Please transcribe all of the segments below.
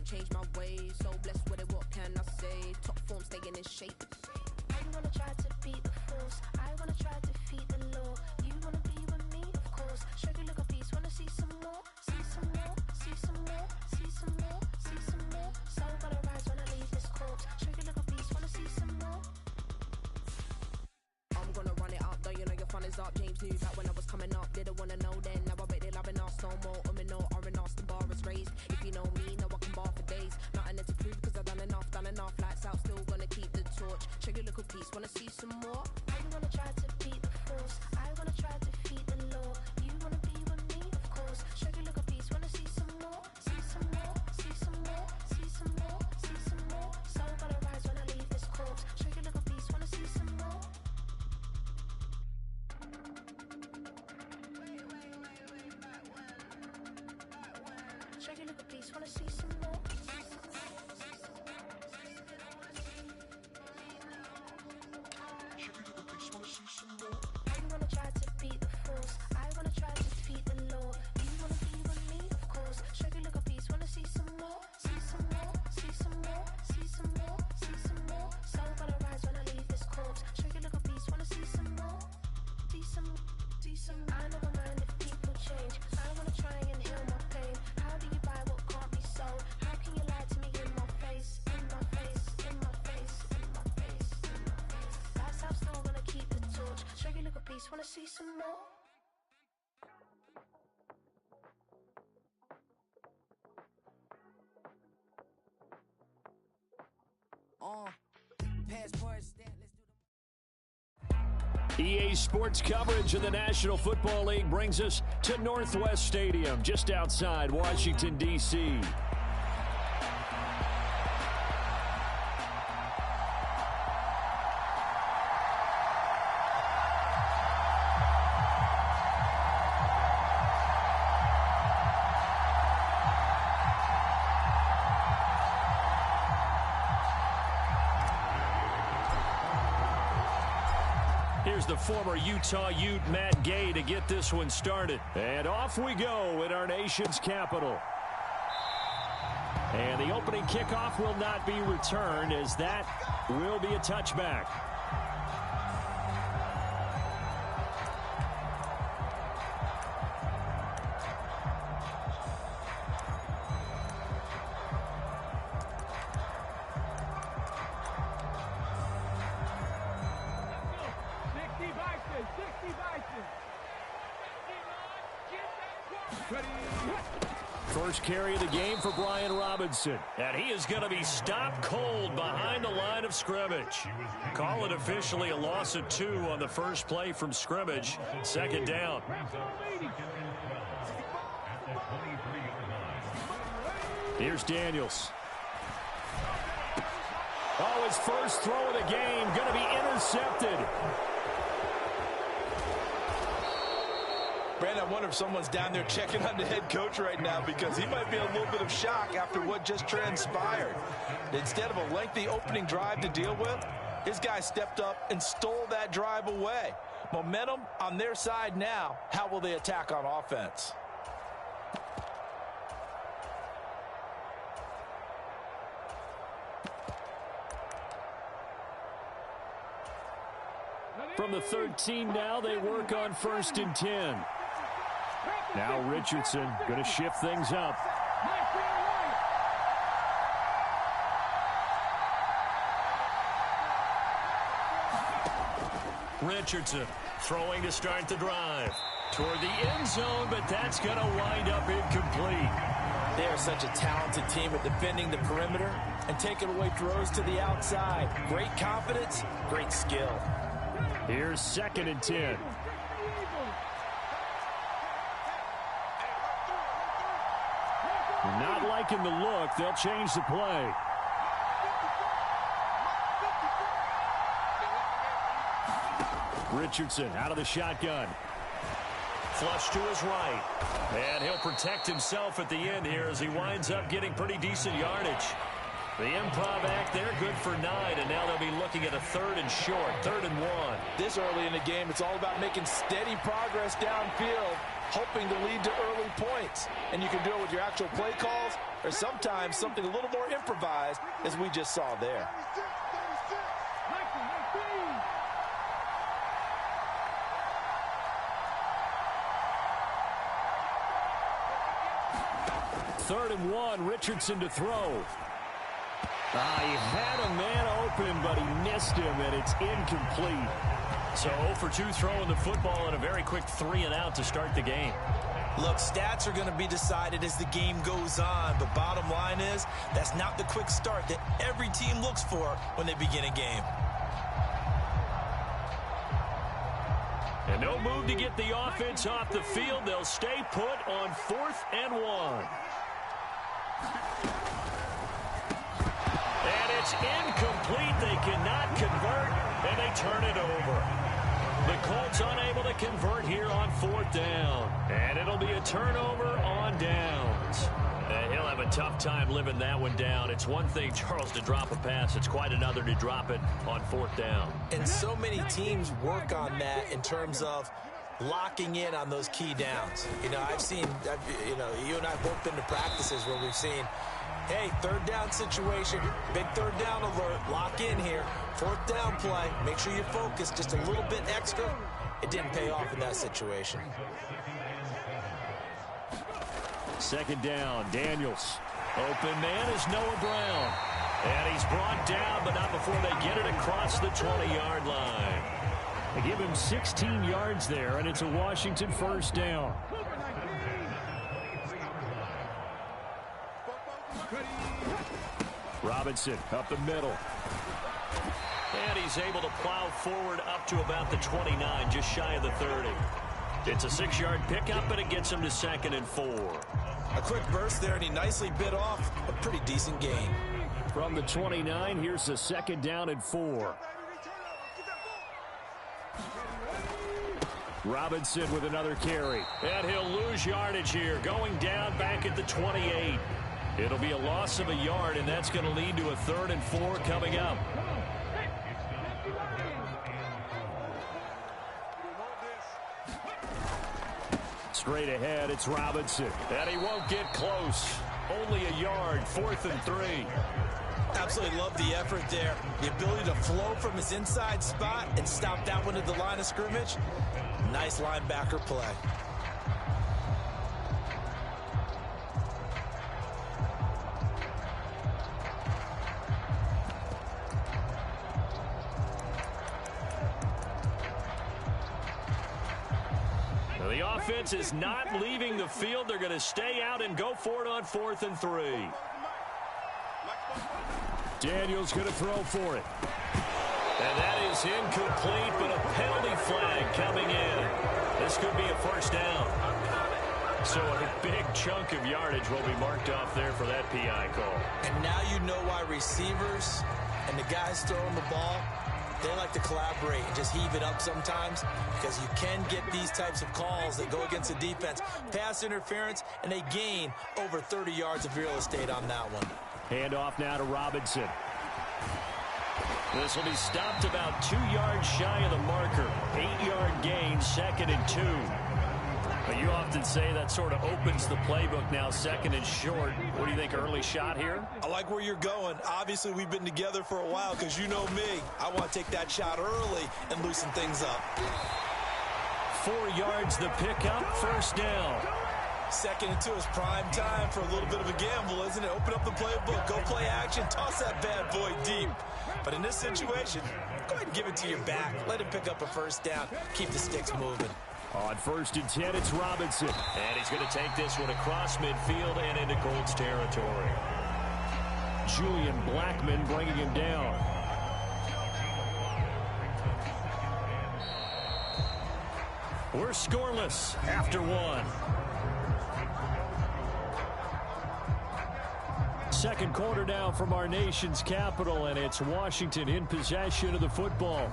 change my ways. So blessed with it, what can I say? Top form staying in shape. I wanna try to beat the force. I wanna try to defeat the law. You wanna be with me, of course. Show you look a piece, wanna see some more. See some more, see some more, see some more, see some more. So gonna rise when I leave this corpse. Show you look a piece, wanna see some more. I'm gonna run it up, though you know your fun is up. James knew that when I was coming up, didn't wanna know then. Now I bet they're loving us no more. No, R&R, the bar is raised. If you know me, know I can bar for days. Nothing to prove, cause I've done enough. Lights out, still gonna keep the torch. Show you little piece, wanna see some more? I wanna try to beat the force. I wanna try to defeat the law. You wanna be with me, of course. Show you look a piece, wanna see some more. See some more, see some more, see some more, see some more. So gonna rise when I leave this corpse. Show you look a piece, wanna see some more. Show you look a piece, wanna see some more. I wanna try to beat the force. I wanna try to defeat the law. You wanna be with me, of course. Show you look a piece, wanna see some more. See some more, see some more, see some more, see some more. So gonna rise when I leave this corpse. Show you look a piece, wanna see some more. See some, see some. I never mind if people change. I wanna try and heal my pain. How do you buy what can't be sold? How can you lie to me in my face? In my face, in my face, in my face, in my face. That's how I'm still gonna keep the torch. Show you look a piece, wanna see some more? Passport stamp, let's do the EA Sports coverage of the National Football League brings us to Northwest Stadium, just outside Washington, D.C. Here's the former Utah Ute Matt Gay to get this one started. And off we go in our nation's capital. And the opening kickoff will not be returned, as that will be a touchback. First carry of the game for Brian Robinson. And he is going to be stopped cold behind the line of scrimmage. Call it officially a loss of 2 on the first play from scrimmage. Second down. Here's Daniels. Oh, his first throw of the game going to be intercepted. Brandon, I wonder if someone's down there checking on the head coach right now, because he might be in a little bit of shock after what just transpired. Instead of a lengthy opening drive to deal with, his guy stepped up and stole that drive away. Momentum on their side now. How will they attack on offense? From the 13 now, they work on 1st and 10. Now Richardson going to shift things up. Richardson throwing to start the drive. Toward the end zone, but that's going to wind up incomplete. They are such a talented team at defending the perimeter and taking away throws to the outside. Great confidence, great skill. Here's 2nd and 10. Not liking the look. They'll change the play. Richardson out of the shotgun. Flush to his right. And he'll protect himself at the end here as he winds up getting pretty decent yardage. The improv act there, good for 9, and now they'll be looking at a 3rd and short, 3rd and 1. This early in the game, it's all about making steady progress downfield. hoping to lead to early points. And you can do it with your actual play calls or sometimes something a little more improvised, as we just saw there. Third and 1, Richardson to throw. He had a man open, but he missed him, and it's incomplete. So 0 for 2 throwing the football and a very quick 3 and out to start the game. Look, stats are going to be decided as the game goes on, but bottom line is that's not the quick start that every team looks for when they begin a game. And no move to get the offense off the field. They'll stay put on 4th and 1. And it's incomplete. They cannot convert, and they turn it over. The Colts unable to convert here on 4th down. And it'll be a turnover on downs. And he'll have a tough time living that one down. It's one thing, Charles, to drop a pass. It's quite another to drop it on 4th down. And so many teams work on that in terms of locking in on those key downs. You know, you and I have both been to practices where we've seen, hey, 3rd down situation, big 3rd down alert, lock in here, 4th down play, make sure you focus just a little bit extra. It didn't pay off in that situation. 2nd down, Daniels. Open man is Noah Brown. And he's brought down, but not before they get it across the 20-yard line. They give him 16 yards there, and it's a Washington 1st down. Robinson up the middle. And he's able to plow forward up to about the 29, just shy of the 30. It's a 6-yard pickup, and it gets him to 2nd and 4. A quick burst there, and he nicely bit off a pretty decent gain. From the 29, here's the 2nd down and 4. Robinson with another carry. And he'll lose yardage here, going down back at the 28. It'll be a loss of a yard, and that's going to lead to a 3rd and 4 coming up. Straight ahead, it's Robinson. And he won't get close. Only a yard, 4th and 3. Absolutely love the effort there. The ability to flow from his inside spot and stop that one at the line of scrimmage. Nice linebacker play. Now the offense is not leaving the field. They're going to stay out and go for it on 4th and 3. Daniels going to throw for it. And that is incomplete, but a penalty flag coming in. This could be a 1st down. So a big chunk of yardage will be marked off there for that PI call. And now you know why receivers and the guys throwing the ball, they like to collaborate and just heave it up sometimes, because you can get these types of calls that go against the defense. Pass interference, and they gain over 30 yards of real estate on that one. Handoff now to Robinson. This will be stopped about 2 yards shy of the marker. 8-yard gain, 2nd and 2. But you often say that sort of opens the playbook now, 2nd and short. What do you think, early shot here? I like where you're going. Obviously, we've been together for a while, because you know me. I want to take that shot early and loosen things up. 4 yards the pickup, 1st down. 2nd and 2 is prime time for a little bit of a gamble, isn't it? Open up the playbook, go play action, toss that bad boy deep. But in this situation, go ahead and give it to your back. Let him pick up a 1st down. Keep the sticks moving. On 1st and 10, it's Robinson. And he's going to take this one across midfield and into Colts territory. Julian Blackman bringing him down. We're scoreless after 1. 2nd quarter now from our nation's capital, and it's Washington in possession of the football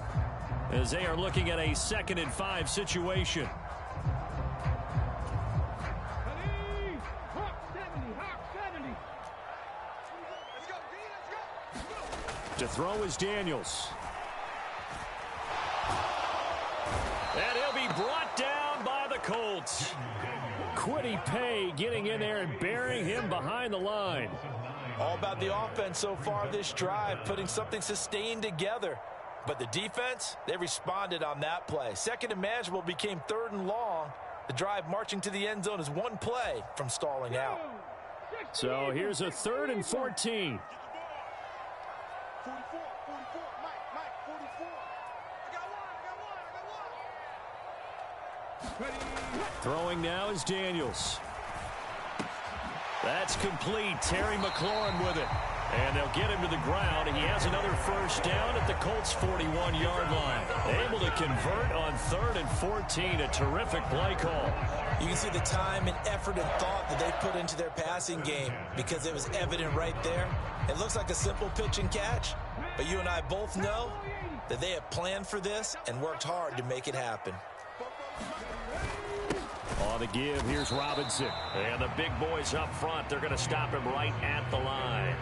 as they are looking at a 2nd and 5 situation. To throw is Daniels. And he'll be brought down by the Colts. Kwity Paye getting in there and burying him behind the line. All about the offense so far this drive, putting something sustained together. But the defense, they responded on that play. Second and manageable became third and long. The drive marching to the end zone is one play from stalling out. So here's a 3rd and 14. Throwing now is Daniels. That's complete. Terry McLaurin with it. And they'll get him to the ground. He has another first down at the Colts' 41-yard line. Able to convert on 3rd and 14. A terrific play call. You can see the time and effort and thought that they put into their passing game because it was evident right there. It looks like a simple pitch and catch, but you and I both know that they have planned for this and worked hard to make it happen. On the give, here's Robinson. And the big boys up front, they're going to stop him right at the line.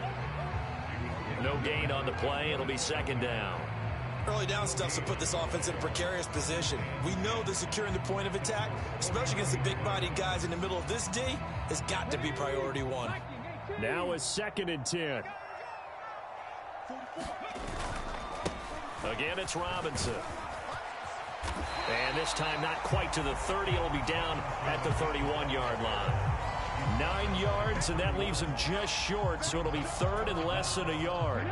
No gain on the play. It'll be 2nd down. Early down stuff to put this offense in a precarious position. We know that securing the point of attack, especially against the big-bodied guys in the middle of this D, has got to be priority one. Now a 2nd and 10. Again, it's Robinson. And this time not quite to the 30. It'll be down at the 31-yard line. 9 yards, and that leaves him just short, so it'll be 3rd and less than a yard.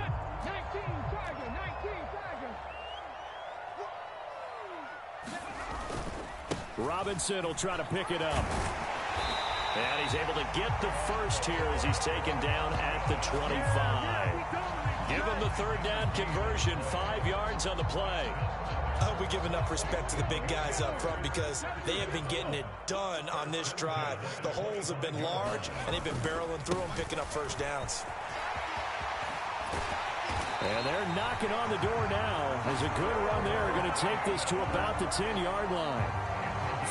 Robinson will try to pick it up. And he's able to get the first here as he's taken down at the 25. Give him the 3rd down conversion, 5 yards on the play. I hope we give enough respect to the big guys up front because they have been getting it done on this drive. The holes have been large, and they've been barreling through them, picking up first downs. And they're knocking on the door now. As a good run there, going to take this to about the 10-yard line.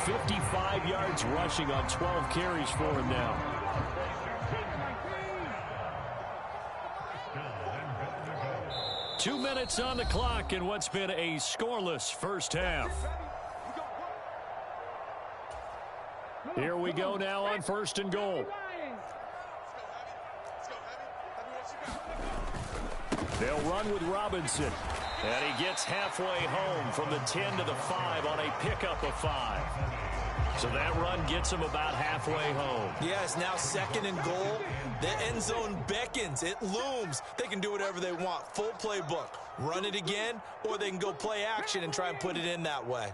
55 yards rushing on 12 carries for him now. Two minutes on the clock in what's been a scoreless first half. Here we go now on 1st and goal. They'll run with Robinson. And he gets halfway home from the 10 to the 5 on a pickup of 5. So that run gets him about halfway home. Yes, now 2nd and goal. The end zone beckons. It looms. They can do whatever they want. Full playbook. Run it again, or they can go play action and try and put it in that way.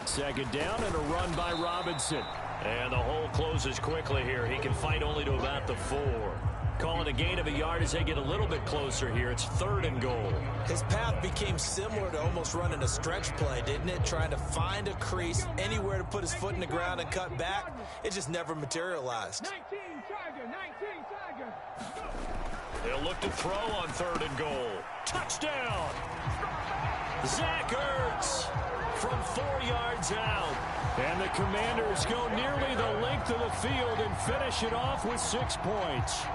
2nd down and a run by Robinson. And the hole closes quickly here. He can fight only to about the 4. Calling a gain of a yard as they get a little bit closer here. It's 3rd and goal. His path became similar to almost running a stretch play, didn't it? Trying to find a crease, anywhere to put his foot in the ground and cut back. It just never materialized. 19 Tiger. They'll look to throw on 3rd and goal. Touchdown! Zach Ertz from 4 yards out. And the Commanders go nearly the length of the field and finish it off with 6 points.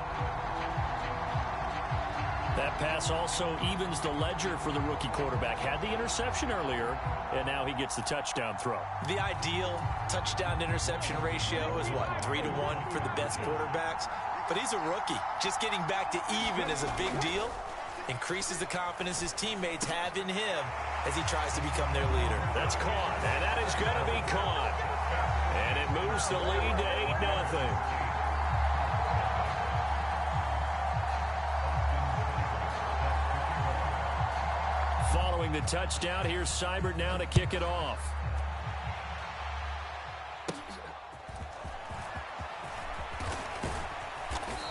That pass also evens the ledger for the rookie quarterback. Had the interception earlier, and now he gets the touchdown throw. The ideal touchdown-interception ratio is, what, 3 to 1 for the best quarterbacks? But he's a rookie. Just getting back to even is a big deal. Increases the confidence his teammates have in him as he tries to become their leader. That's caught, and that is going to be caught. And it moves the lead to 8-0. Following the touchdown, here's Seibert now to kick it off.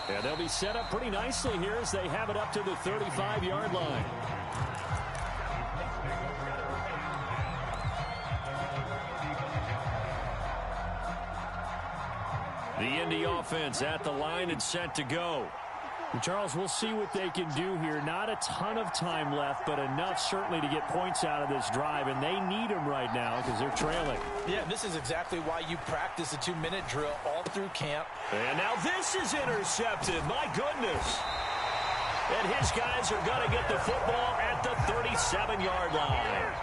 And they'll be set up pretty nicely here as they have it up to the 35-yard line. The Indy offense at the line and set to go. And Charles, we'll see what they can do here. Not a ton of time left, but enough certainly to get points out of this drive, and they need them right now because they're trailing. Yeah, this is exactly why you practice a 2-minute drill all through camp. And now this is intercepted. My goodness. And his guys are going to get the football at the 37-yard line.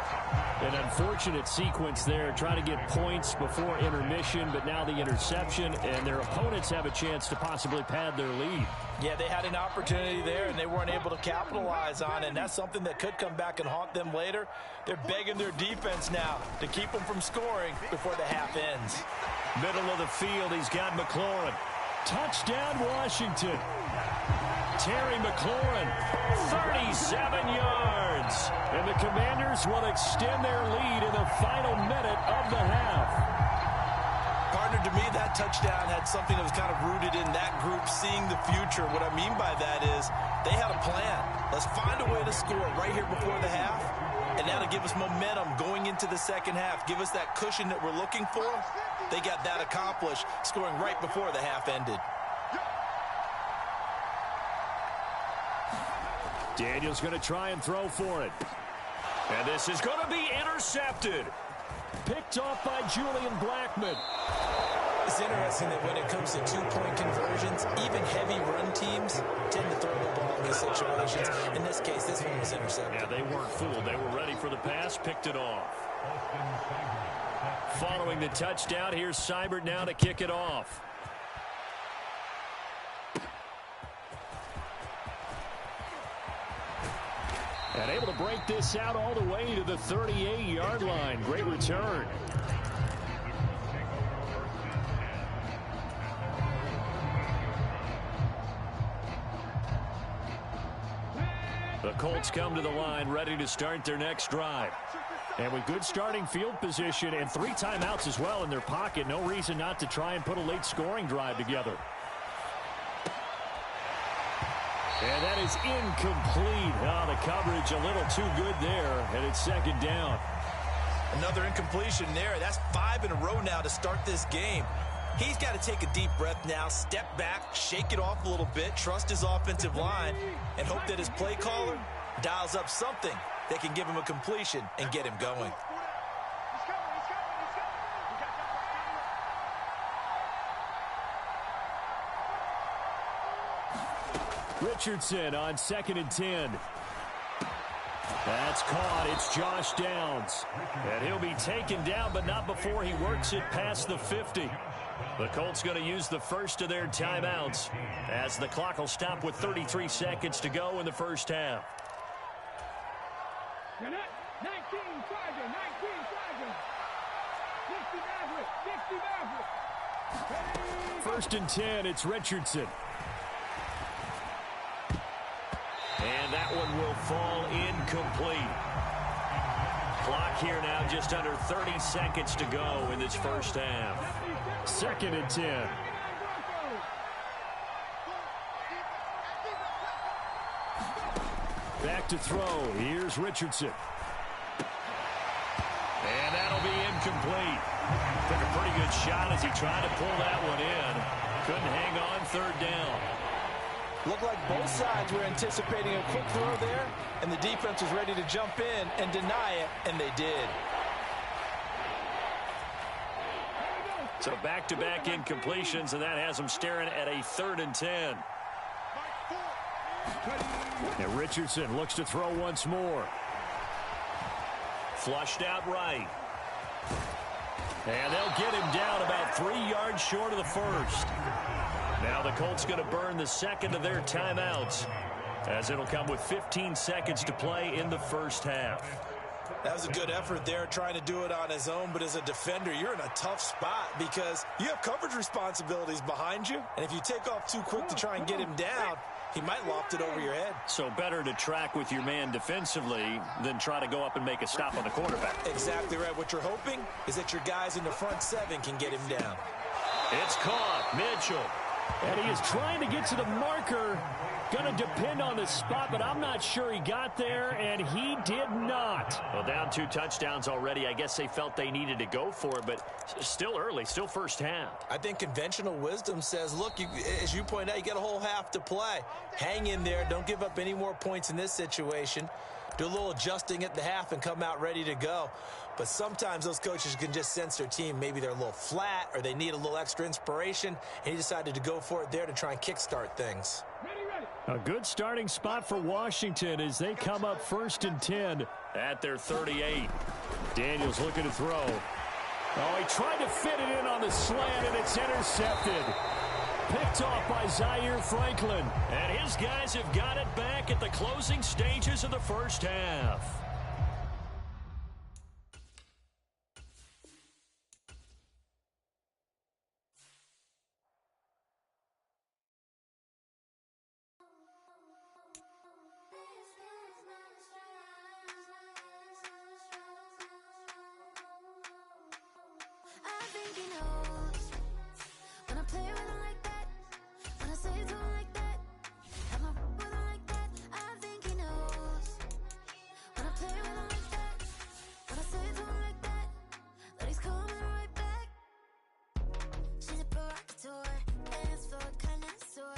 An unfortunate sequence there, trying to get points before intermission, but now the interception, and their opponents have a chance to possibly pad their lead. Yeah, they had an opportunity there, and they weren't able to capitalize on it, and that's something that could come back and haunt them later. They're begging their defense now to keep them from scoring before the half ends. Middle of the field, he's got McLaurin. Touchdown, Washington. Terry McLaurin, 37 yards. And the Commanders will extend their lead in the final minute of the half. Partner, to me, that touchdown had something that was kind of rooted in that group seeing the future. What I mean by that is they had a plan. Let's find a way to score right here before the half, and that'll give us momentum going into the second half. Give us that cushion that we're looking for. They got that accomplished, scoring right before the half ended. Daniel's going to try and throw for it. And this is going to be intercepted. Picked off by Julian Blackmon. It's interesting that when it comes to two-point conversions, even heavy run teams tend to throw the ball in these situations. In this case, this one was intercepted. Yeah, they weren't fooled. They were ready for the pass, picked it off. Following the touchdown, here's Seibert now to kick it off. And able to break this out all the way to the 38-yard line. Great return. The Colts come to the line, ready to start their next drive. And with good starting field position and 3 timeouts as well in their pocket, no reason not to try and put a late scoring drive together. And that is incomplete. Oh, the coverage a little too good there, and it's second down. Another incompletion there. That's 5 in a row now to start this game. He's got to take a deep breath now, step back, shake it off a little bit, trust his offensive line, and hope that his play caller dials up something that can give him a completion and get him going. Richardson on 2nd and 10. That's caught. It's Josh Downs. And he'll be taken down, but not before he works it past the 50. The Colts going to use the first of their timeouts as the clock will stop with 33 seconds to go in the first half. 19 Tiger, 19 Tiger. 60 Maverick, 60 Maverick. 1st and 10, it's Richardson. And that one will fall incomplete. Clock here now just under 30 seconds to go in this first half. 2nd and 10. Back to throw. Here's Richardson. And that'll be incomplete. Took a pretty good shot as he tried to pull that one in. Couldn't hang on 3rd down. Looked like both sides were anticipating a quick throw there, and the defense was ready to jump in and deny it, and they did. So back-to-back incompletions, and that has them staring at a 3rd and 10. And Richardson looks to throw once more. Flushed out right. And they'll get him down about 3 yards short of the first. Now the Colts going to burn the second of their timeouts, as it'll come with 15 seconds to play in the first half. That was a good effort there, trying to do it on his own, but as a defender, you're in a tough spot because you have coverage responsibilities behind you, and if you take off too quick to try and get him down, he might loft it over your head. So better to track with your man defensively than try to go up and make a stop on the quarterback. Exactly right. What you're hoping is that your guys in the front 7 can get him down. It's caught. Mitchell. And he is trying to get to the marker. Going to depend on the spot, but I'm not sure he got there, and he did not. Well, down 2 touchdowns already. I guess they felt they needed to go for it, but still early, still first half. I think conventional wisdom says, look, as you point out, you got a whole half to play. Hang in there. Don't give up any more points in this situation. Do a little adjusting at the half and come out ready to go. But sometimes those coaches can just sense their team. Maybe they're a little flat or they need a little extra inspiration, and he decided to go for it there to try and kickstart things. A good starting spot for Washington as they come up 1st and 10 at their 38. Daniels looking to throw. Oh, he tried to fit it in on the slant, and it's intercepted. Picked off by Zaire Franklin. And his guys have got it back at the closing stages of the first half. I think he knows when I play with him like that, when I say it to him like that, have my with him like that. I think he knows when I play with him like that, when I say it to him like that, that he's coming right back. She's a provocateur, dance floor connoisseur,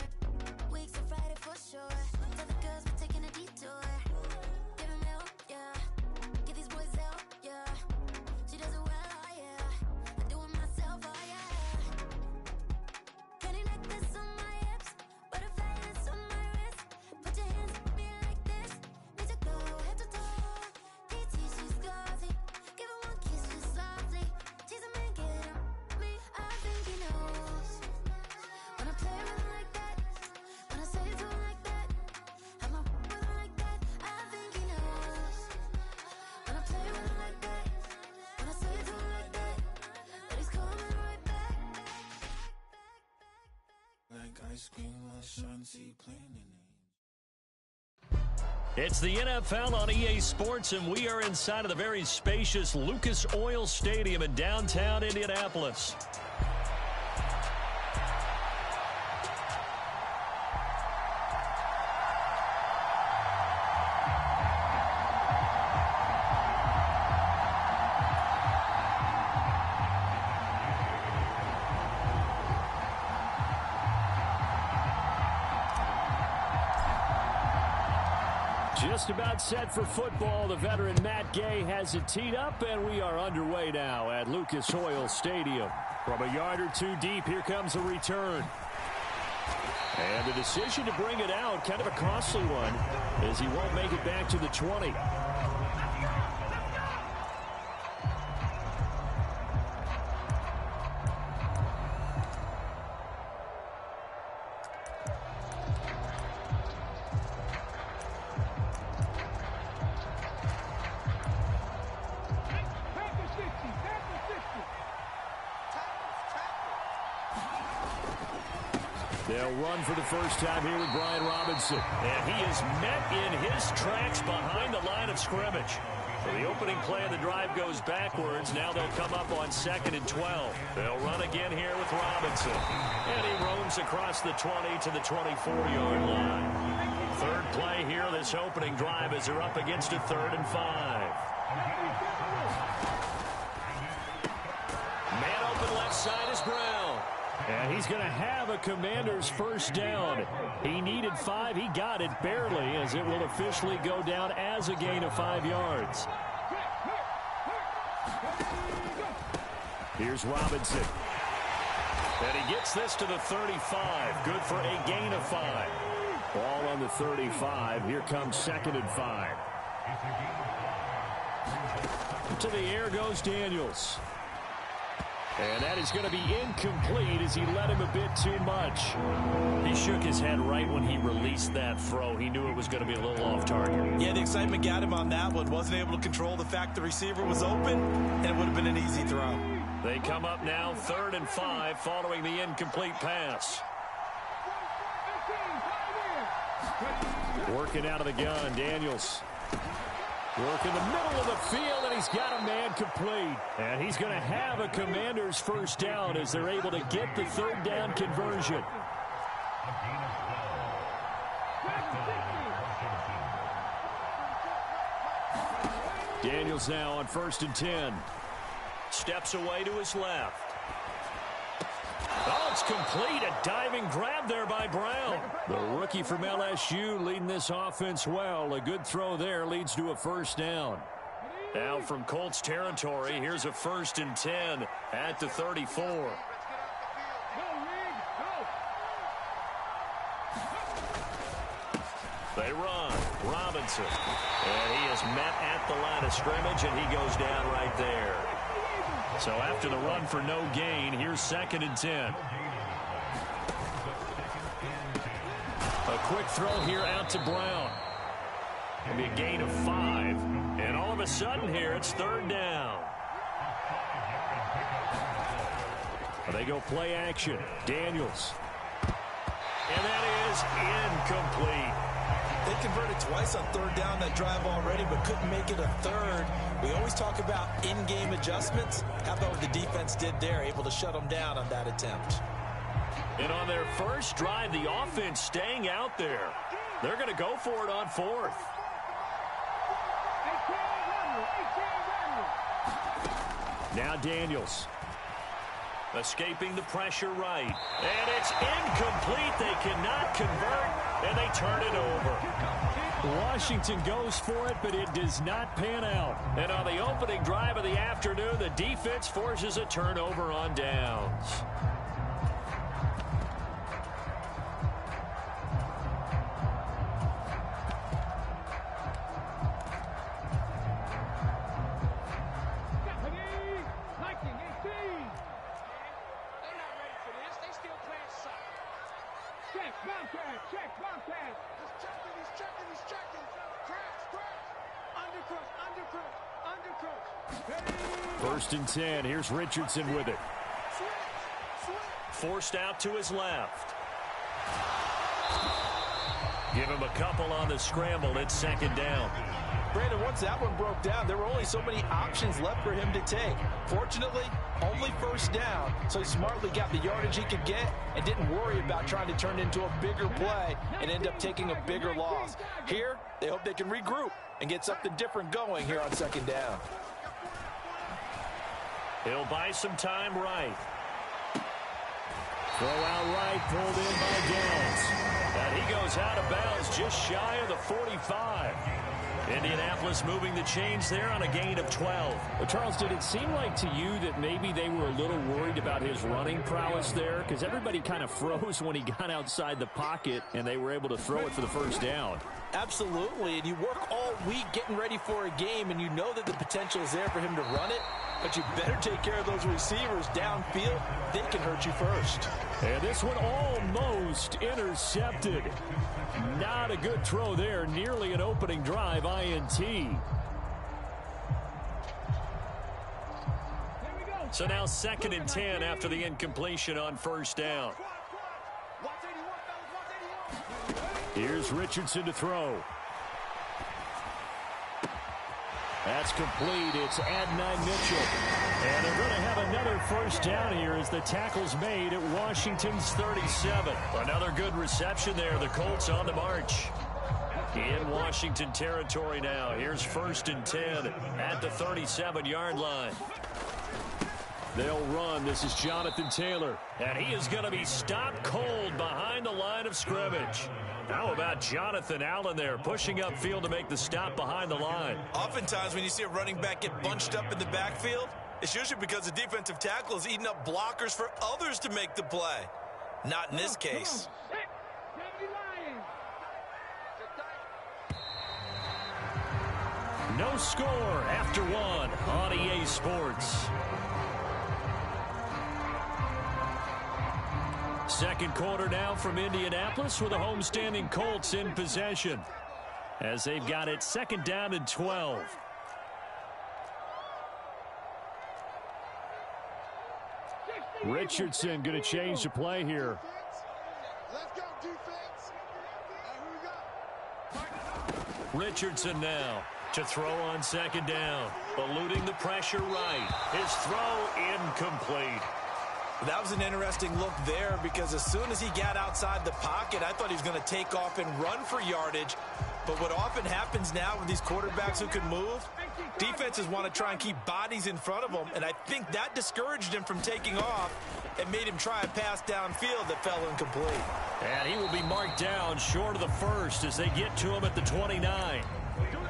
weeks on Friday for sure. Tell the girls we're taking a detour, give him help, yeah, get these boys out, yeah. She does it well. It's the NFL on EA Sports, and we are inside of the very spacious Lucas Oil Stadium in downtown Indianapolis. Just about set for football. The veteran Matt Gay has it teed up, and we are underway now at Lucas Oil Stadium. From a yard or two deep, here comes a return. And the decision to bring it out, kind of a costly one, as he won't make it back to the 20. They'll run for the first time here with Brian Robinson. And he is met in his tracks behind the line of scrimmage. So the opening play of the drive goes backwards. Now they'll come up on 2nd and 12. They'll run again here with Robinson. And he roams across the 20 to the 24-yard line. Third play here, this opening drive, as they're up against a 3rd and 5. Man open left side is Brown. And he's going to have a Commander's first down. He needed 5. He got it barely, as it will officially go down as a gain of 5 yards. Here's Robinson. And he gets this to the 35. Good for a gain of 5. Ball on the 35. Here comes 2nd and 5. To the air goes Daniels. And that is going to be incomplete as he led him a bit too much. He shook his head right when he released that throw. He knew it was going to be a little off target. Yeah, the excitement got him on that one. Wasn't able to control the fact the receiver was open, and it would have been an easy throw. They come up now 3rd and 5 following the incomplete pass. Working out of the gun, Daniels. Work in the middle of the field, and he's got a man complete. And he's going to have a Commander's first down as they're able to get the 3rd down conversion. Daniels now on 1st and 10. Steps away to his left. Oh, it's complete. A diving grab there by Brown. The rookie from LSU leading this offense well. A good throw there leads to a first down. Now from Colts territory, here's a 1st and 10 at the 34. They run. Robinson. And he is met at the line of scrimmage, and he goes down right there. So after the run for no gain, here's 2nd and 10. A quick throw here out to Brown. It'll be a gain of 5. And all of a sudden here, it's 3rd down. They go play action. Daniels. And that is incomplete. They converted twice on 3rd down that drive already, but couldn't make it a 3rd. We always talk about in-game adjustments. How about what the defense did there, able to shut them down on that attempt. And on their first drive, the offense staying out there. They're going to go for it on 4th. Now Daniels. Escaping the pressure right. And it's incomplete. They cannot convert, and they turn it over. Washington goes for it, but it does not pan out. And on the opening drive of the afternoon, the defense forces a turnover on downs. First and 10. Here's Richardson with it. Forced out to his left. Give him a couple on the scramble. It's 2nd down. Brandon, once that one broke down, there were only so many options left for him to take. Fortunately, only 1st down, so he smartly got the yardage he could get and didn't worry about trying to turn it into a bigger play and end up taking a bigger loss. Here, they hope they can regroup and get something different going here on 2nd down. He'll buy some time right. Throw out right, pulled in by Downs. And he goes out of bounds just shy of the 45. Indianapolis moving the chains there on a gain of 12. Well, Charles, did it seem like to you that maybe they were a little worried about his running prowess there? Because everybody kind of froze when he got outside the pocket, and they were able to throw it for the 1st down. Absolutely, and you work all week getting ready for a game, and you know that the potential is there for him to run it, but you better take care of those receivers downfield. They can hurt you first. And this one almost intercepted. Not a good throw there. Nearly an opening drive INT. So now 2nd and 10 after the incompletion on 1st down. Here's Richardson to throw. That's complete. It's Adonai Mitchell. And they're going to have another 1st down here as the tackle's made at Washington's 37. Another good reception there. The Colts on the march. In Washington territory now. Here's 1st and 10 at the 37-yard line. They'll run. This is Jonathan Taylor. And he is going to be stopped cold behind the line of scrimmage. How about Jonathan Allen there pushing upfield to make the stop behind the line? Oftentimes when you see a running back get bunched up in the backfield, it's usually because the defensive tackle is eating up blockers for others to make the play. Not in this case. No score after 1 on EA Sports. Second quarter now from Indianapolis with the homestanding Colts in possession as they've got it 2nd down and 12. Richardson going to change the play here. Let's go, defense. Richardson now to throw on 2nd down, eluding the pressure right. His throw incomplete. That was an interesting look there because as soon as he got outside the pocket, I thought he was going to take off and run for yardage. But what often happens now with these quarterbacks who can move, defenses want to try and keep bodies in front of them, and I think that discouraged him from taking off and made him try a pass downfield that fell incomplete. And he will be marked down short of the 1st as they get to him at the 29.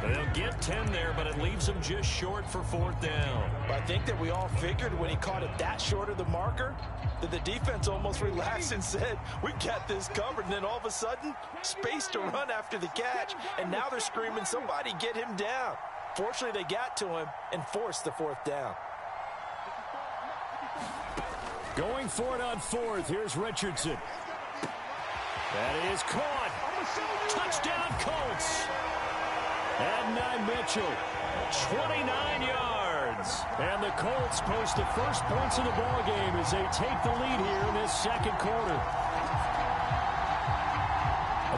They'll get 10 there, but it leaves them just short for 4th down. I think that we all figured when he caught it that short of the marker that the defense almost relaxed and said, we got this covered. And then all of a sudden, space to run after the catch. And now they're screaming, somebody get him down. Fortunately, they got to him and forced the 4th down. Going for it on 4th. Here's Richardson. That is caught. Touchdown, Colts. Adonai Mitchell, 29 yards. And the Colts post the first points of the ballgame as they take the lead here in this second quarter.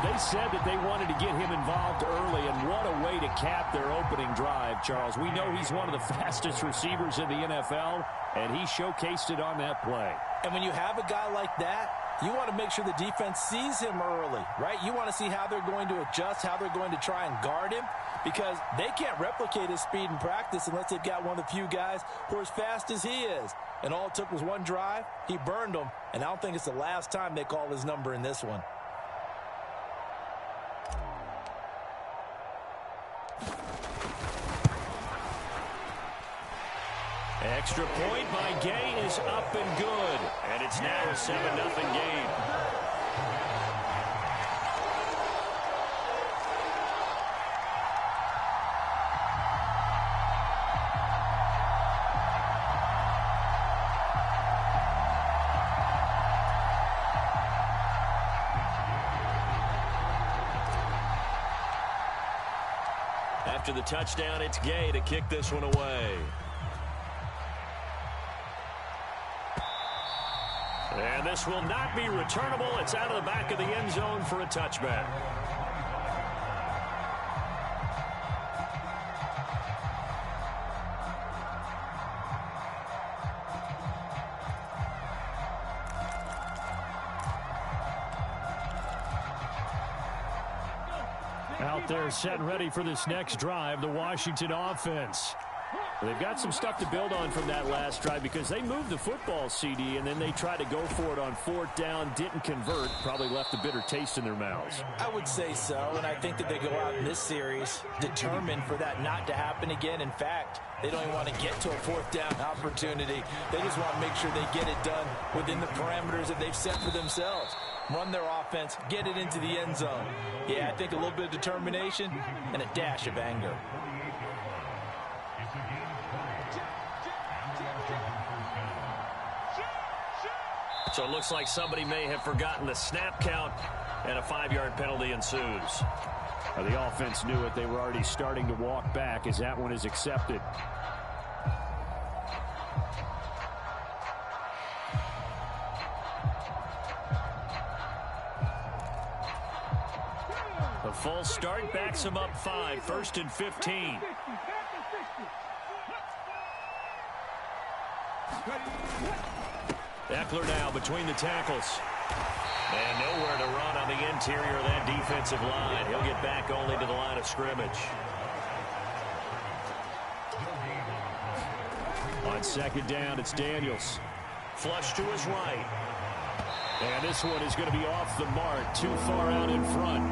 They said that they wanted to get him involved early, and what a way to cap their opening drive, Charles. We know he's one of the fastest receivers in the NFL, and he showcased it on that play. And when you have a guy like that, you want to make sure the defense sees him early, right? You want to see how they're going to adjust, how they're going to try and guard him, because they can't replicate his speed in practice unless they've got one of the few guys who are as fast as he is. And all it took was one drive. He burned them, and I don't think it's the last time they call his number in this one. Extra point by Gay is up and good. And it's now a 7-0 game. After the touchdown, it's Gay to kick this one away. And this will not be returnable. It's out of the back of the end zone for a touchback. Out there set and ready for this next drive, the Washington offense. They've got some stuff to build on from that last drive because they moved the football, CD, and then they tried to go for it on 4th down, didn't convert, probably left a bitter taste in their mouths. I would say so, and I think that they go out in this series determined for that not to happen again. In fact, they don't even want to get to a 4th down opportunity. They just want to make sure they get it done within the parameters that they've set for themselves. Run their offense, get it into the end zone. Yeah, I think a little bit of determination and a dash of anger. So it looks like somebody may have forgotten the snap count, and a 5-yard penalty ensues. The offense knew it. They were already starting to walk back as that one is accepted. The false start backs him up 5, 1st and 15. Eckler now between the tackles. And nowhere to run on the interior of that defensive line. He'll get back only to the line of scrimmage. On 2nd down, it's Daniels. Flush to his right. And this one is going to be off the mark, too far out in front.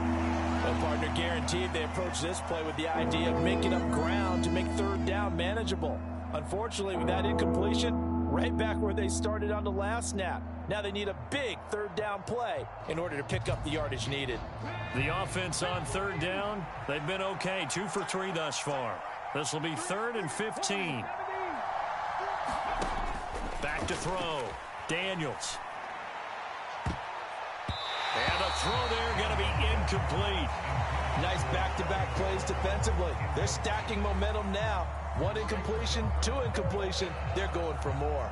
Well, partner, guaranteed they approach this play with the idea of making up ground to make 3rd down manageable. Unfortunately, with that incompletion, right back where they started on the last snap. Now they need a big 3rd down play in order to pick up the yardage needed. The offense on 3rd down, they've been okay, 2 for 3 thus far. This will be 3rd and 15. Back to throw. Daniels. And the throw there going to be incomplete. Nice back-to-back plays defensively. They're stacking momentum now. 1 incompletion, 2 incompletion. They're going for more.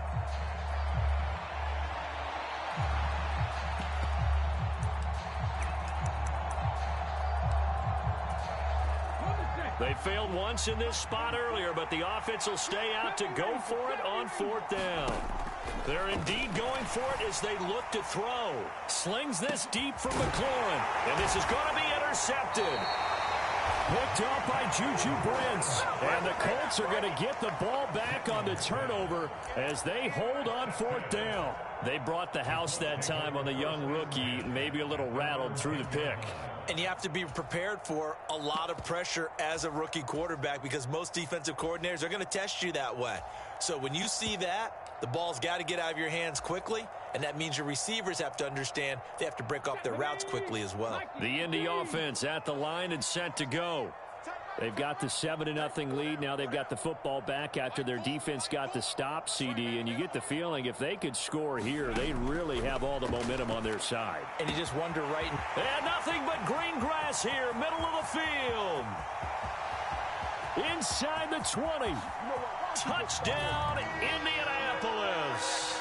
They failed once in this spot earlier, but the offense will stay out to go for it on 4th down. They're indeed going for it as they look to throw. Slings this deep from McLaurin, and this is going to be intercepted. Picked off by Juju Brents. And the Colts are going to get the ball back on the turnover as they hold on 4th down. They brought the house that time on the young rookie, maybe a little rattled through the pick. And you have to be prepared for a lot of pressure as a rookie quarterback because most defensive coordinators are going to test you that way. So when you see that, the ball's got to get out of your hands quickly, and that means your receivers have to understand they have to break off their routes quickly as well. The Indy offense at the line and set to go. They've got the 7-0 lead. Now they've got the football back after their defense got the stop, CD. And you get the feeling if they could score here, they'd really have all the momentum on their side. And you just wonder And nothing but green grass here, middle of the field. Inside the 20. Touchdown, Indianapolis.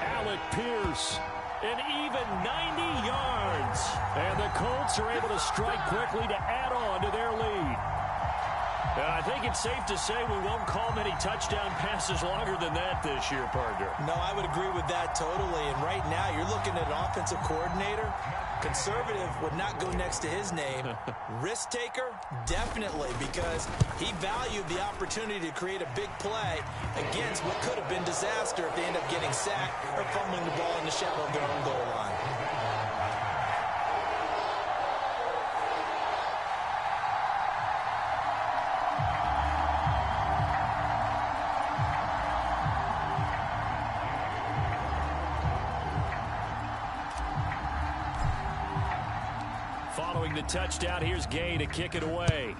Alec Pierce. An even 90 yards. And the Colts are able to strike quickly to add on to their lead. And I think it's safe to say we won't call many touchdown passes longer than that this year, partner. No, I would agree with that totally. And right now, you're looking at an offensive coordinator. Conservative would not go next to his name. Risk taker, definitely, because he valued the opportunity to create a big play against what could have been disaster if they end up getting sacked or fumbling the ball in the shadow of their own goal line. Following the touchdown, here's Gay to kick it away.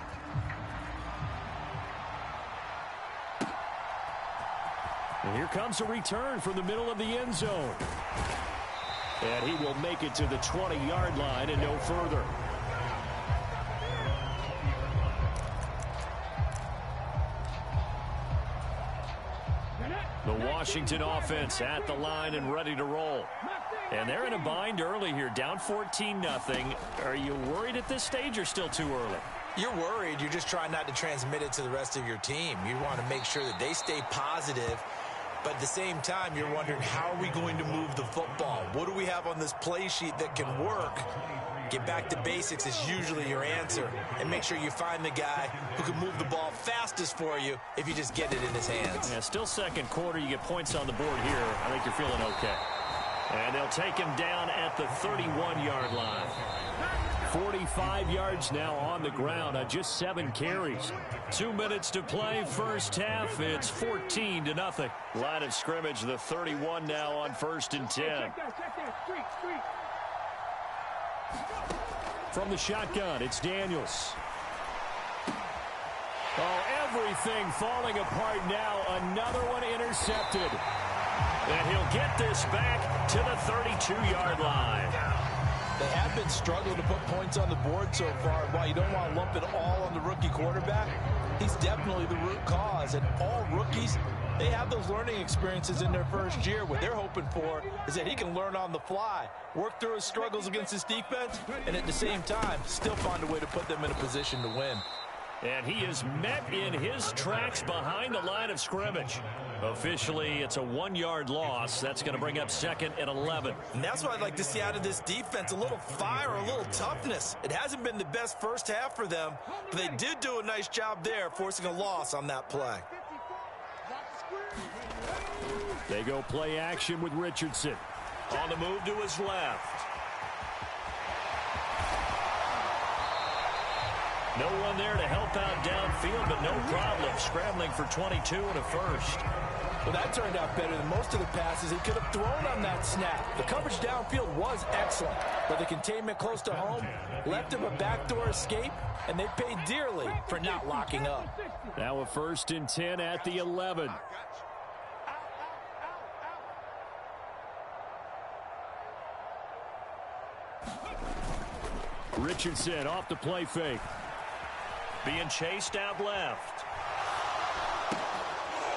And here comes a return from the middle of the end zone. And he will make it to the 20-yard line and no further. The Washington offense at the line and ready to roll. And they're in a bind early here, down 14-0. Are you worried at this stage or still too early? You're worried. You're just trying not to transmit it to the rest of your team. You want to make sure that they stay positive. But at the same time, you're wondering, how are we going to move the football? What do we have on this play sheet that can work? Get back to basics is usually your answer. And make sure you find the guy who can move the ball fastest for you if you just get it in his hands. Yeah, still second quarter. You get points on the board here. I think you're feeling okay. And they'll take him down at the 31-yard line. 45 yards now on the ground on just 7 carries. 2 minutes to play first half. It's 14-0. Line of scrimmage, the 31 now on 1st and 10. From the shotgun, it's Daniels. Oh, everything falling apart now. Another one intercepted. And he'll get this back to the 32-yard line. They have been struggling to put points on the board so far. While you don't want to lump it all on the rookie quarterback, he's definitely the root cause. And all rookies, they have those learning experiences in their first year. What they're hoping for is that he can learn on the fly, work through his struggles against his defense, and at the same time, still find a way to put them in a position to win. And he is met in his tracks behind the line of scrimmage. Officially, it's a 1-yard loss. That's going to bring up 2nd and 11. And that's what I'd like to see out of this defense, a little fire, a little toughness. It hasn't been the best first half for them, but they did do a nice job there, forcing a loss on that play. They go play action with Richardson. On the move to his left. No one there to help out downfield, but no problem. Scrambling for 22 and a first. Well, that turned out better than most of the passes he could have thrown on that snap. The coverage downfield was excellent, but the containment close to home left him a backdoor escape, and they paid dearly for not locking up. Now a 1st and 10 at the 11. Richardson off the play fake. Being chased out left.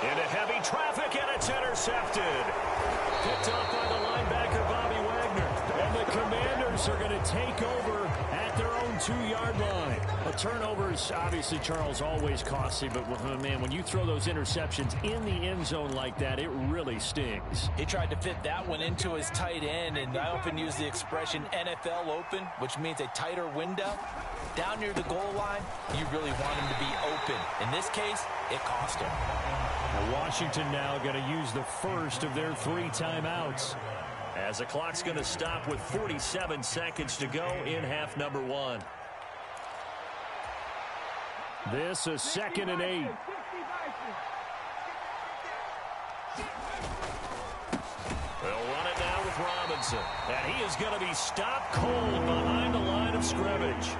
Into heavy traffic, and it's intercepted. Picked off by the linebacker, Bobby Wagner. And the Commanders are going to take over at their own 2-yard line. A turnover is obviously, Charles, always costly, but man, when you throw those interceptions in the end zone like that, it really stings. He tried to fit that one into his tight end, and I often use the expression NFL open, which means a tighter window. Down near the goal line, you really want him to be open. In this case, it cost him. Now Washington now going to use the first of their 3 timeouts. as the clock's going to stop with 47 seconds to go in half number 1. This is 2nd and 8. They'll run it now with Robinson. And he is going to be stopped cold behind the line of scrimmage.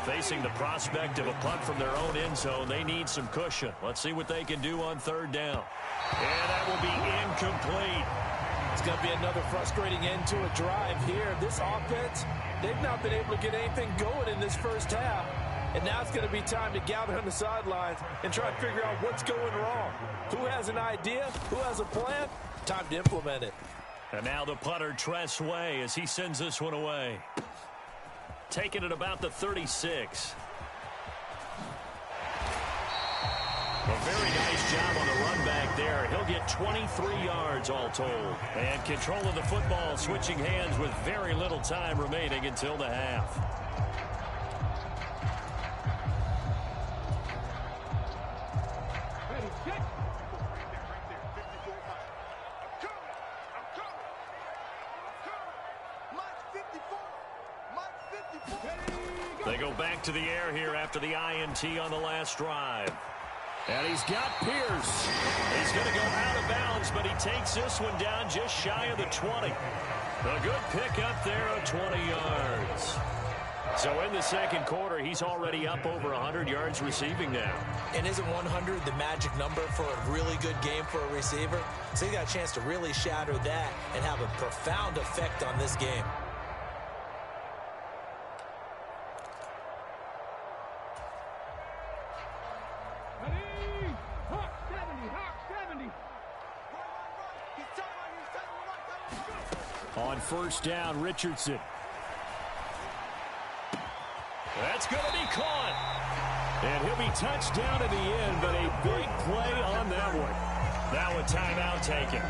Facing the prospect of a punt from their own end zone, they need some cushion. Let's see what they can do on 3rd down. And that will be incomplete. It's going to be another frustrating end to a drive here. This offense, they've not been able to get anything going in this first half. And now it's going to be time to gather on the sidelines and try to figure out what's going wrong. Who has an idea? Who has a plan? Time to implement it. And now the punter, Tress Way, as he sends this one away. Taking it about the 36. A very nice job on the run back there. He'll get 23 yards all told. And control of the football, switching hands with very little time remaining until the half. They go back to the air here after the INT on the last drive. And he's got Pierce. He's going to go out of bounds, but he takes this one down just shy of the 20. A good pickup there of 20 yards. So in the second quarter, he's already up over 100 yards receiving now. And isn't 100 the magic number for a really good game for a receiver? So he got a chance to really shatter that and have a profound effect on this game. On 1st down, Richardson. That's going to be caught. And he'll be touched down at the end, but a big play on that one. Now a timeout taken.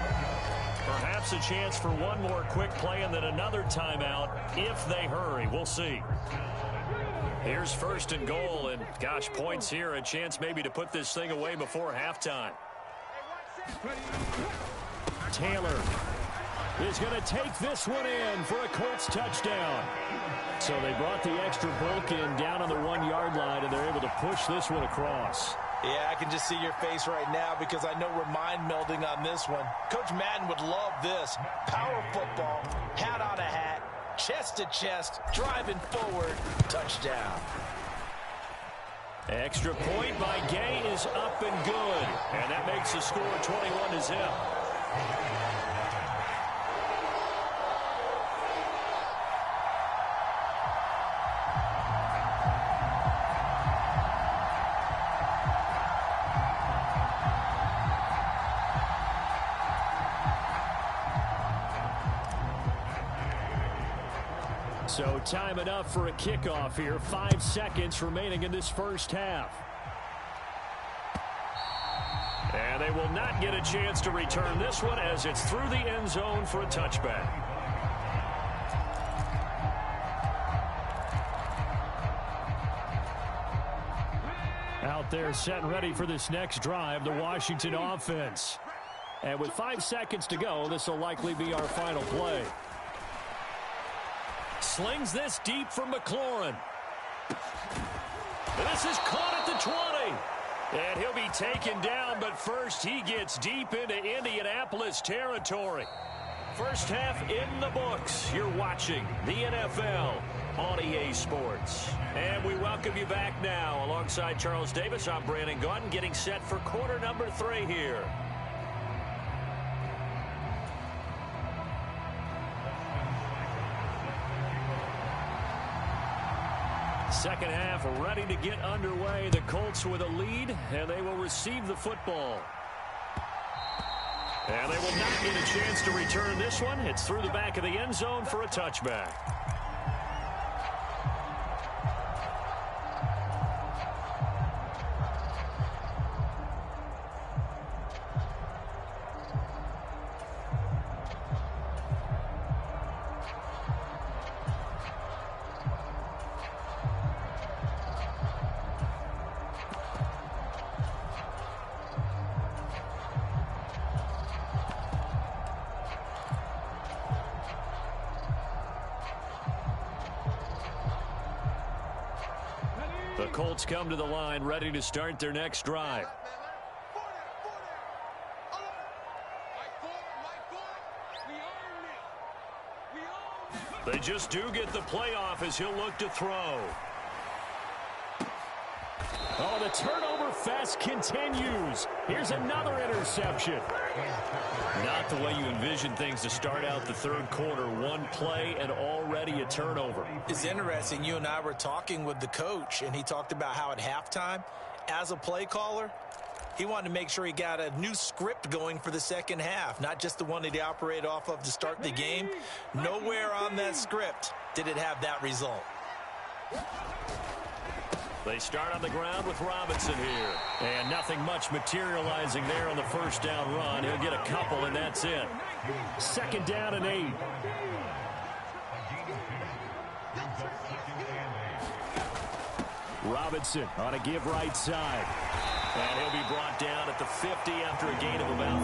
Perhaps a chance for one more quick play and then another timeout if they hurry. We'll see. Here's 1st and goal, and gosh, points here. A chance maybe to put this thing away before halftime. Taylor is going to take this one in for a Colts touchdown. So they brought the extra bulk in down on the 1-yard line, and they're able to push this one across. Yeah, I can just see your face right now because I know we're mind melding on this one. Coach Madden would love this. Power football, hat on a hat, chest to chest, driving forward, touchdown. Extra point by Gay is up and good. And that makes the score 21-0. So time enough for a kickoff here. 5 seconds remaining in this first half. And they will not get a chance to return this one as it's through the end zone for a touchback. Out there set and ready for this next drive, the Washington offense. And with 5 seconds to go, this will likely be our final play. Slings this deep from McLaurin. This is caught at the 20. And he'll be taken down, but first he gets deep into Indianapolis territory. First half in the books. You're watching the NFL on EA Sports. And we welcome you back now. Alongside Charles Davis, I'm Brandon Gaudin, getting set for quarter number 3 here. Second half ready to get underway. The Colts with a lead, and they will receive the football. And they will not get a chance to return this one. It's through the back of the end zone for a touchback. The Colts come to the line ready to start their next drive. They just do get the playoff as he'll look to throw. Oh, the turnover fest continues. Here's another interception. Not the way you envision things to start out the third quarter. One play and already a turnover. It's interesting. You and I were talking with the coach, and he talked about how at halftime, as a play caller, he wanted to make sure he got a new script going for the second half, not just the one that he operated off of to start the game. Nowhere on that script did it have that result. They start on the ground with Robinson here. And nothing much materializing there on the first down run. He'll get a couple, and that's it. Second down and 8. Robinson on a give right side. And he'll be brought down at the 50 after a gain of about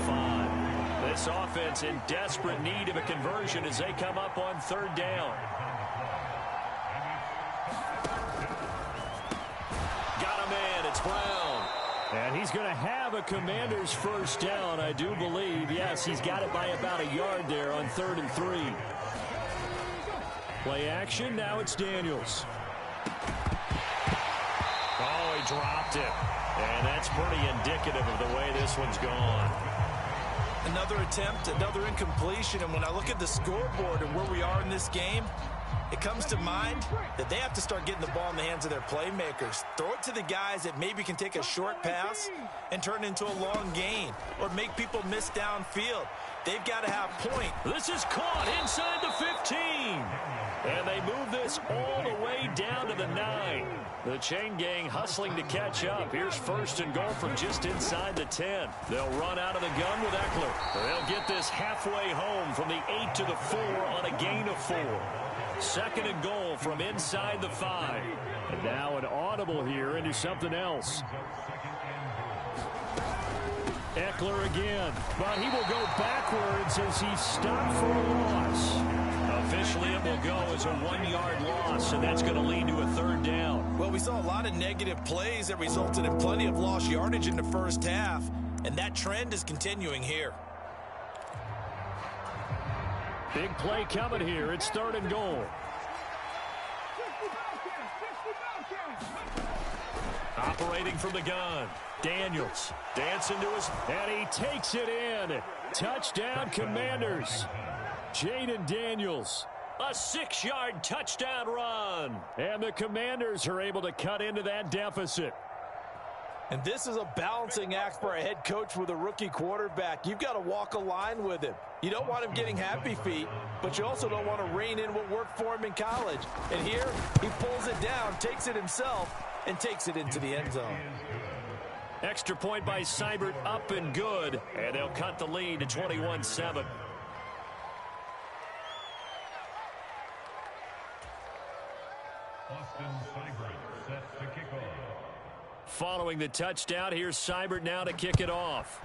5. This offense in desperate need of a conversion as they come up on third down. It's Brown. And he's going to have a Commander's first down, I do believe. Yes, he's got it by about a yard there on 3rd and 3. Play action, now it's Daniels. Oh, he dropped it. And that's pretty indicative of the way this one's gone. Another attempt, another incompletion, and when I look at the scoreboard and where we are in this game, it comes to mind that they have to start getting the ball in the hands of their playmakers. Throw it to the guys that maybe can take a short pass and turn it into a long gain or make people miss downfield. They've got to have point. This is caught inside the 15. And they move this all the way down to the 9. The chain gang hustling to catch up. Here's 1st and goal from just inside the 10. They'll run out of the gun with Eckler. They'll get this halfway home from the 8 to the 4 on a gain of 4. 2nd and goal from inside the 5. And now an audible here into something else. Eckler again, but he will go backwards as he's stopped for a loss. Officially, it will go as a 1-yard loss, and that's going to lead to a 3rd down. Well, we saw a lot of negative plays that resulted in plenty of lost yardage in the first half, and that trend is continuing here. Big play coming here. It's 3rd and goal. Operating from the gun. Daniels dancing to his... And he takes it in. Touchdown, Commanders. Jaden Daniels. A 6-yard touchdown run. And the Commanders are able to cut into that deficit. And this is a balancing act for a head coach with a rookie quarterback. You've got to walk a line with him. You don't want him getting happy feet, but you also don't want to rein in what worked for him in college. And here, he pulls it down, takes it himself, and takes it into the end zone. Extra point by Seibert, up and good. And they'll cut the lead to 21-7. Following the touchdown, here's Seibert now to kick it off.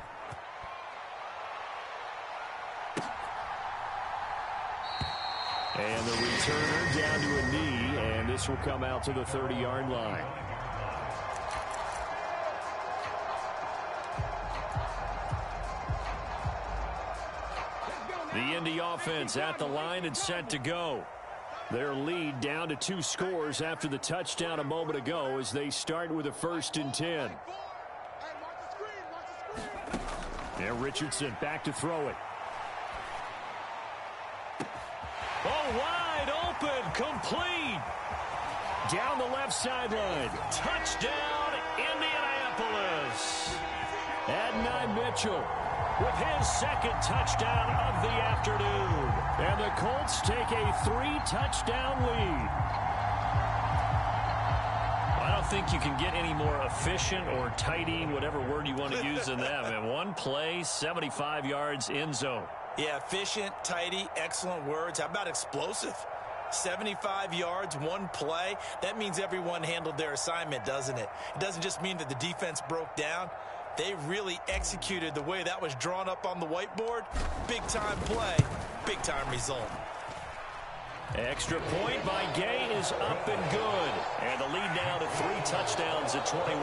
And the returner down to a knee, and this will come out to the 30-yard line. The Indy offense at the line and set to go. Their lead down to 2 scores after the touchdown a moment ago as they start with a 1st and 10. And Richardson back to throw it. Oh, wide open, complete. Down the left sideline. Touchdown, Indianapolis. Adonai Mitchell with his 2nd touchdown of the afternoon. And the Colts take a 3-touchdown lead. I don't think you can get any more efficient or tidy, whatever word you want to use than that. And one play, 75 yards, end zone. Yeah, efficient, tidy, excellent words. How about explosive? 75 yards, one play. That means everyone handled their assignment, doesn't it? It doesn't just mean that the defense broke down. They really executed the way that was drawn up on the whiteboard. Big-time play, big-time result. Extra point by Gay is up and good. And the lead now to 3 touchdowns at 21.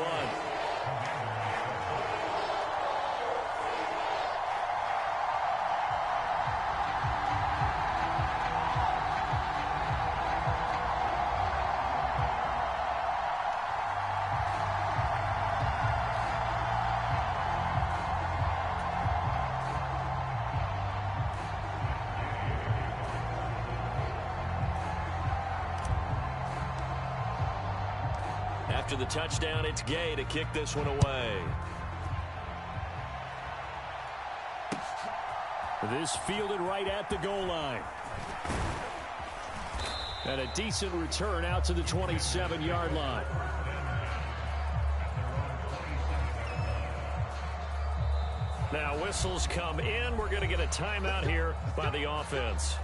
After the touchdown, it's Gay to kick this one away. This fielded right at the goal line. And a decent return out to the 27-yard line. Now whistles come in. We're going to get a timeout here by the offense.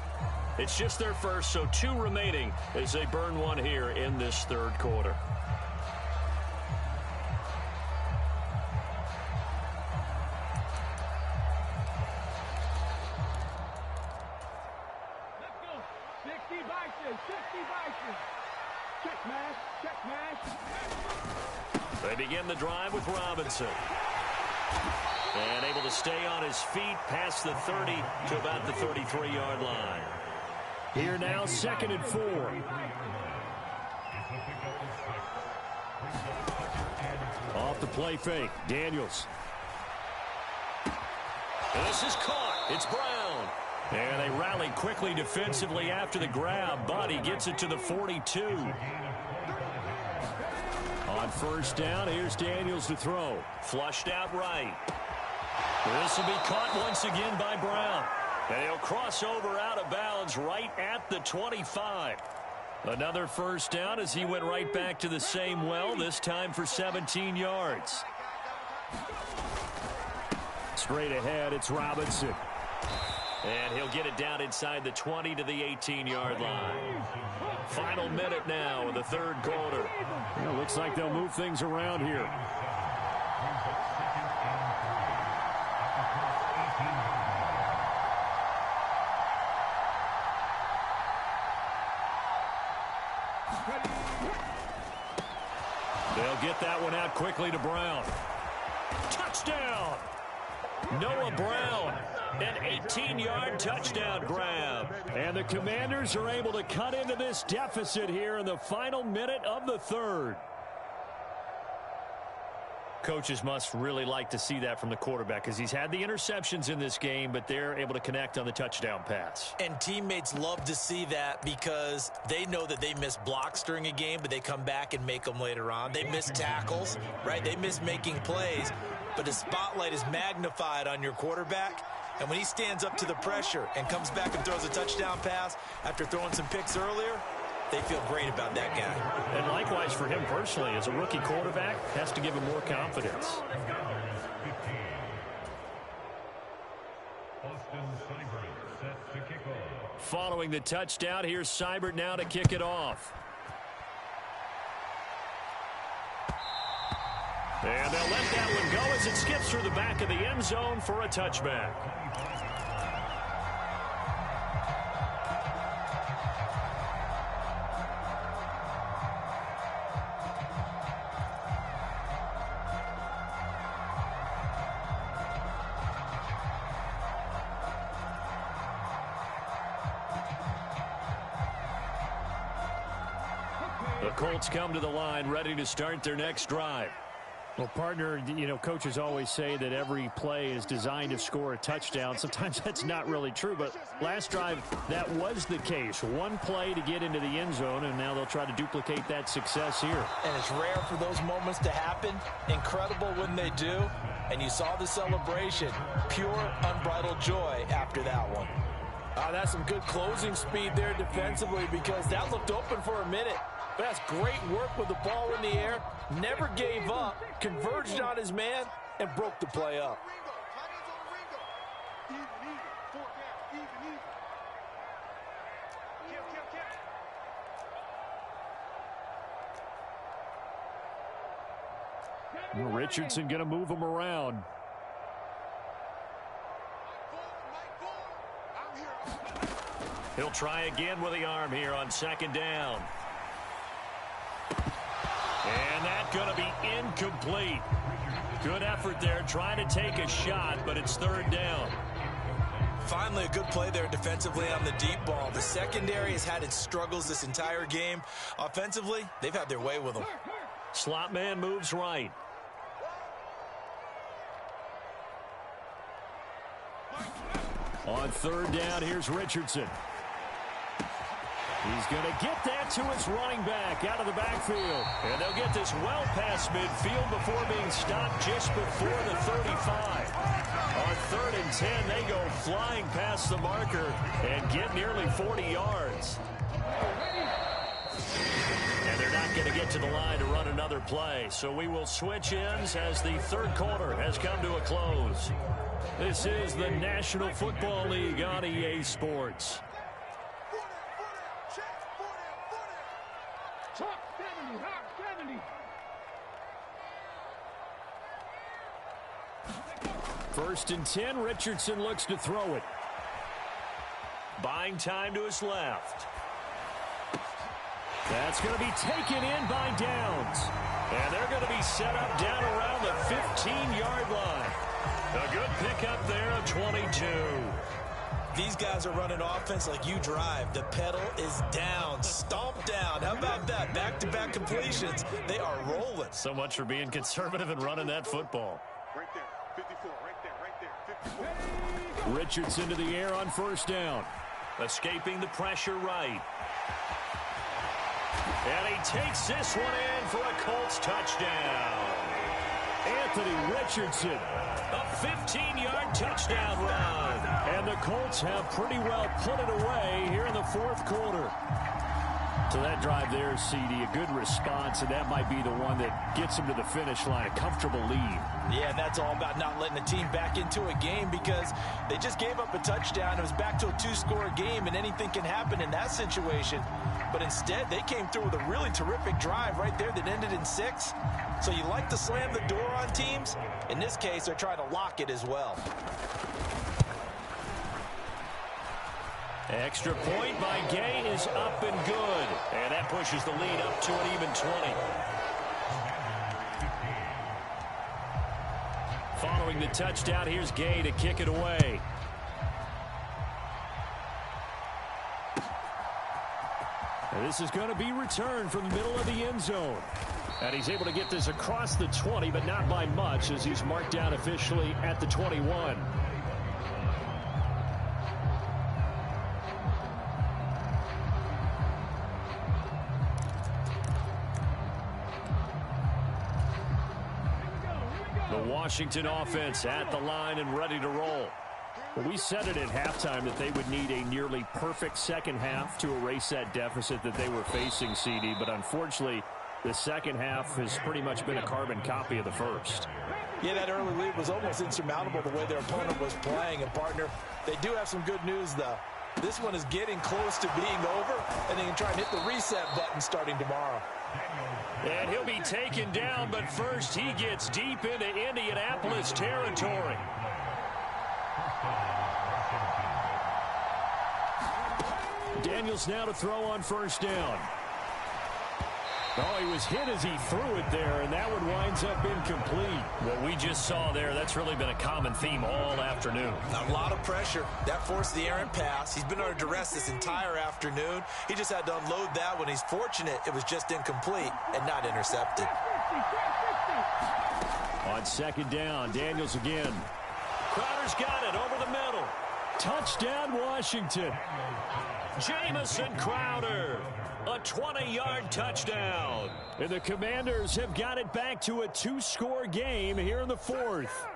It's just their first, so 2 remaining as they burn one here in this third quarter. They begin the drive with Robinson. And able to stay on his feet past the 30 to about the 33-yard line. Here now, 2nd and 4. Off the play fake, Daniels. This is caught. It's Brown. And they rally quickly defensively after the grab, but he gets it to the 42. On first down, here's Daniels to throw. Flushed out right. This will be caught once again by Brown. And he'll cross over out of bounds right at the 25. Another first down as he went right back to the same well, this time for 17 yards. Straight ahead, it's Robinson. And he'll get it down inside the 20 to the 18-yard line. Final minute now of the third quarter. Well, looks like they'll move things around here. They'll get that one out quickly to Brown. Touchdown! Noah Brown, an 18-yard touchdown grab. And the Commanders are able to cut into this deficit here in the final minute of the third. Coaches must really like to see that from the quarterback because he's had the interceptions in this game, but they're able to connect on the touchdown pass. And teammates love to see that because they know that they miss blocks during a game, but they come back and make them later on. They miss tackles, right? They miss making plays, but the spotlight is magnified on your quarterback. And when he stands up to the pressure and comes back and throws a touchdown pass after throwing some picks earlier, they feel great about that guy. And likewise for him personally, as a rookie quarterback, has to give him more confidence. Following the touchdown, here's Seibert now to kick it off. And they'll let that one go as it skips through the back of the end zone for a touchback. The Colts come to the line ready to start their next drive. Well, partner, you know, coaches always say that every play is designed to score a touchdown. Sometimes that's not really true, but last drive, that was the case. One play to get into the end zone, and now they'll try to duplicate that success here. And it's rare for those moments to happen. Incredible when they do. And you saw the celebration. Pure, unbridled joy after that one. That's some good closing speed there defensively because that looked open for a minute. But that's great work with the ball in the air. Never gave up, converged on his man, and broke the play up. Richardson going to move him around. He'll try again with the arm here on second down. And that's going to be incomplete. Good effort there trying to take a shot, but it's third down. Finally, a good play there defensively on the deep ball. The secondary has had its struggles this entire game. Offensively, they've had their way with them. Slot man moves right. On third down, here's Richardson. He's going to get that to his running back out of the backfield. And they'll get this well past midfield before being stopped just before the 35. On third and 10, they go flying past the marker and get nearly 40 yards. And they're not going to get to the line to run another play. So we will switch ends as the third quarter has come to a close. This is the National Football League on EA Sports. First and 10, Richardson looks to throw it. Buying time to his left. That's going to be taken in by Downs. And they're going to be set up down around the 15-yard line. A good pickup there of 22. These guys are running offense like you drive. The pedal is down, stomp down. How about that? Back-to-back completions. They are rolling. So much for being conservative and running that football. Right there, 54, right there, 54. Richardson to the air on first down. Escaping the pressure right. And he takes this one in for a Colts touchdown. Anthony Richardson, a 15-yard touchdown run. And the Colts have pretty well put it away here in the fourth quarter. So that drive there, CD, a good response, and that might be the one that gets them to the finish line, a comfortable lead. Yeah, and that's all about not letting the team back into a game because they just gave up a touchdown. It was back to a two-score game, and anything can happen in that situation. But instead, they came through with a really terrific drive right there that ended in 6. So you like to slam the door on teams. In this case, they're trying to lock it as well. Extra point by Gay is up and good. And that pushes the lead up to an even 20. Following the touchdown, here's Gay to kick it away. And this is going to be returned from the middle of the end zone. And he's able to get this across the 20, but not by much as he's marked down officially at the 21. The Washington offense at the line and ready to roll. Well, we said it at halftime that they would need a nearly perfect second half to erase that deficit that they were facing, CD. But unfortunately, the second half has pretty much been a carbon copy of the first. Yeah, that early lead was almost insurmountable the way their opponent was playing. And, partner, they do have some good news, though. This one is getting close to being over, and they can try and hit the reset button starting tomorrow. And he'll be taken down, but first he gets deep into Indianapolis territory. Daniels now to throw on first down. Oh, he was hit as he threw it there, and that one winds up incomplete. What we just saw there, that's really been a common theme all afternoon. A lot of pressure. That forced the errant pass. He's been under duress this entire afternoon. He just had to unload that one. He's fortunate it was just incomplete and not intercepted. On second down, Daniels again. Crowder's got it over the middle. Touchdown, Washington. Jamison Crowder. A 20-yard touchdown. And the Commanders have got it back to a two-score game here in the fourth.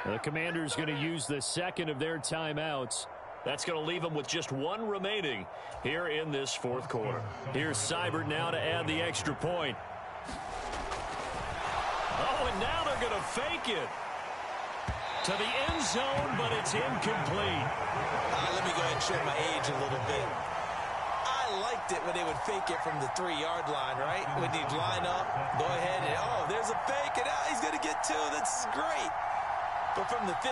The Commanders going to use the second of their timeouts. That's going to leave them with just one remaining here in this fourth quarter. Here's Seibert now to add the extra point. Oh, and now they're going to fake it to the end zone, but it's incomplete. Let me go ahead and show my age a little bit. I liked it when they would fake it from the 3-yard line, right? When you'd line up, go ahead and, oh, there's a fake, and he's going to get 2. That's great. But from the 15,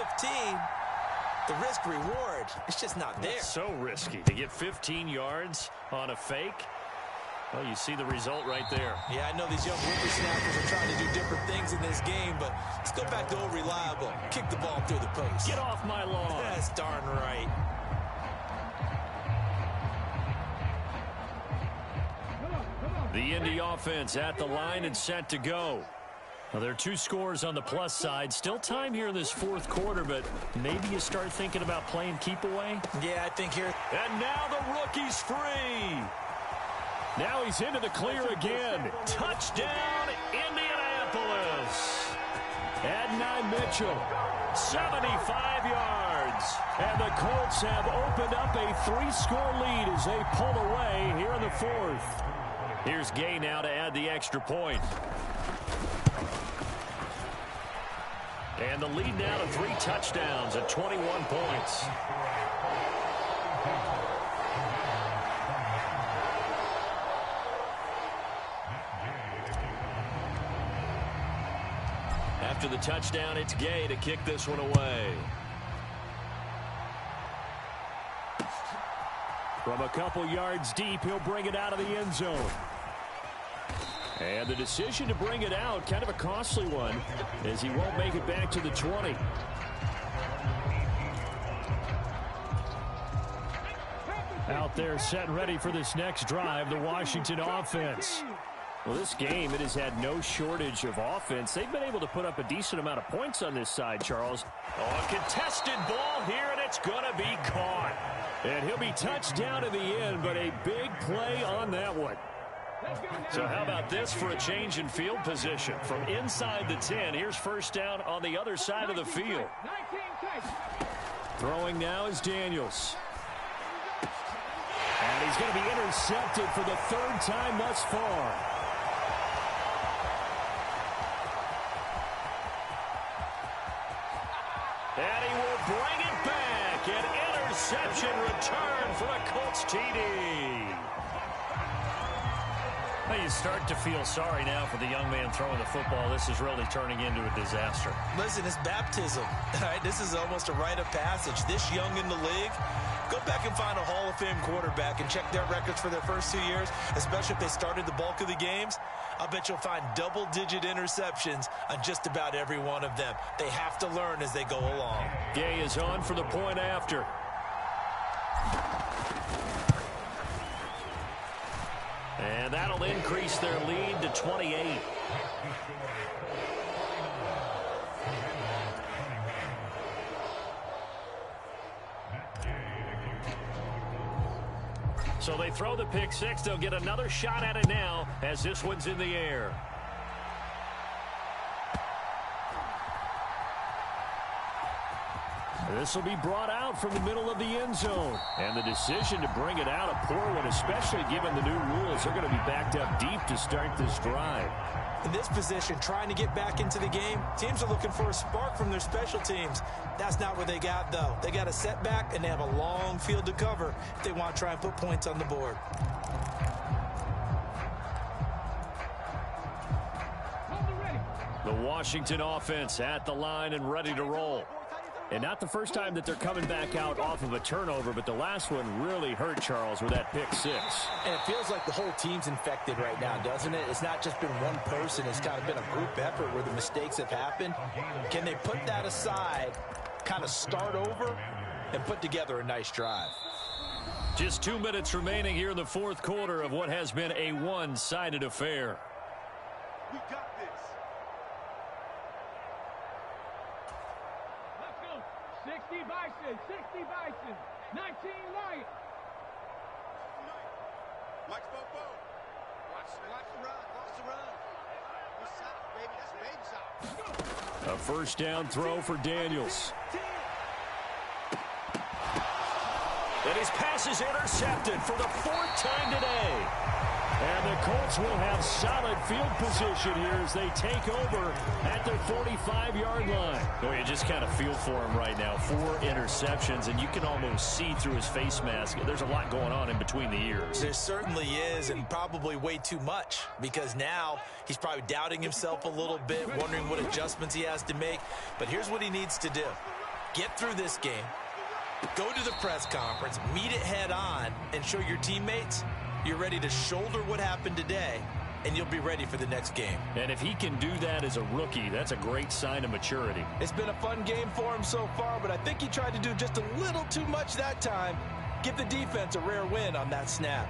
the risk-reward, it's just not there. It's so risky to get 15 yards on a fake. Well, you see the result right there. Yeah, I know these young whippersnappers are trying to do different things in this game, but let's go back to old reliable. Kick the ball through the post. Get off my lawn. That's darn right. The Indy offense at the line and set to go. Well, there are 2 scores on the plus side. Still time here in this fourth quarter, but maybe you start thinking about playing keep away. Yeah, I think here. And now the rookie's free. Now he's into the clear again. Touchdown, Indianapolis. Adonai Mitchell, 75 yards. And the Colts have opened up a 3-score lead as they pull away here in the fourth. Here's Gay now to add the extra point. And the lead now to 3 touchdowns at 21 points. After the touchdown, it's Gay to kick this one away. From a couple yards deep, he'll bring it out of the end zone. And the decision to bring it out, kind of a costly one, as he won't make it back to the 20. Out there set and ready for this next drive, the Washington offense. Well, this game, it has had no shortage of offense. They've been able to put up a decent amount of points on this side, Charles. Oh, a contested ball here, and it's going to be caught. And he'll be touched down in the end, but a big play on that one. So how about this for a change in field position? From inside the 10, here's first down on the other side of the field. Throwing now is Daniels. And he's going to be intercepted for the 3rd time thus far. And he will bring it back. An interception return for a Colts TD. Well, you start to feel sorry now for the young man throwing the football. This is really turning into a disaster. Listen, it's baptism. All right, this is almost a rite of passage. This young in the league, go back and find a Hall of Fame quarterback and check their records for their first 2 years, especially if they started the bulk of the games. I'll bet you'll find double-digit interceptions on just about every one of them. They have to learn as they go along. Gay is on for the point after. And that'll increase their lead to 28. So they throw the pick six. They'll get another shot at it now as this one's in the air. This will be brought out from the middle of the end zone. And the decision to bring it out, a poor one, especially given the new rules. They're going to be backed up deep to start this drive. In this position, trying to get back into the game, teams are looking for a spark from their special teams. That's not what they got, though. They got a setback, and they have a long field to cover if they want to try and put points on the board. The Washington offense at the line and ready to roll. And not the first time that they're coming back out off of a turnover, but the last one really hurt, Charles, with that pick six. And it feels like the whole team's infected right now, doesn't it? It's not just been one person. It's kind of been a group effort where the mistakes have happened. Can they put that aside, kind of start over, and put together a nice drive? Just 2 minutes remaining here in the fourth quarter of what has been a one-sided affair. We got this. Let's go. 60 Bison, 60 Bison, 19 Lions. Watch Bobo. Watch the run. Watch the run. Good side, baby. That's baby side. A first down throw for Daniels. And his pass is intercepted for the 4th time today. And the Colts will have solid field position here as they take over at their 45-yard line. Boy, you just kind of feel for him right now. 4 interceptions, and you can almost see through his face mask. There's a lot going on in between the ears. There certainly is, and probably way too much, because now he's probably doubting himself a little bit, wondering what adjustments he has to make. But here's what he needs to do. Get through this game, Go to the press conference, meet it head on, and show your teammates you're ready to shoulder what happened today, and you'll be ready for the next game. And if he can do that as a rookie, that's a great sign of maturity. It's been a fun game for him so far, but I think he tried to do just a little too much that time. Give the defense a rare win on that snap.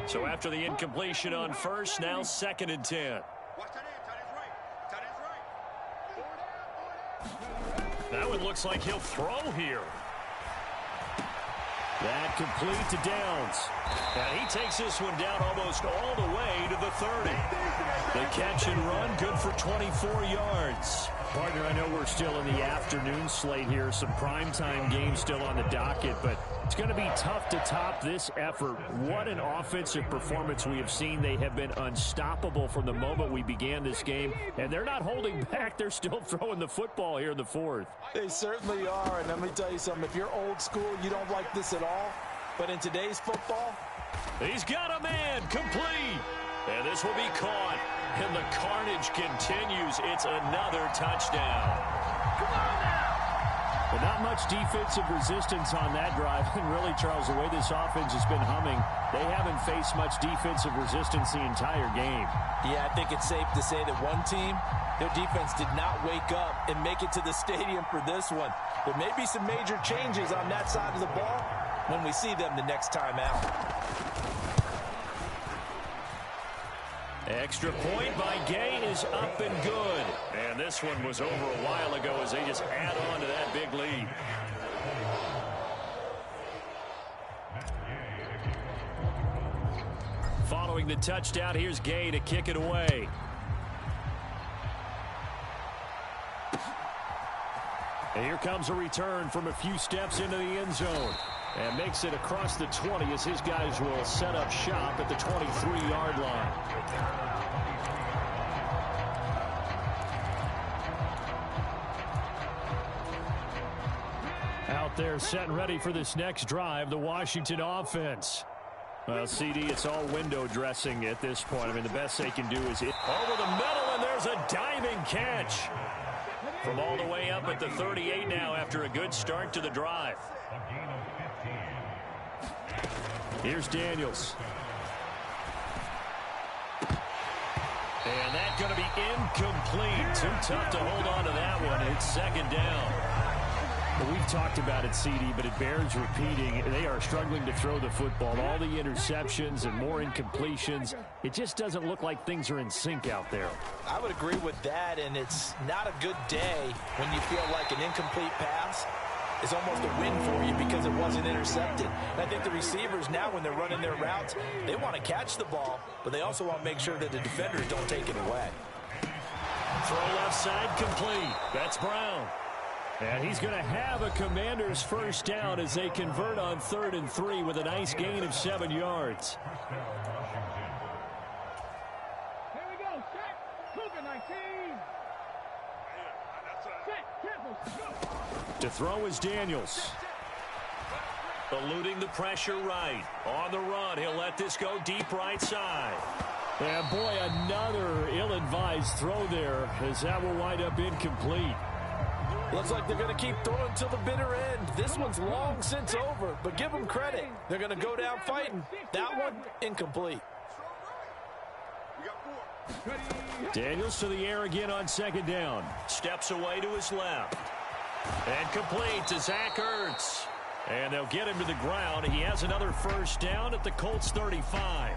So after the incompletion on first, now 2nd and 10. Watch that end. Tight end's right. That one looks like he'll throw here. That complete to Downs. And he takes this one down almost all the way to the 30. The catch and run, good for 24 yards. Partner, I know we're still in the afternoon slate here. Some primetime games still on the docket, but it's going to be tough to top this effort. What an offensive performance we have seen. They have been unstoppable from the moment we began this game, and they're not holding back. They're still throwing the football here in the 4th. They certainly are, and let me tell you something. If you're old school, you don't like this at all. But in today's football, he's got a man complete. And this will be caught. And the carnage continues. It's another touchdown. Come on now. But not much defensive resistance on that drive. And really, Charles, the way this offense has been humming, they haven't faced much defensive resistance the entire game. yeah, I think it's safe to say that one team, their defense did not wake up and make it to the stadium for this one. There may be some major changes on that side of the ball when we see them the next time out. Extra point by Gay is up and good. And this one was over a while ago as they just add on to that big lead. Following the touchdown, here's Gay to kick it away. And here comes a return from a few steps into the end zone. And makes it across the 20 as his guys will set up shop at the 23-yard line. Out there set and ready for this next drive, the Washington offense. Well, CD, it's all window dressing at this point. I mean, the best they can do is hit over the middle, and there's a diving catch. From all the way up at the 38 now after a good start to the drive. Here's Daniels. And that's going to be incomplete. Too tough to hold on to that one. It's 2nd down. Well, we've talked about it, CD, but it bears repeating. They are struggling to throw the football. All the interceptions and more incompletions. It just doesn't look like things are in sync out there. I would agree with that, and it's not a good day when you feel like an incomplete pass is almost a win for you because it wasn't intercepted. And I think the receivers now, when they're running their routes, they want to catch the ball, but they also want to make sure that the defenders don't take it away. Throw left side complete. That's Brown. And he's going to have a Commander's first down as they convert on 3rd and 3 with a nice gain of 7 yards. Here we go. Set. Cougar 19. Set. Careful. Go. To throw is Daniels. Eluding the pressure right. On the run, he'll let this go deep right side. And boy, another ill-advised throw there as that will wind up incomplete. Looks like they're going to keep throwing till the bitter end. This one's long since over, but give them credit. They're going to go down fighting. That one, incomplete. Daniels to the air again on 2nd down. Steps away to his left. And complete to Zach Ertz. And they'll get him to the ground. He has another first down at the Colts 35.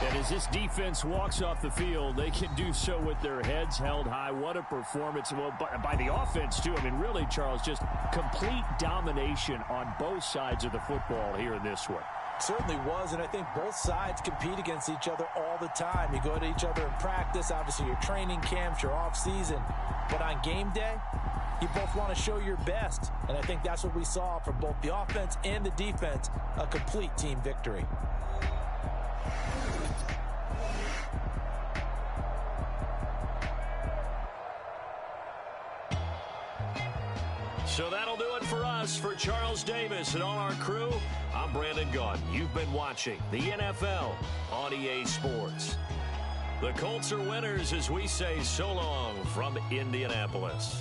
And as this defense walks off the field, they can do so with their heads held high. What a performance. Well, by the offense, too. I mean, really, Charles, just complete domination on both sides of the football here in this one. Certainly was, and I think both sides compete against each other all the time. You go to each other in practice, obviously your training camps, your off-season. But on game day, you both want to show your best. And I think that's what we saw from both the offense and the defense, a complete team victory. So that'll do it for us. For Charles Davis and all our crew, I'm Brandon Gaudin. You've been watching the NFL on EA Sports. The Colts are winners as we say so long from Indianapolis.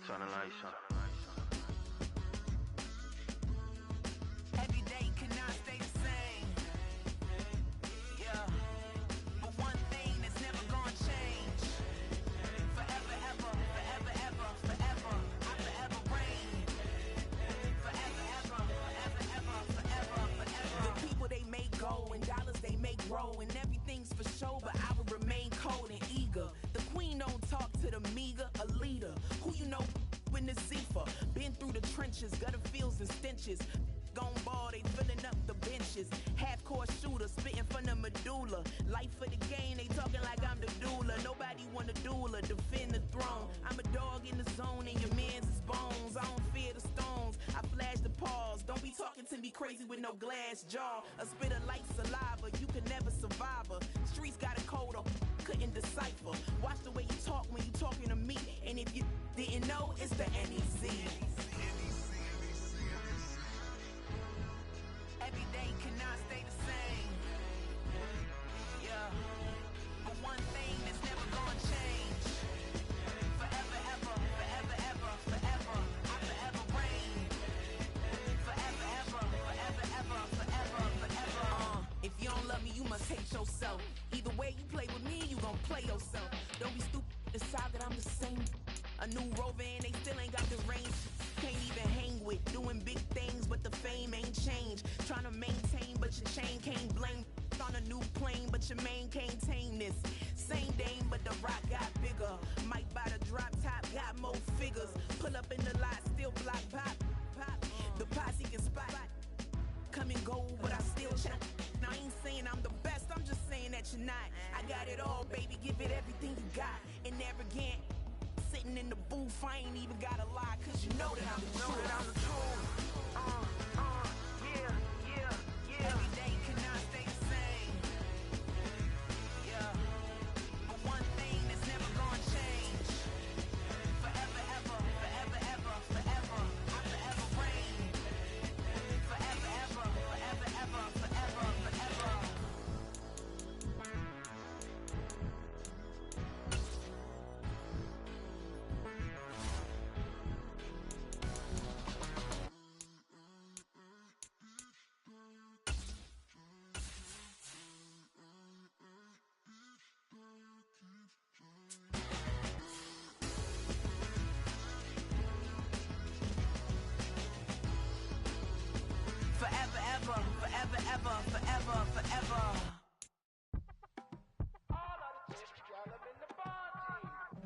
Turn the lights on. eager. The queen don't talk to the meager, a leader. Who you know in the Zephyr? Been through the trenches, gutter fields and stenches. Gone ball, they filling up the benches. Half-court shooter, spitting from the medulla. Life for the game, they talking like I'm the doula. Nobody want a doula, defend the throne. I'm a dog in the zone, and your man's is bones. I don't fear the stones, I flash the paws. Don't be talking to me crazy with no glass jaw. A spit of light saliva, you can never survive her. Streets got a code up, couldn't decipher. Watch the way you talk when you talking to me. And if you didn't know, it's the NEC. Every day cannot stay the same. Yeah. But one thing that's never gonna change. Forever, ever, forever, ever, forever. I forever reign. Forever, ever, forever, ever, forever, forever. If you don't love me, you must hate yourself. Either way you play with me, you gon' play yourself. Don't be stupid, decide that I'm the same. A new rover and they still ain't got the range. Can't even hang with, doing big things, but the fame ain't changed. Trying to maintain, but your chain can't blame. On a new plane, but your main can't tame this. Same dame, but the rock got bigger. Might buy the drop top, got more figures. Pull up in the lot, still block pop. The posse can spot. Come and go, but I still check. Now I ain't saying I'm the best, I'm just saying that you're not. I got it all, baby, give it everything you got. And never again. Sitting in the booth, I ain't even gotta lie, cause you know that I'm the truth. Yeah. Every day cannot stay the same. Yeah. But one thing that's never gonna change. Forever, ever, forever, ever, forever. I forever reign. Forever, ever, forever, ever, forever, forever. Forever, ever, forever, ever, forever, forever.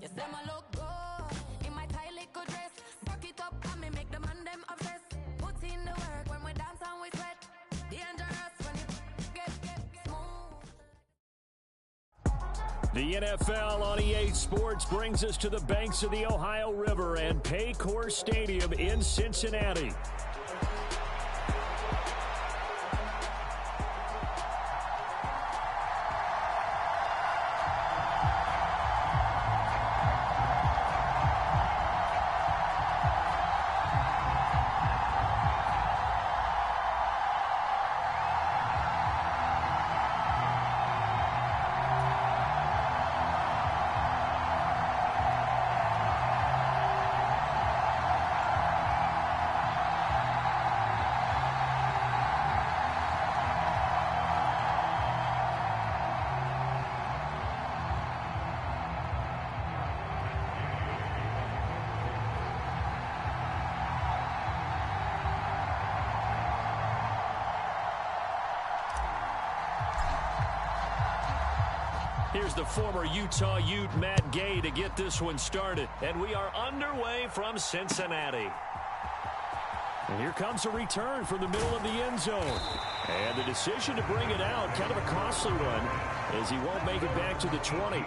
You say my look good in my tight little dress. Rock it up and me make the man them obsessed. Put in the work when we dance and we sweat. Dangerous when you get smooth. The NFL on EA Sports brings us to the banks of the Ohio River and Paycor Stadium in Cincinnati. Here's the former Utah Ute, Matt Gay, to get this one started. And we are underway from Cincinnati. And here comes a return from the middle of the end zone. And the decision to bring it out, kind of a costly one, as he won't make it back to the 20.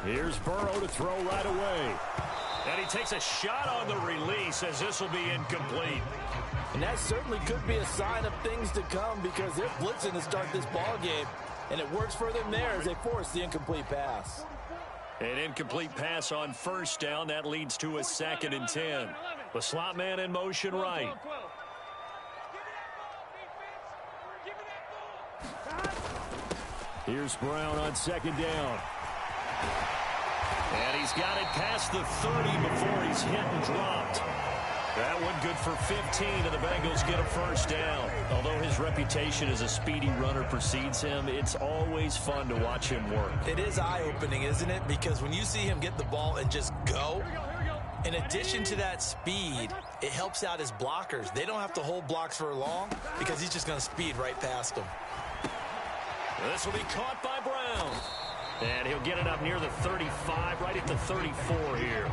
Here's Burrow to throw right away. And he takes a shot on the release as this will be incomplete. And that certainly could be a sign of things to come because they're blitzing to start this ball game. And it works for them there as they force the incomplete pass. An incomplete pass on first down. That leads to a 2nd and 10. The slot man in motion right. Here's Brown on second down. And he's got it past the 30 before he's hit and dropped. That one good for 15, and the Bengals get a first down. Although his reputation as a speedy runner precedes him, it's always fun to watch him work. It is eye-opening, isn't it? Because when you see him get the ball and just go, in addition to that speed, it helps out his blockers. They don't have to hold blocks for long because he's just going to speed right past them. This will be caught by Brown. And he'll get it up near the 35, right at the 34 here.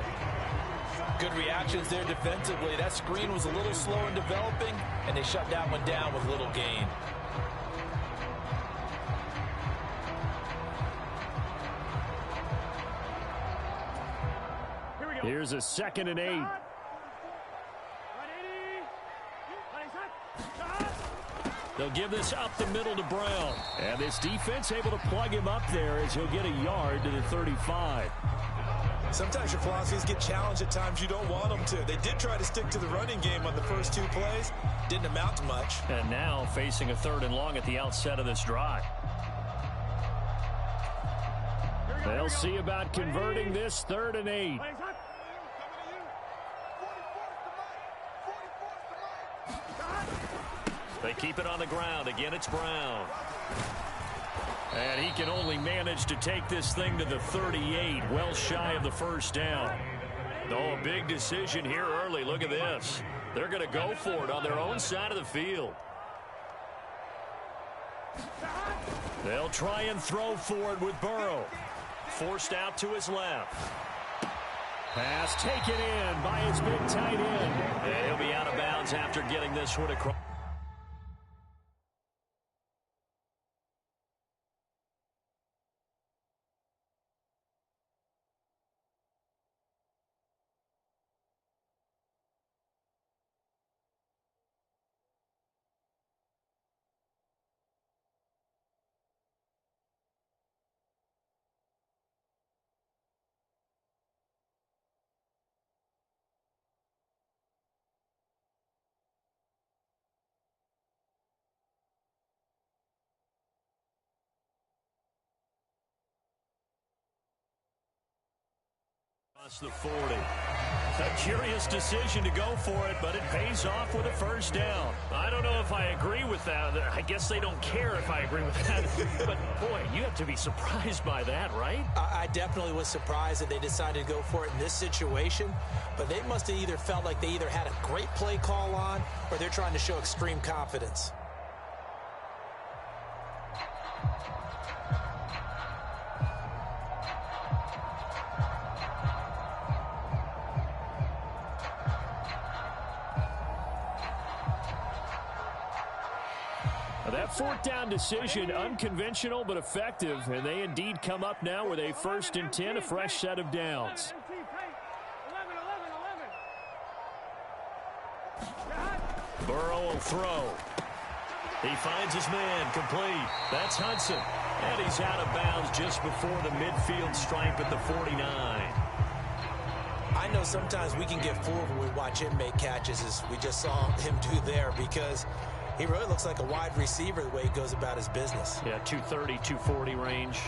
Good reactions there defensively. That screen was a little slow in developing, and they shut that one down with little gain. Here's a 2nd and 8. They'll give this up the middle to Brown. And this defense able to plug him up there as he'll get a yard to the 35. Sometimes your philosophies get challenged at times you don't want them to. They did try to stick to the running game on the first 2 plays. Didn't amount to much. And now facing a 3rd and long at the outset of this drive. They'll see about converting this 3rd and 8. They keep it on the ground. Again, it's Brown. And he can only manage to take this thing to the 38, well shy of the first down. Oh, a big decision here early. Look at this. They're going to go for it on their own side of the field. They'll try and throw for it with Burrow. Forced out to his left. Pass taken in by his big tight end. And he'll be out of bounds after getting this one across. The 40. A curious decision to go for it, but it pays off with a first down. I don't know if I agree with that. I guess they don't care if I agree with that. But, boy, you have to be surprised by that, right? I definitely was surprised that they decided to go for it in this situation. But they must have either felt like they either had a great play call on or they're trying to show extreme confidence. That 4th down decision, unconventional but effective, and they indeed come up now with a 1st and 10, a fresh set of downs. Burrow will throw. He finds his man, complete. That's Hudson. And he's out of bounds just before the midfield stripe at the 49. I know sometimes we can get fooled when we watch him make catches, as we just saw him do there, because he really looks like a wide receiver the way he goes about his business. Yeah, 230, 240 range.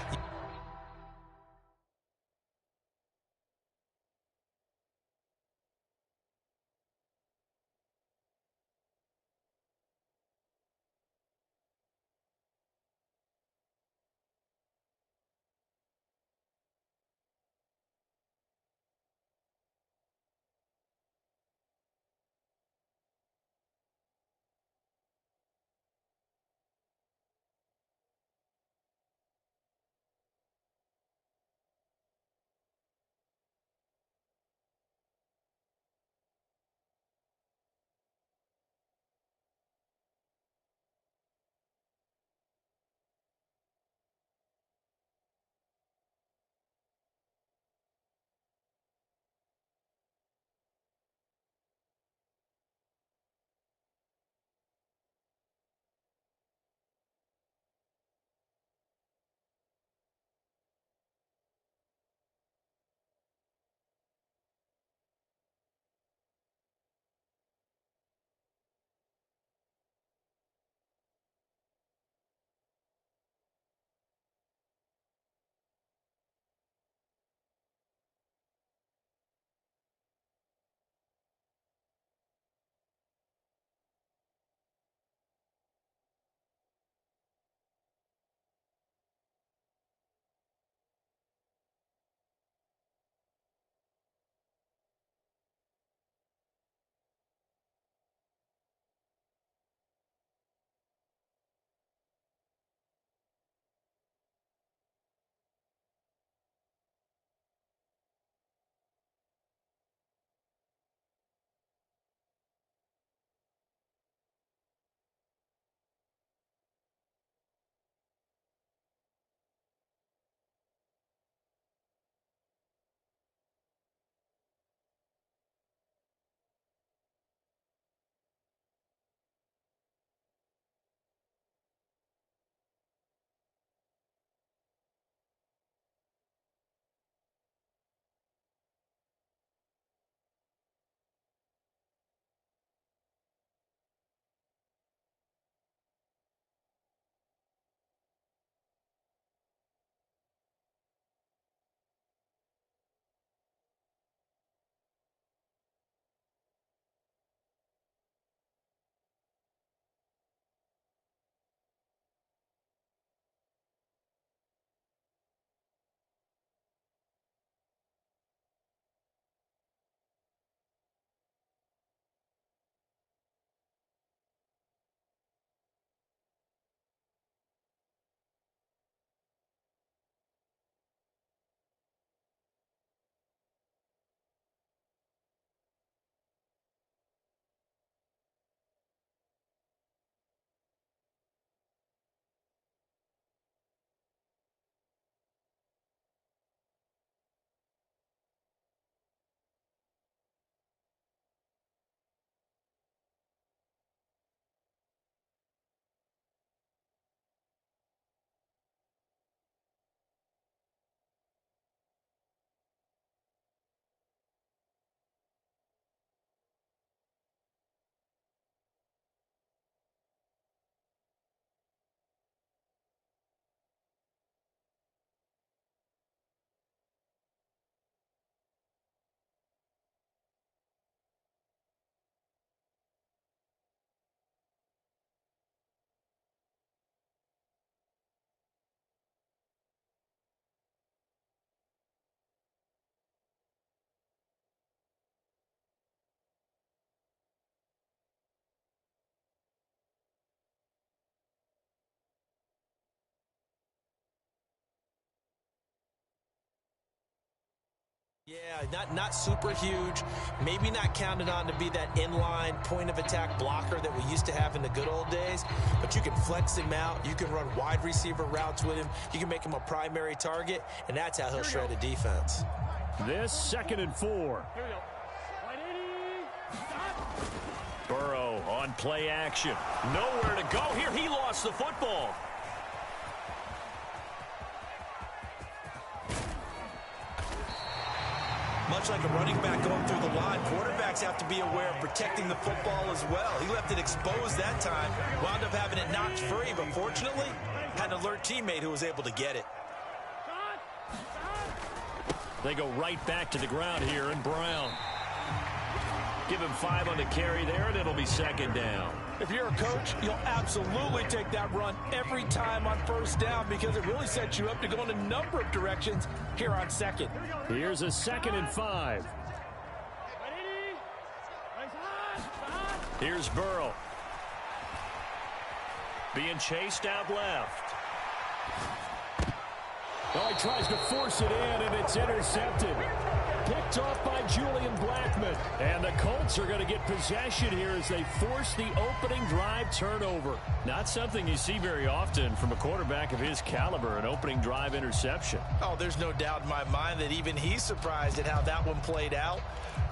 Yeah, not super huge. Maybe not counted on to be that inline point-of-attack blocker that we used to have in the good old days. But you can flex him out. You can run wide receiver routes with him. You can make him a primary target, and that's how he'll shred a defense. This 2nd and 4. Burrow on play action. Nowhere to go here. He lost the football. Much like a running back going through the line, quarterbacks have to be aware of protecting the football as well. He left it exposed that time, wound up having it knocked free, but fortunately, had an alert teammate who was able to get it. They go right back to the ground here, and Brown. Give him 5 on the carry there, and it'll be 2nd down. If you're a coach, you'll absolutely take that run every time on 1st down because it really sets you up to go in a number of directions here on 2nd. Here's a 2nd and 5. Here's Burrow. Being chased out left. Oh, he tries to force it in, and it's intercepted. Picked off by Julian Blackmon. And the Colts are going to get possession here as they force the opening drive turnover. Not something you see very often from a quarterback of his caliber, an opening drive interception. Oh, there's no doubt in my mind that even he's surprised at how that one played out.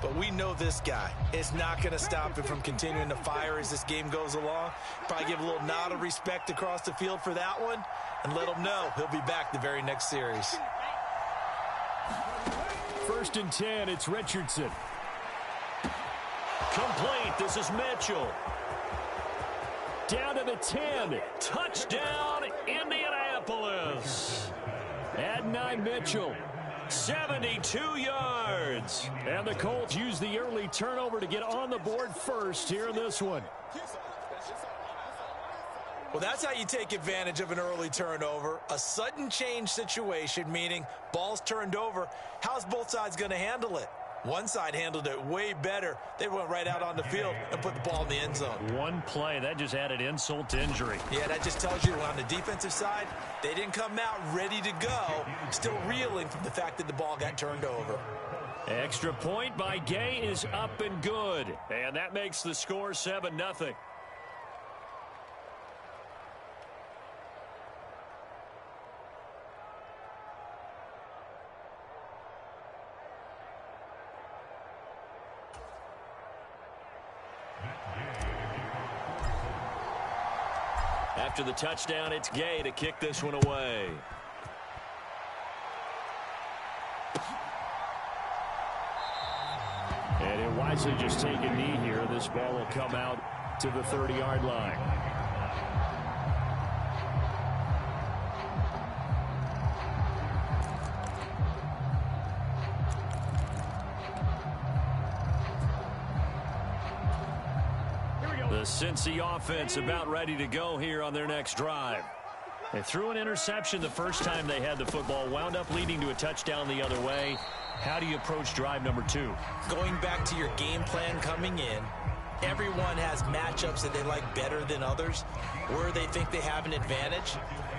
But we know this guy. It's not going to stop him from continuing to fire as this game goes along. Probably give a little nod of respect across the field for that one and let him know he'll be back the very next series. 1st and 10, it's Richardson. Complete. This is Mitchell. Down to the 10. Touchdown, Indianapolis. Adonai Mitchell. 72 yards. And the Colts use the early turnover to get on the board first here in this one. Well, that's how you take advantage of an early turnover. A sudden change situation, meaning ball's turned over. How's both sides going to handle it? One side handled it way better. They went right out on the field and put the ball in the end zone. One play, that just added insult to injury. Yeah, that just tells you on the defensive side, they didn't come out ready to go, still reeling from the fact that the ball got turned over. Extra point by Gay is up and good. And that makes the score 7-0. After the touchdown, it's Gay to kick this one away. And he'll wisely just take a knee here. This ball will come out to the 30-yard line. The Cincy offense about ready to go here on their next drive. They threw an interception the first time they had the football, wound up leading to a touchdown the other way. How do you approach drive number 2? Going back to your game plan coming in, everyone has matchups that they like better than others, where they think they have an advantage.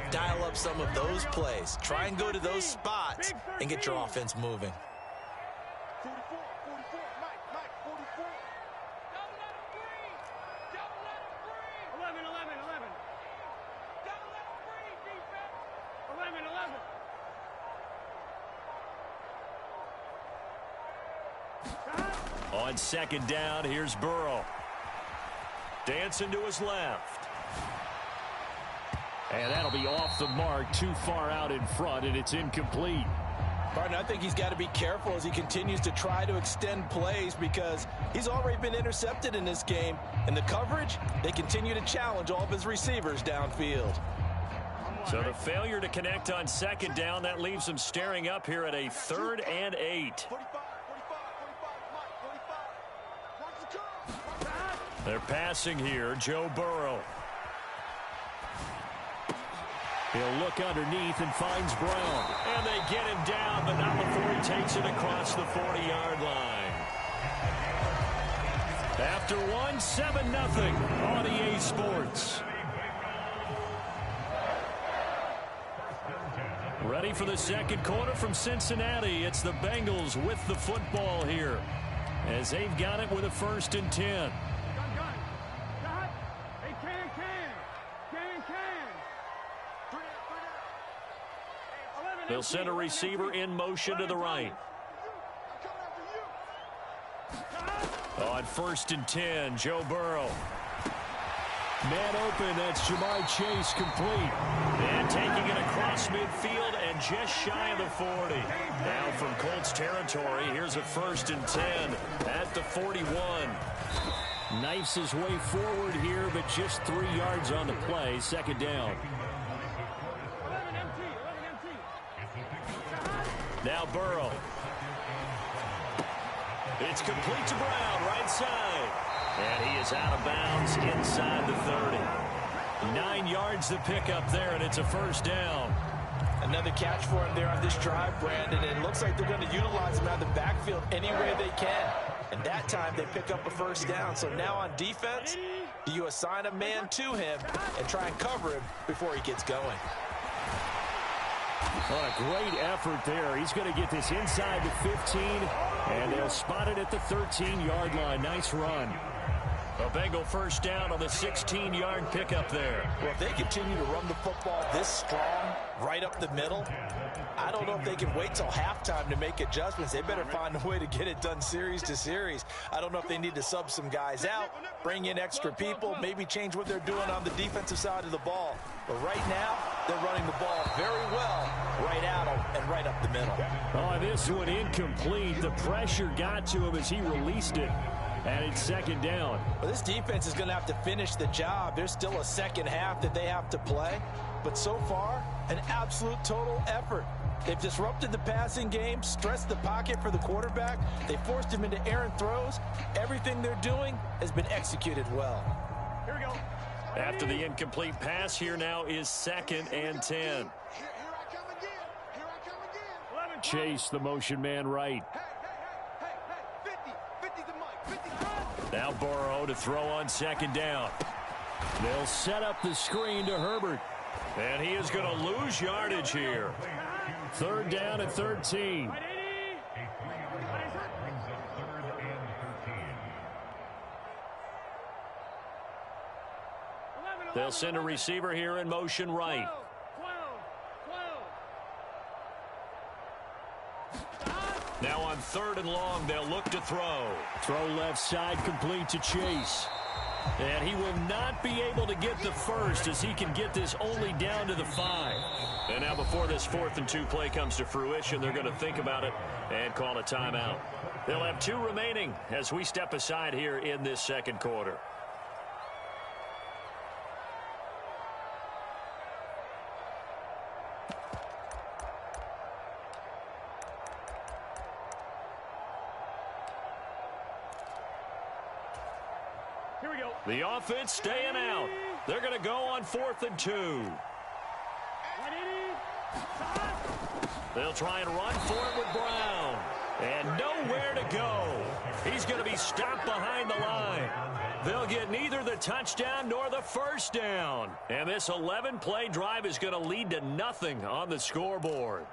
Dial up some of those plays. Try and go to those spots and get your offense moving. 11-11. On 2nd down, here's Burrow. Dancing to his left. And that'll be off the mark, too far out in front, and it's incomplete. Partner, I think he's got to be careful as he continues to try to extend plays because he's already been intercepted in this game. And the coverage, they continue to challenge all of his receivers downfield. So the failure to connect on 2nd down, that leaves them staring up here at a 3rd and 8. They're passing here, Joe Burrow. He'll look underneath and finds Brown. And they get him down, but not before he takes it across the 40-yard line. After one, 7-0 on EA Sports. Ready for the second quarter from Cincinnati. It's the Bengals with the football here as they've got it with a 1st and 10. They'll send a receiver in motion to the right. On 1st and 10, Joe Burrow. Man open, that's Jamar Chase complete. And taking it across midfield and just shy of the 40. Now from Colts territory, here's a 1st and 10 at the 41. Knifes his way forward here, but just 3 yards on the play. 2nd down. Now Burrow. It's complete to Brown, right side. And he is out of bounds inside the 30. 9 yards the pickup there, and it's a 1st down. Another catch for him there on this drive, Brandon. It looks like they're going to utilize him out of the backfield any way they can. And that time they pick up a 1st down. So now on defense, you assign a man to him and try and cover him before he gets going. What a great effort there. He's going to get this inside the 15, and they'll spot it at the 13-yard line. Nice run. A Bengal 1st down on the 16-yard pickup there. Well, if they continue to run the football this strong, right up the middle, I don't know if they can wait till halftime to make adjustments. They better find a way to get it done series to series. I don't know if they need to sub some guys out, bring in extra people, maybe change what they're doing on the defensive side of the ball. But right now, they're running the ball very well right at them and right up the middle. Oh, this one incomplete. The pressure got to him as he released it. And it's 2nd down. Well, this defense is going to have to finish the job. There's still a second half that they have to play. But so far, an absolute total effort. They've disrupted the passing game, stressed the pocket for the quarterback. They forced him into errant throws. Everything they're doing has been executed well. Here we go. After the incomplete pass, here now is 2nd and 10. Here I come again. Here I come again. Chase, the motion man right. Hey, 50 the mic, 50. Now Burrow to throw on 2nd down. They'll set up the screen to Herbert. And he is going to lose yardage here. 3rd down at 13. They'll send a receiver here in motion right. 12. Now on 3rd and long, they'll look to throw. Throw left side complete to Chase. And he will not be able to get the 1st as he can get this only down to the 5. And now before this 4th and 2 play comes to fruition, they're going to think about it and call a timeout. They'll have 2 remaining as we step aside here in this 2nd quarter. Here we go. The offense staying out. They're going to go on 4th and 2. They'll try and run for it with Brown. And nowhere to go. He's going to be stopped behind the line. They'll get neither the touchdown nor the 1st down. And this 11-play drive is going to lead to nothing on the scoreboard.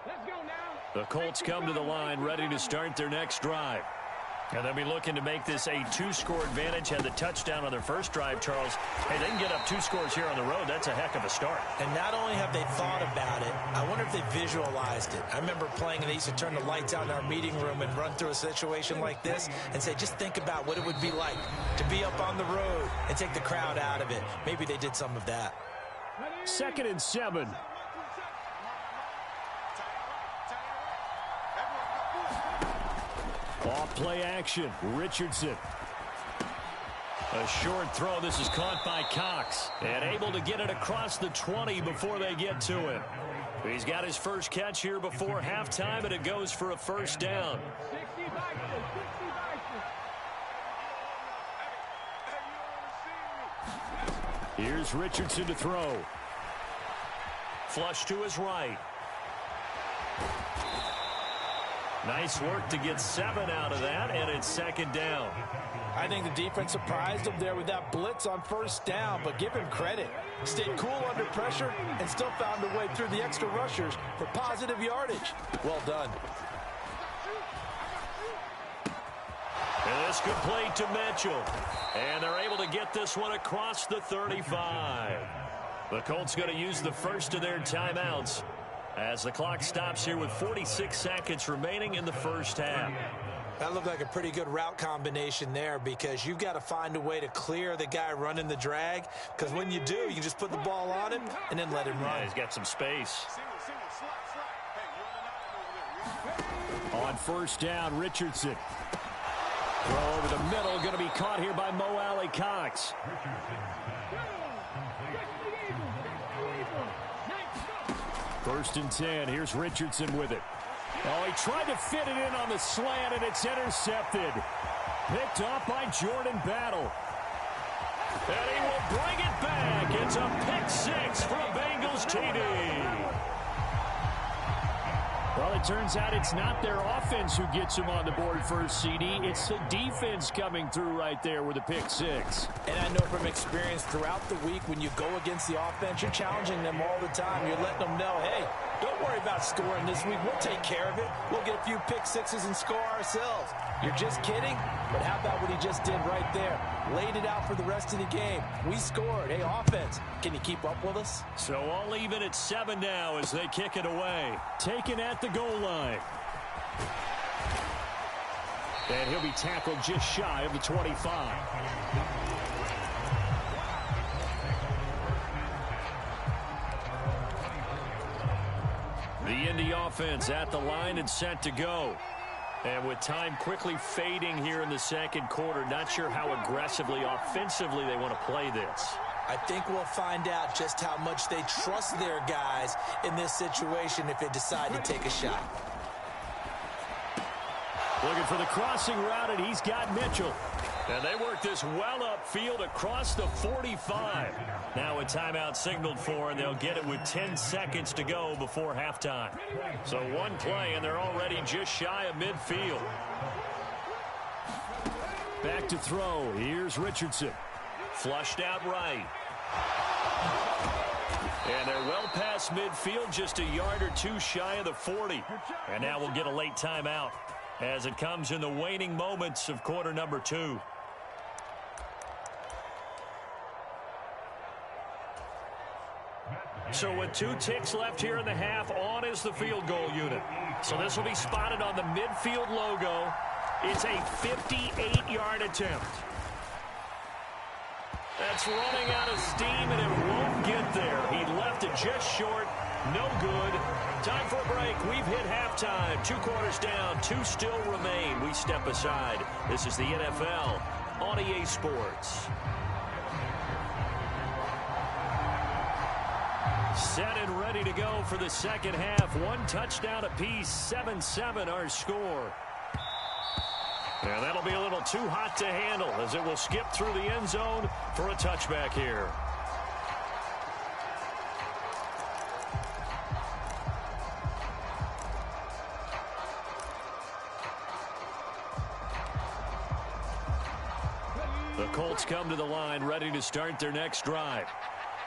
Let's go now. The Colts come to the line ready to start their next drive. And they'll be looking to make this a 2-score advantage. Had the touchdown on their first drive, Charles. Hey, they can get up 2 scores here on the road. That's a heck of a start. And not only have they thought about it, I wonder if they visualized it. I remember playing, and they used to turn the lights out in our meeting room and run through a situation like this and say, just think about what it would be like to be up on the road and take the crowd out of it. Maybe they did some of that. 2nd and 7. Off play action. Richardson. A short throw. This is caught by Cox. And able to get it across the 20 before they get to him. He's got his first catch here before halftime, and it goes for a 1st down. 60 Bison, 60 Bison. Here's Richardson to throw. Flush to his right. Nice work to get 7 out of that, and it's second down. I think the defense surprised him there with that blitz on first down, but give him credit. Stayed cool under pressure and still found a way through the extra rushers for positive yardage. Well done. And this complete to Mitchell. And they're able to get this one across the 35. The Colts going to use the first of their timeouts as the clock stops here with 46 seconds remaining in the first half. That looked like a pretty good route combination there because you've got to find a way to clear the guy running the drag, because when you do, you just put the ball on him and then let him run. Yeah, he's got some space. On first down, Richardson. Throw over the middle, going to be caught here by Mo Alley Cox. First and 10, here's Richardson with it. Oh, he tried to fit it in on the slant, and it's intercepted. Picked off by Jordan Battle. And he will bring it back. It's a pick 6 for a Bengals TD. Well, it turns out it's not their offense who gets them on the board first, CD. It's the defense coming through right there with a pick 6. And I know from experience throughout the week, when you go against the offense, you're challenging them all the time. You're letting them know, hey, don't worry about scoring this week. We'll take care of it. We'll get a few pick 6s and score ourselves. You're just kidding? But how about what he just did right there? Laid it out for the rest of the game. We scored. Hey, offense, can you keep up with us? So all even at 7 now as they kick it away. Taken at the goal line. And he'll be tackled just shy of the 25. The Indy offense at the line and set to go. And with time quickly fading here in the second quarter, not sure how aggressively, offensively they want to play this. I think we'll find out just how much they trust their guys in this situation if they decide to take a shot. Looking for the crossing route, and he's got Mitchell. And they work this well upfield across the 45. Now a timeout signaled for, and they'll get it with 10 seconds to go before halftime. So one play, and they're already just shy of midfield. Back to throw. Here's Richardson. Flushed out right. And they're well past midfield, just a yard or two shy of the 40. And now we'll get a late timeout as it comes in the waning moments of quarter number 2. So with 2 ticks left here in the half, on is the field goal unit. So this will be spotted on the midfield logo. It's a 58-yard attempt. That's running out of steam, and it won't get there. He left it just short. No good. Time for a break. We've hit halftime. 2 quarters down. 2 still remain. We step aside. This is the NFL on EA Sports. Set and ready to go for the second half. 1 touchdown apiece. 7-7 our score. And that'll be a little too hot to handle as it will skip through the end zone for a touchback here. The Colts come to the line ready to start their next drive.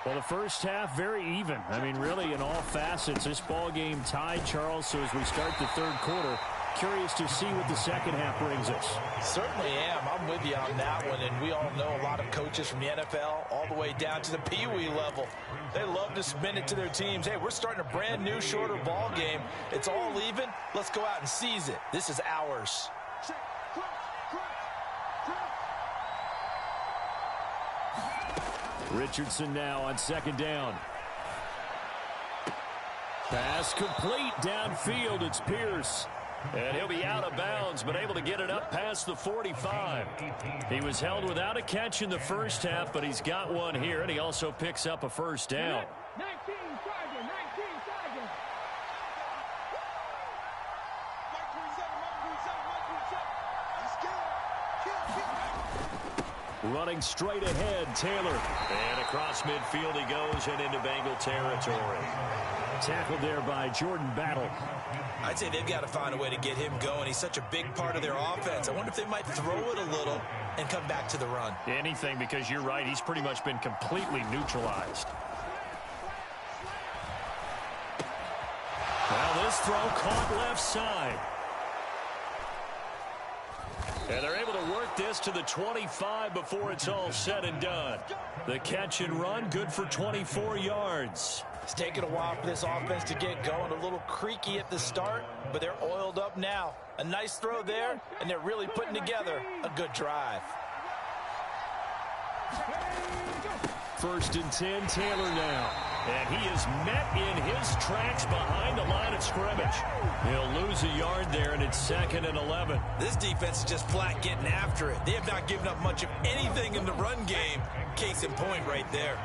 Well, the first half, very even. I mean, really, in all facets, this ball game tied, Charles. So as we start the third quarter, curious to see what the second half brings us. Certainly am. I'm with you on that one. And we all know a lot of coaches from the NFL all the way down to the Pee-wee level. They love to submit it to their teams. Hey, we're starting a brand new, shorter ball game. It's all even. Let's go out and seize it. This is ours. Richardson now on second down. Pass complete downfield. It's Pierce. And he'll be out of bounds, but able to get it up past the 45. He was held without a catch in the first half, but he's got one here, and he also picks up a first down. 19 target, 19 target. Running straight ahead, Taylor. And across midfield he goes and into Bengal territory. Tackled there by Jordan Battle. I'd say they've got to find a way to get him going. He's such a big part of their offense. I wonder if they might throw it a little and come back to the run. Anything, because you're right. He's pretty much been completely neutralized. Well, this throw caught left side. And they're able to work this to the 25 before it's all said and done. The catch and run, good for 24 yards. It's taken a while for this offense to get going. A little creaky at the start, but they're oiled up now. A nice throw there, and they're really putting together a good drive. 1st and 10, Taylor now. And he is met in his tracks behind the line of scrimmage. He'll lose a yard there, and it's 2nd and 11. This defense is just flat getting after it. They have not given up much of anything in the run game. Case in point right there.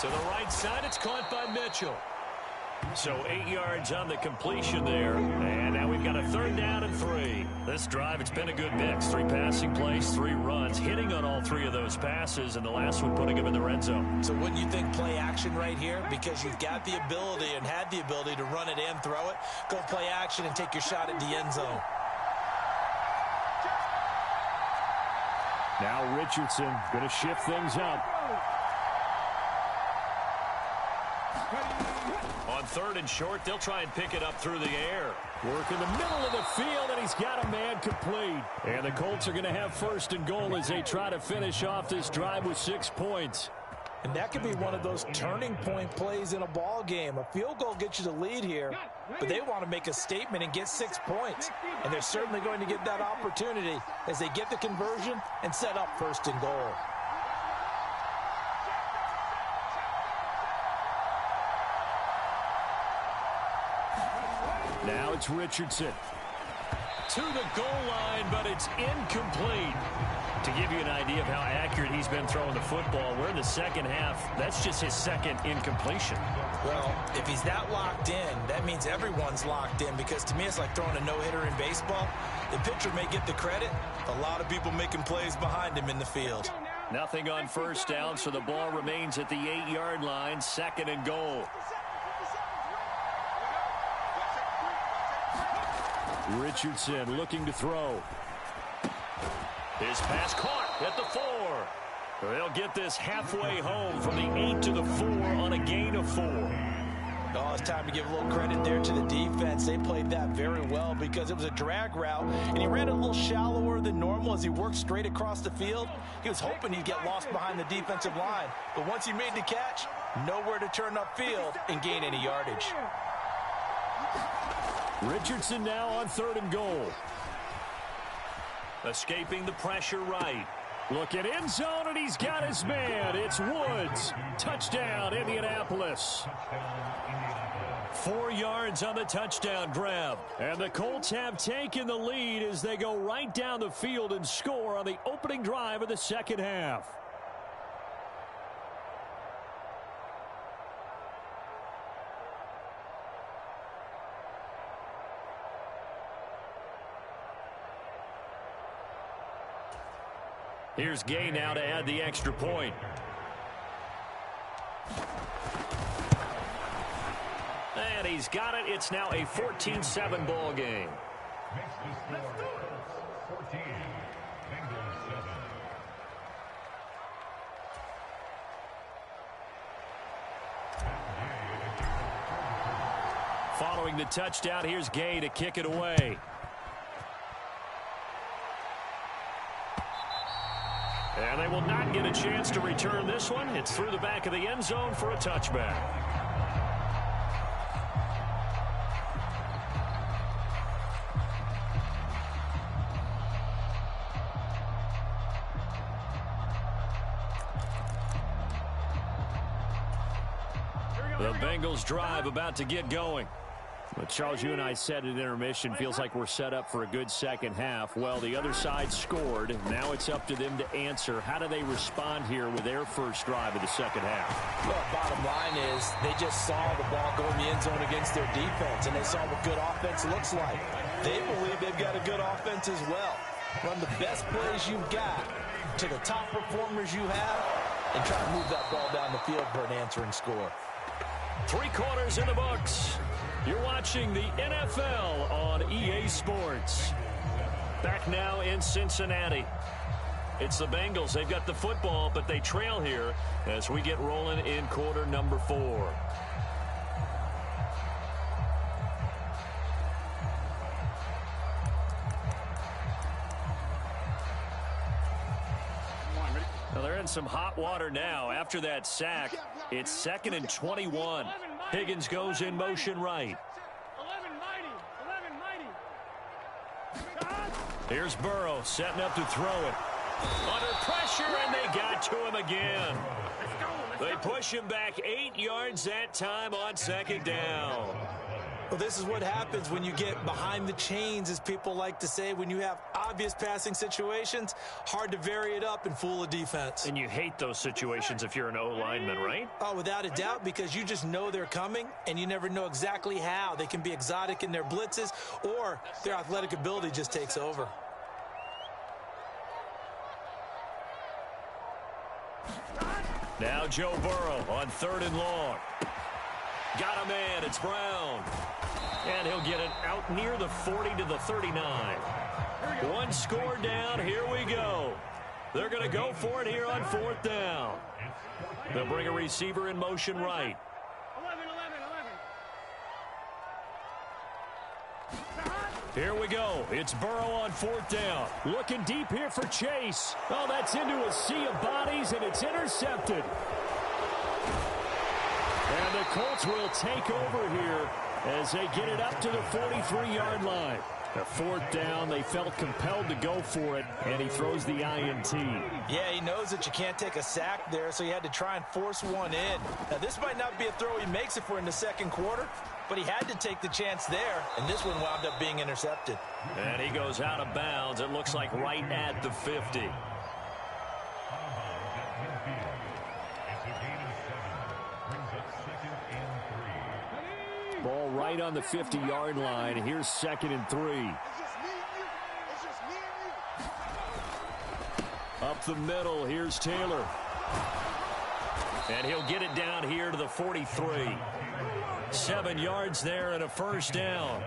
To the right side, it's caught by Mitchell. So 8 yards on the completion there. And now we've got a 3rd down and 3. This drive, it's been a good mix. 3 passing plays, 3 runs, hitting on all 3 of those passes, and the last one putting him in the red zone. So wouldn't you think play action right here? Because you've got the ability and had the ability to run it and throw it. Go play action and take your shot at the end zone. Now Richardson going to shift things up. On 3rd and short, they'll try and pick it up through the air. Work in the middle of the field, and he's got a man complete. And the Colts are going to have 1st and goal as they try to finish off this drive with 6 points. And that could be one of those turning point plays in a ball game. A field goal gets you the lead here, but they want to make a statement and get 6 points. And they're certainly going to get that opportunity as they get the conversion and set up 1st and goal. Now it's Richardson. To the goal line, but it's incomplete. To give you an idea of how accurate he's been throwing the football, we're in the 2nd half. That's just his 2nd incompletion. Well, if he's that locked in, that means everyone's locked in, because to me it's like throwing a no-hitter in baseball. The pitcher may get the credit. A lot of people making plays behind him in the field. Nothing on 1st down, so the ball remains at the 8-yard line, 2nd and goal. Richardson looking to throw. His pass caught at the 4. They'll get this halfway home from the 8 to the 4 on a gain of 4. Oh, it's time to give a little credit there to the defense. They played that very well because it was a drag route, and he ran a little shallower than normal as he worked straight across the field. He was hoping he'd get lost behind the defensive line, but once he made the catch, nowhere to turn upfield and gain any yardage. Richardson now on 3rd and goal. Escaping the pressure right. Looking end zone, and he's got his man. It's Woods. Touchdown, Indianapolis. 4 yards on the touchdown grab. And the Colts have taken the lead as they go right down the field and score on the opening drive of the 2nd half. Here's Gay now to add the extra point. And he's got it. It's now a 14-7 ball game. Following the touchdown, here's Gay to kick it away. And they will not get a chance to return this one. It's through the back of the end zone for a touchback. The Bengals drive about to get going. But Charles, you and I said at intermission, feels like we're set up for a good second half. Well, the other side scored. Now it's up to them to answer. How do they respond here with their first drive of the second half? Well, bottom line is they just saw the ball go in the end zone against their defense, and they saw what good offense looks like. They believe they've got a good offense as well. Run the best plays you've got to the top performers you have and try to move that ball down the field for an answering score. 3 quarters in the books. You're watching the NFL on EA Sports. Back now in Cincinnati. It's the Bengals. They've got the football, but they trail here as we get rolling in quarter number 4. Well, they're in some hot water now. After that sack, it's 2nd and 21. Higgins goes in motion right. 11 mighty. Here's Burrow setting up to throw it. Under pressure, and they got to him again. They push him back 8 yards that time on 2nd down. Well, this is what happens when you get behind the chains, as people like to say. When you have obvious passing situations, hard to vary it up and fool a defense. And you hate those situations if you're an O-lineman, right? Oh, without a doubt, because you just know they're coming, and you never know exactly how. They can be exotic in their blitzes, or their athletic ability just takes over. Now Joe Burrow on 3rd and long. Got a man. It's Brown. And he'll get it out near the 40 to the 39. 1 score down. Here we go. They're going to go for it here on 4th down. They'll bring a receiver in motion right. 11. Here we go. It's Burrow on 4th down. Looking deep here for Chase. Oh, that's into a sea of bodies, and it's intercepted. And the Colts will take over here as they get it up to the 43-yard line. A 4th down, they felt compelled to go for it, and he throws the INT. Yeah, he knows that you can't take a sack there, so he had to try and force one in. Now, this might not be a throw he makes if we're in the 2nd quarter, but he had to take the chance there, and this one wound up being intercepted. And he goes out of bounds. It looks like right at the 50. Ball right on the 50-yard line. Here's 2nd and 3. Up the middle, here's Taylor. And he'll get it down here to the 43. 7 yards there and a 1st down.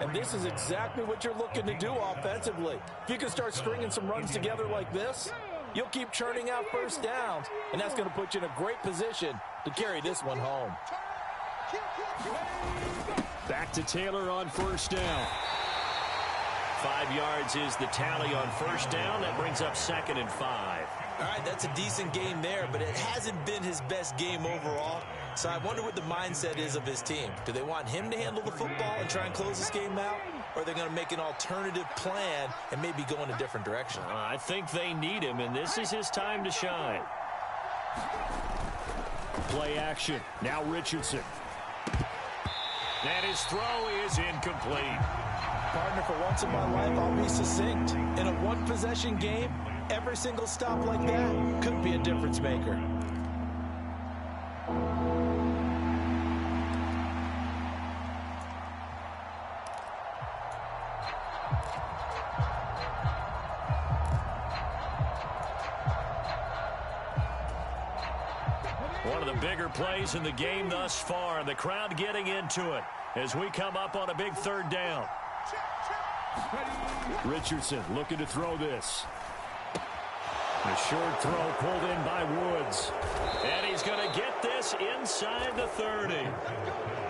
And this is exactly what you're looking to do offensively. If you can start stringing some runs together like this, you'll keep churning out 1st downs, and that's going to put you in a great position to carry this one home. Back to Taylor on 1st down. 5 yards is the tally on 1st down. That brings up 2nd and 5. All right, that's a decent game there, but it hasn't been his best game overall. So I wonder what the mindset is of his team. Do they want him to handle the football and try and close this game out? Or are they going to make an alternative plan and maybe go in a different direction? I think they need him, and this is his time to shine. Play action. Now Richardson. And his throw is incomplete. Partner, for once in my life, I'll be succinct. In a one-possession game, every single stop like that could be a difference maker. One of the bigger plays in the game thus far. The crowd getting into it as we come up on a big 3rd down. Richardson looking to throw this. A short throw pulled in by Woods. And he's going to get this inside the 30.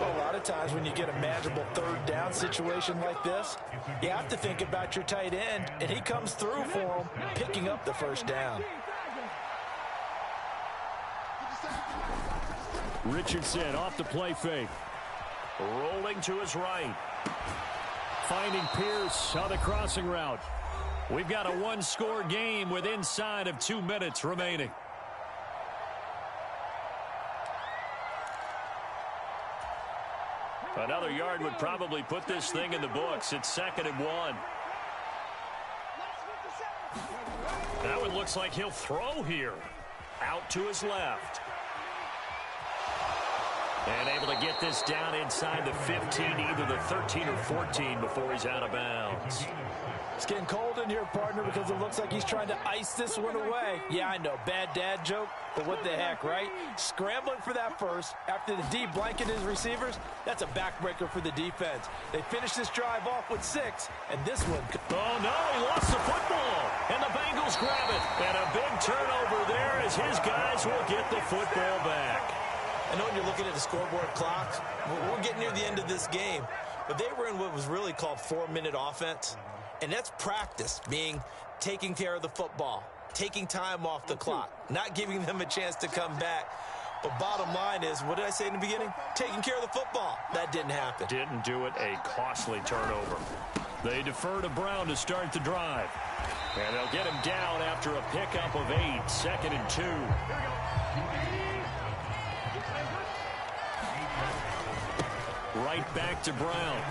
Well, a lot of times when you get a manageable 3rd down situation like this, you have to think about your tight end, and he comes through for him, picking up the 1st down. Richardson off the play fake. Rolling to his right. Finding Pierce on the crossing route. We've got a 1-score game with inside of 2 minutes remaining. Another yard would probably put this thing in the books. It's 2nd and 1. That one looks like he'll throw here. Out to his left. And able to get this down inside the 15, either the 13 or 14 before he's out of bounds. It's getting cold in here, partner, because it looks like he's trying to ice this one away. Yeah, I know, bad dad joke, but what the heck, right? Scrambling for that first after the D blanket his receivers, that's a backbreaker for the defense. They finish this drive off with 6, and this one... Oh, no, he lost the football, and the Bengals grab it. And a big turnover there as his guys will get the football back. I know when you're looking at the scoreboard clock, we're getting near the end of this game, but they were in what was really called 4-minute offense. And that's practice, being taking care of the football, taking time off the clock, not giving them a chance to come back. But bottom line is, what did I say in the beginning? Taking care of the football. That didn't happen. Didn't do it. A costly turnover. They defer to Brown to start the drive. And they'll get him down after a pickup of 8, 2nd and 2. Right back to Brown.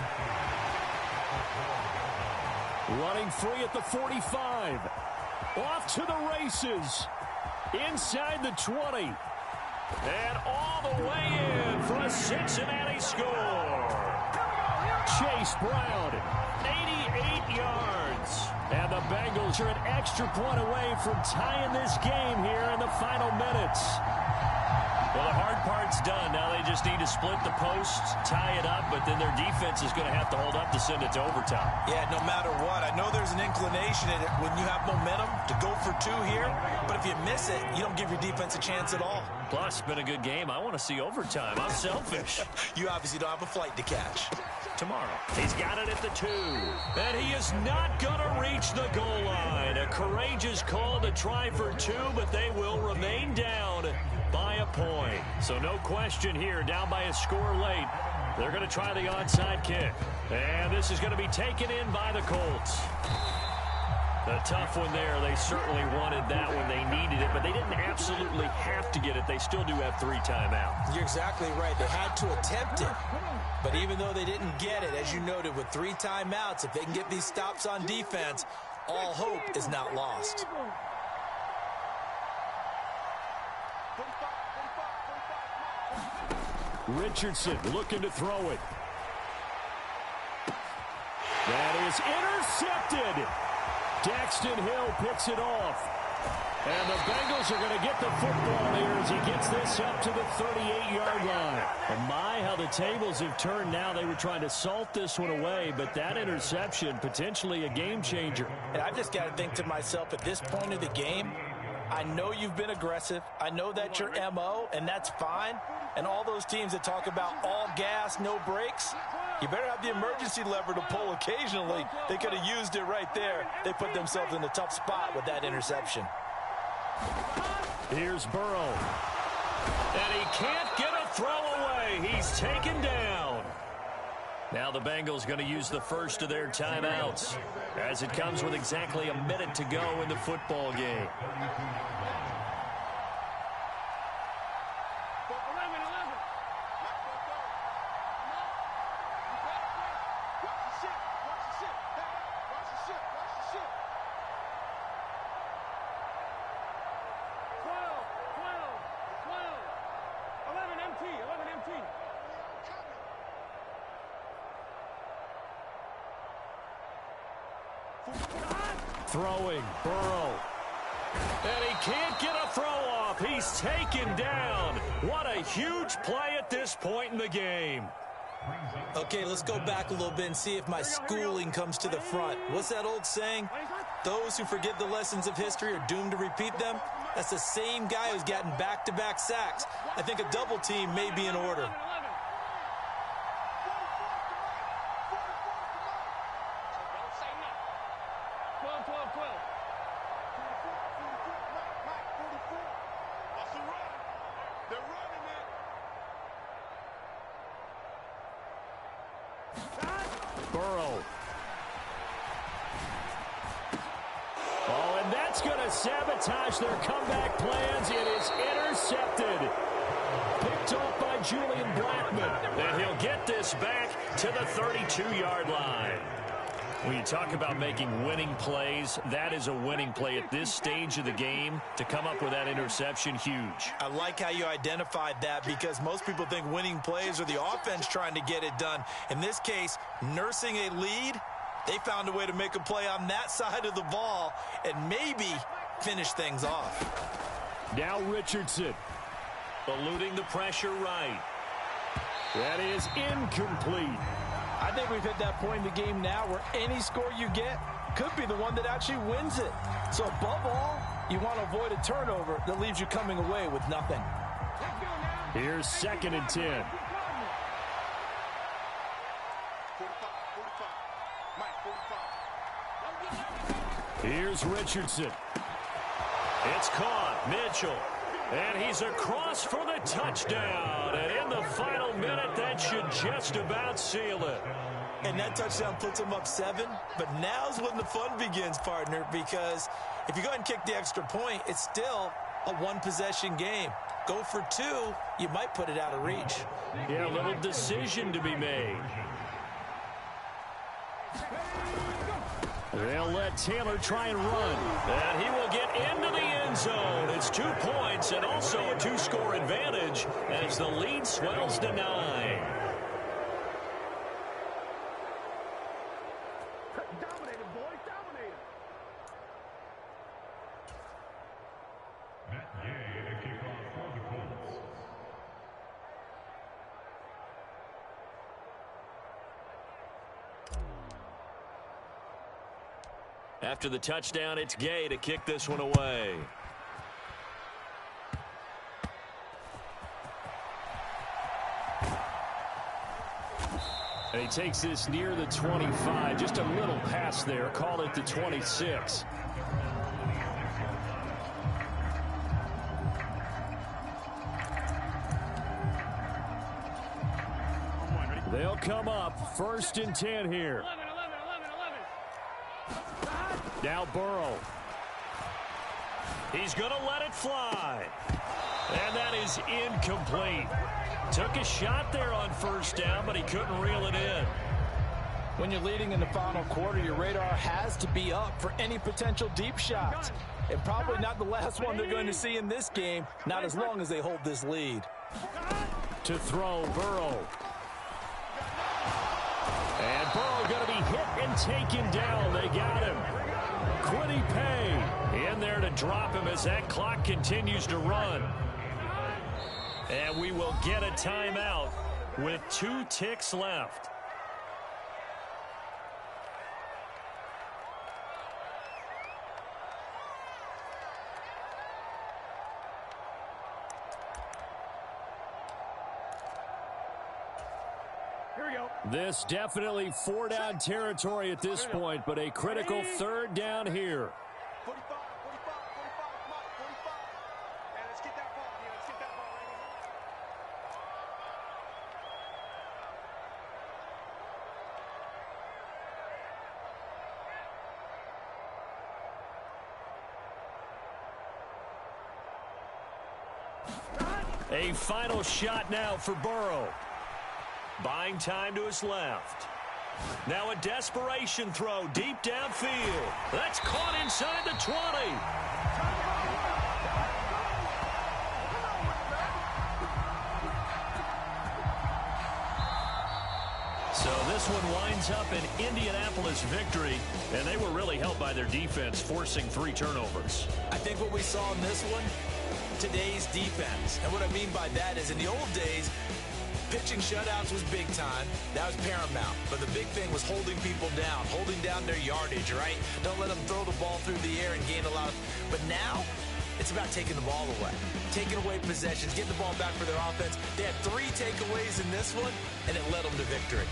Running free at the 45. Off to the races. Inside the 20. And all the way in for a Cincinnati score. Chase Brown, 88 yards. And the Bengals are an extra point away from tying this game here in the final minutes. Well, the hard part's done. Now they just need to split the posts, tie it up, but then their defense is going to have to hold up to send it to overtime. Yeah, no matter what. I know there's an inclination in it when you have momentum to go for 2 here, but if you miss it, you don't give your defense a chance at all. Plus, it's been a good game. I want to see overtime. I'm selfish. You obviously don't have a flight to catch. Tomorrow. He's got it at the 2. And he is not going to reach the goal line. A courageous call to try for 2, but they will remain down by a point. So no question here, down by a score late. They're going to try the onside kick. And this is going to be taken in by the Colts. A tough one there. They certainly wanted that when they needed it, but they didn't absolutely have to get it. They still do have 3 timeouts. You're exactly right. They had to attempt it. But even though they didn't get it, as you noted, with 3 timeouts, if they can get these stops on defense, all hope is not lost. Richardson looking to throw it. That is intercepted. Daxton Hill picks it off. And the Bengals are going to get the football here as he gets this up to the 38-yard line. Oh my, how the tables have turned now. They were trying to salt this one away, but that interception, potentially a game changer. And I've just got to think to myself, at this point of the game, I know you've been aggressive. I know that's your MO, and that's fine. And all those teams that talk about all gas, no brakes, you better have the emergency lever to pull occasionally. They could have used it right there. They put themselves in a tough spot with that interception. Here's Burrow. And he can't get a throw away. He's taken down. Now the Bengals going to use the first of their timeouts as it comes with exactly a minute to go in the football game. Throwing, Burrow. And he can't get a throw off. He's taken down. What a huge play at this point in the game. Okay, let's go back a little bit and see if my schooling comes to the front. What's that old saying? Those who forget the lessons of history are doomed to repeat them. That's the same guy who's gotten back-to-back sacks. I think a double team may be in order. Burrow. Oh, and that's going to sabotage their comeback plans. It is intercepted. Picked off by by Julian Blackman. And he'll get this back to the 32-yard line. When you talk about making winning plays, that is a winning play at this stage of the game. To come up with that interception, huge. I like how you identified that, because most people think winning plays are the offense trying to get it done. In this case, nursing a lead, they found a way to make a play on that side of the ball and maybe finish things off. Now Richardson. Eluding the pressure right. That is incomplete. I think we've hit that point in the game now where any score you get could be the one that actually wins it. So above all, you want to avoid a turnover that leaves you coming away with nothing. Here's 2nd and 10. Here's Richardson. It's caught. Mitchell. And he's across for the touchdown. And in the final minute, that should just about seal it. And that touchdown puts him up 7. But now's when the fun begins, partner, because if you go ahead and kick the extra point, it's still a one-possession game. Go for 2, you might put it out of reach. Yeah, a little decision to be made. They'll let Taylor try and run. And he will get into the end zone. It's 2 points and also a 2-score advantage as the lead swells to 9. Dominated, boys, dominated. Matt Gay, the kickoff for the Colts. After the touchdown, it's Gay to kick this one away. And he takes this near the 25. Just a little pass there. Call it the 26. They'll come up 1st and 10 here. 11. Now Burrow. He's going to let it fly. And that is incomplete. Took a shot there on 1st down, but he couldn't reel it in. When you're leading in the final quarter, your radar has to be up for any potential deep shots. And probably not the last one they're going to see in this game, not as long as they hold this lead. To throw, Burrow. And Burrow going to be hit and taken down. They got him. Quiddy Pay in there to drop him as that clock continues to run. And we will get a timeout with 2 ticks left. This definitely 4-down territory at this point, but a critical 3rd down here. 45, 45, 45, come on, 45. And let's get that ball, let's get that ball right here. A final shot now for Burrow. Buying time to his left. Now a desperation throw deep downfield. That's caught inside the 20. So this one winds up an Indianapolis victory, and they were really helped by their defense, forcing 3 turnovers. I think what we saw in this one, today's defense. And what I mean by that is in the old days, pitching shutouts was big time. That was paramount. But the big thing was holding people down, holding down their yardage, right? Don't let them throw the ball through the air and gain a lot of... But now, it's about taking the ball away. Taking away possessions, getting the ball back for their offense. They had 3 takeaways in this one, and it led them to victory.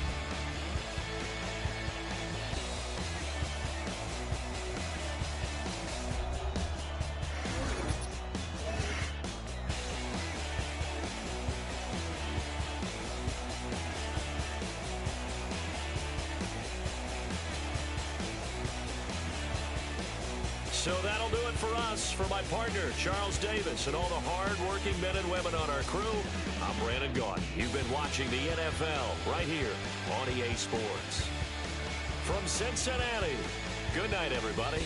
So that'll do it for us. For my partner, Charles Davis, and all the hard-working men and women on our crew, I'm Brandon Gaudin. You've been watching the NFL right here on EA Sports. From Cincinnati, good night, everybody.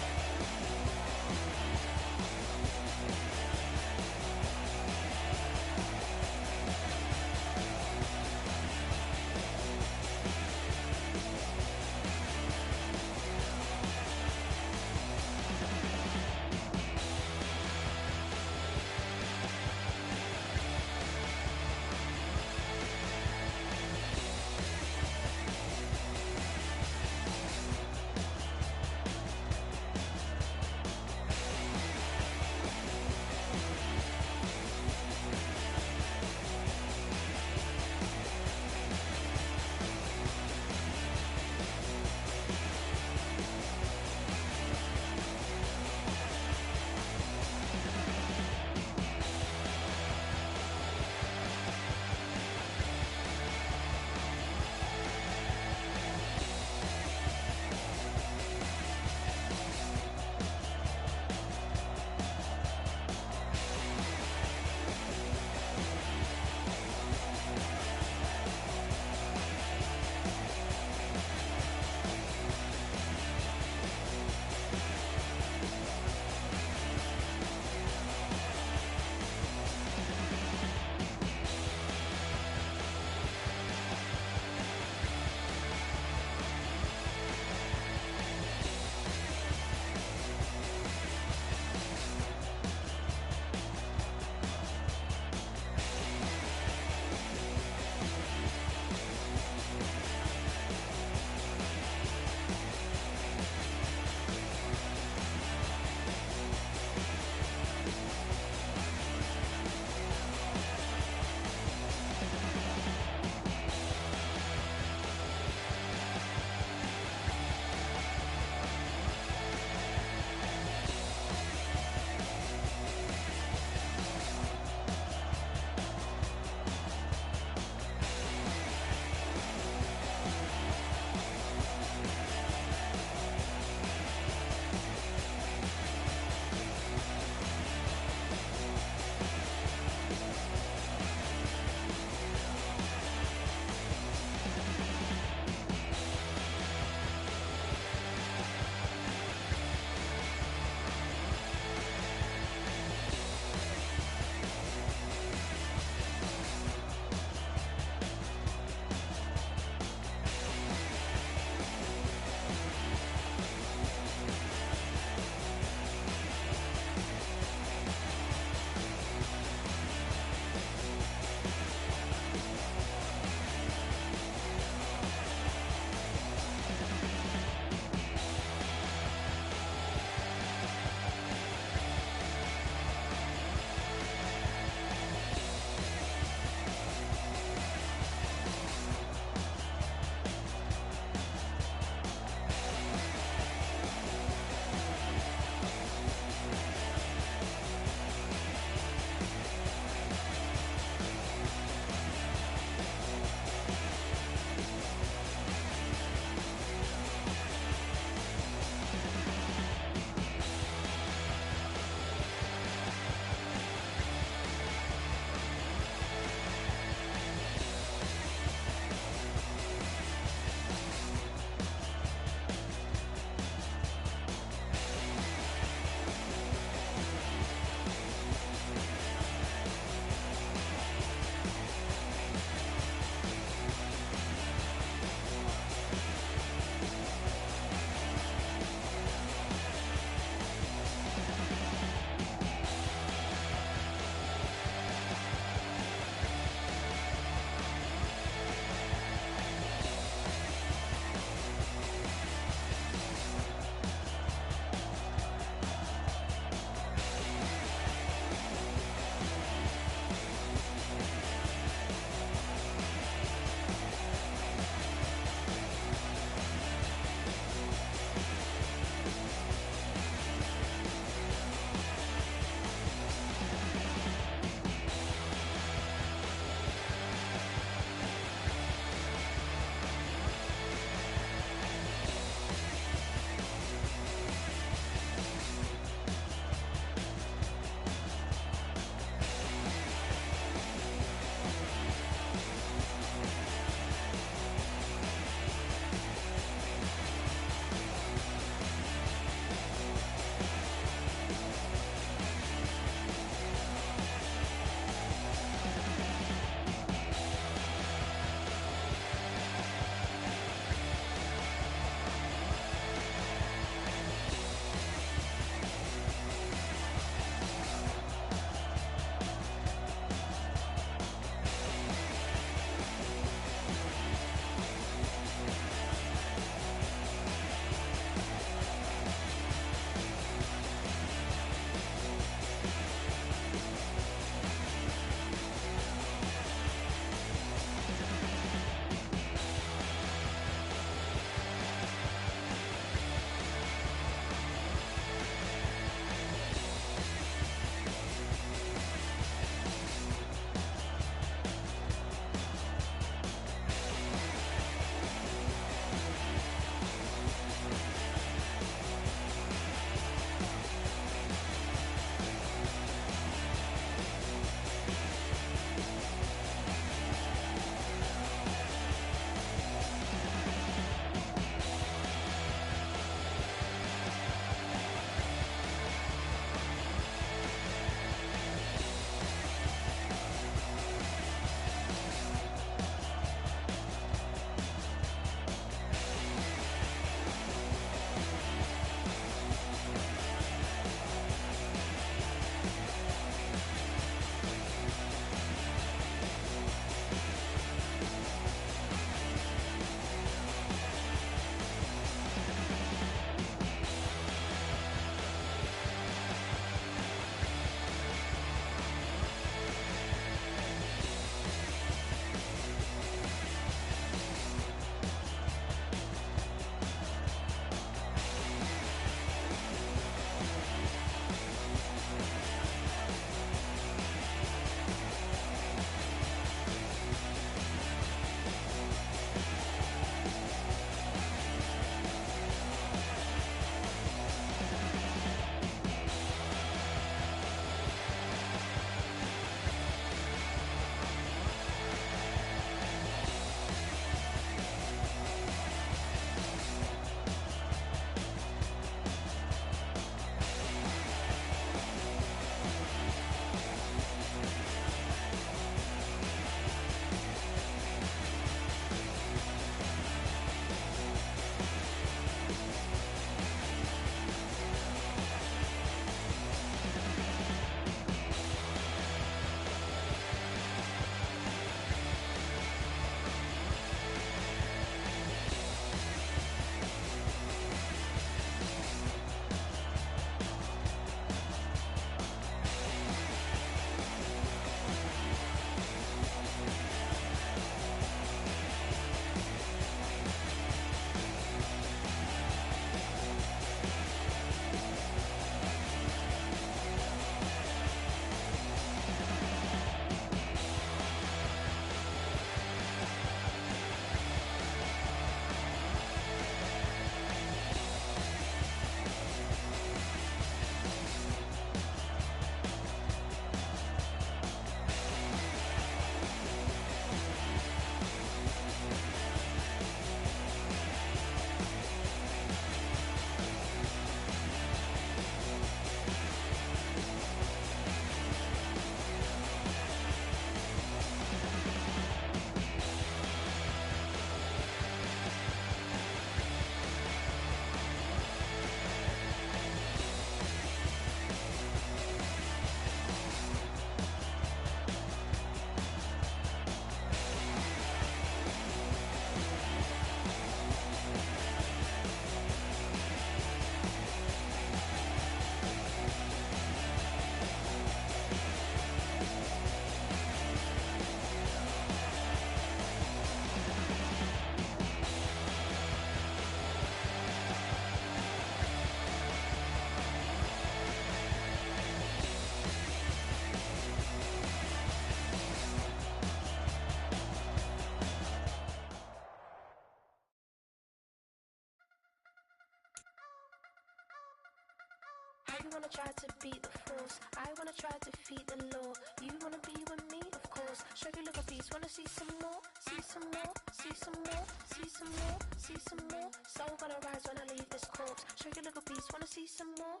You wanna try to beat the force, I wanna try to defeat the law. You wanna be with me, of course. Show you look a piece, wanna see some more, see some more, see some more, see some more, see some more. Soul gonna rise when I leave this corpse. Show you look a piece, wanna see some more.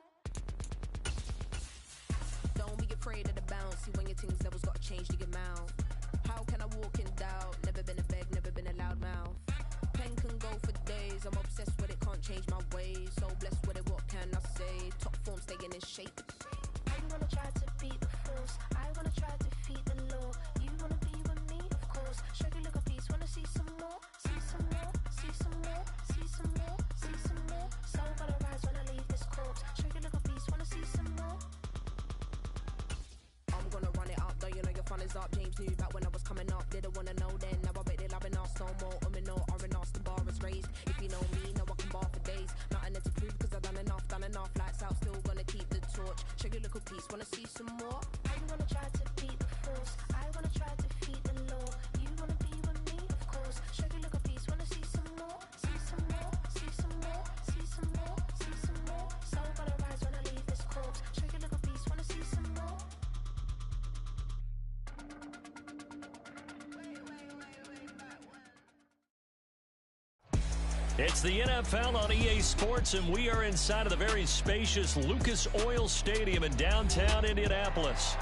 Don't be afraid of the bounce. See when your things levels got to change to your mouth. How can I walk in doubt? Never been a beg, never been a loud mouth. Pen can go for days. I'm obsessed with it, can't change my ways. So blessed with it, what can I say? Top form staying in shape. You wanna try to beat the force, I wanna try to defeat the law. You wanna be with me, of course. Show you look a piece, wanna see some more, see some more, see some more, see some more, see some more. Soul gonna rise when I leave this corpse. Show you look a piece, wanna see some more. I'm gonna run it up, though you know your fun is up. James knew back when I was coming up, didn't wanna know then. Now I bet they loving us no more. No, the bar is raised. If you know me, now I can bar for days. Nothing to prove, cause I've done enough. Lights out, still gonna keep the torch. Show you a little piece, wanna see some more? You wanna try to beat the force, I wanna try to defeat the law. You wanna be with me, of course. Show you a little piece, wanna see some more, see some more, see some more, see some more, see some more. Soul gonna rise when I leave this corpse. Show you a little piece, wanna see some more. It's the NFL on EA Sports, and we are inside of the very spacious Lucas Oil Stadium in downtown Indianapolis.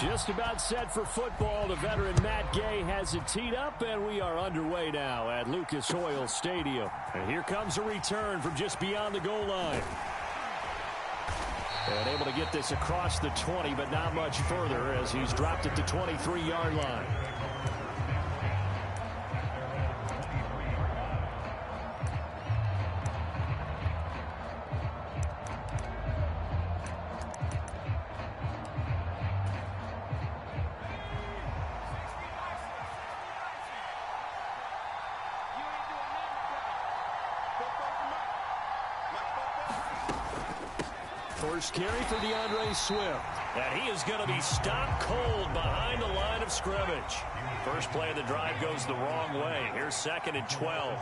Just about set for football. The veteran Matt Gay has it teed up, and we are underway now at Lucas Oil Stadium. And here comes a return from just beyond the goal line. And able to get this across the 20, but not much further as he's dropped it to 23-yard line. First carry for DeAndre Swift. And he is going to be stopped cold behind the line of scrimmage. First play of the drive goes the wrong way. Here's 2nd and 12.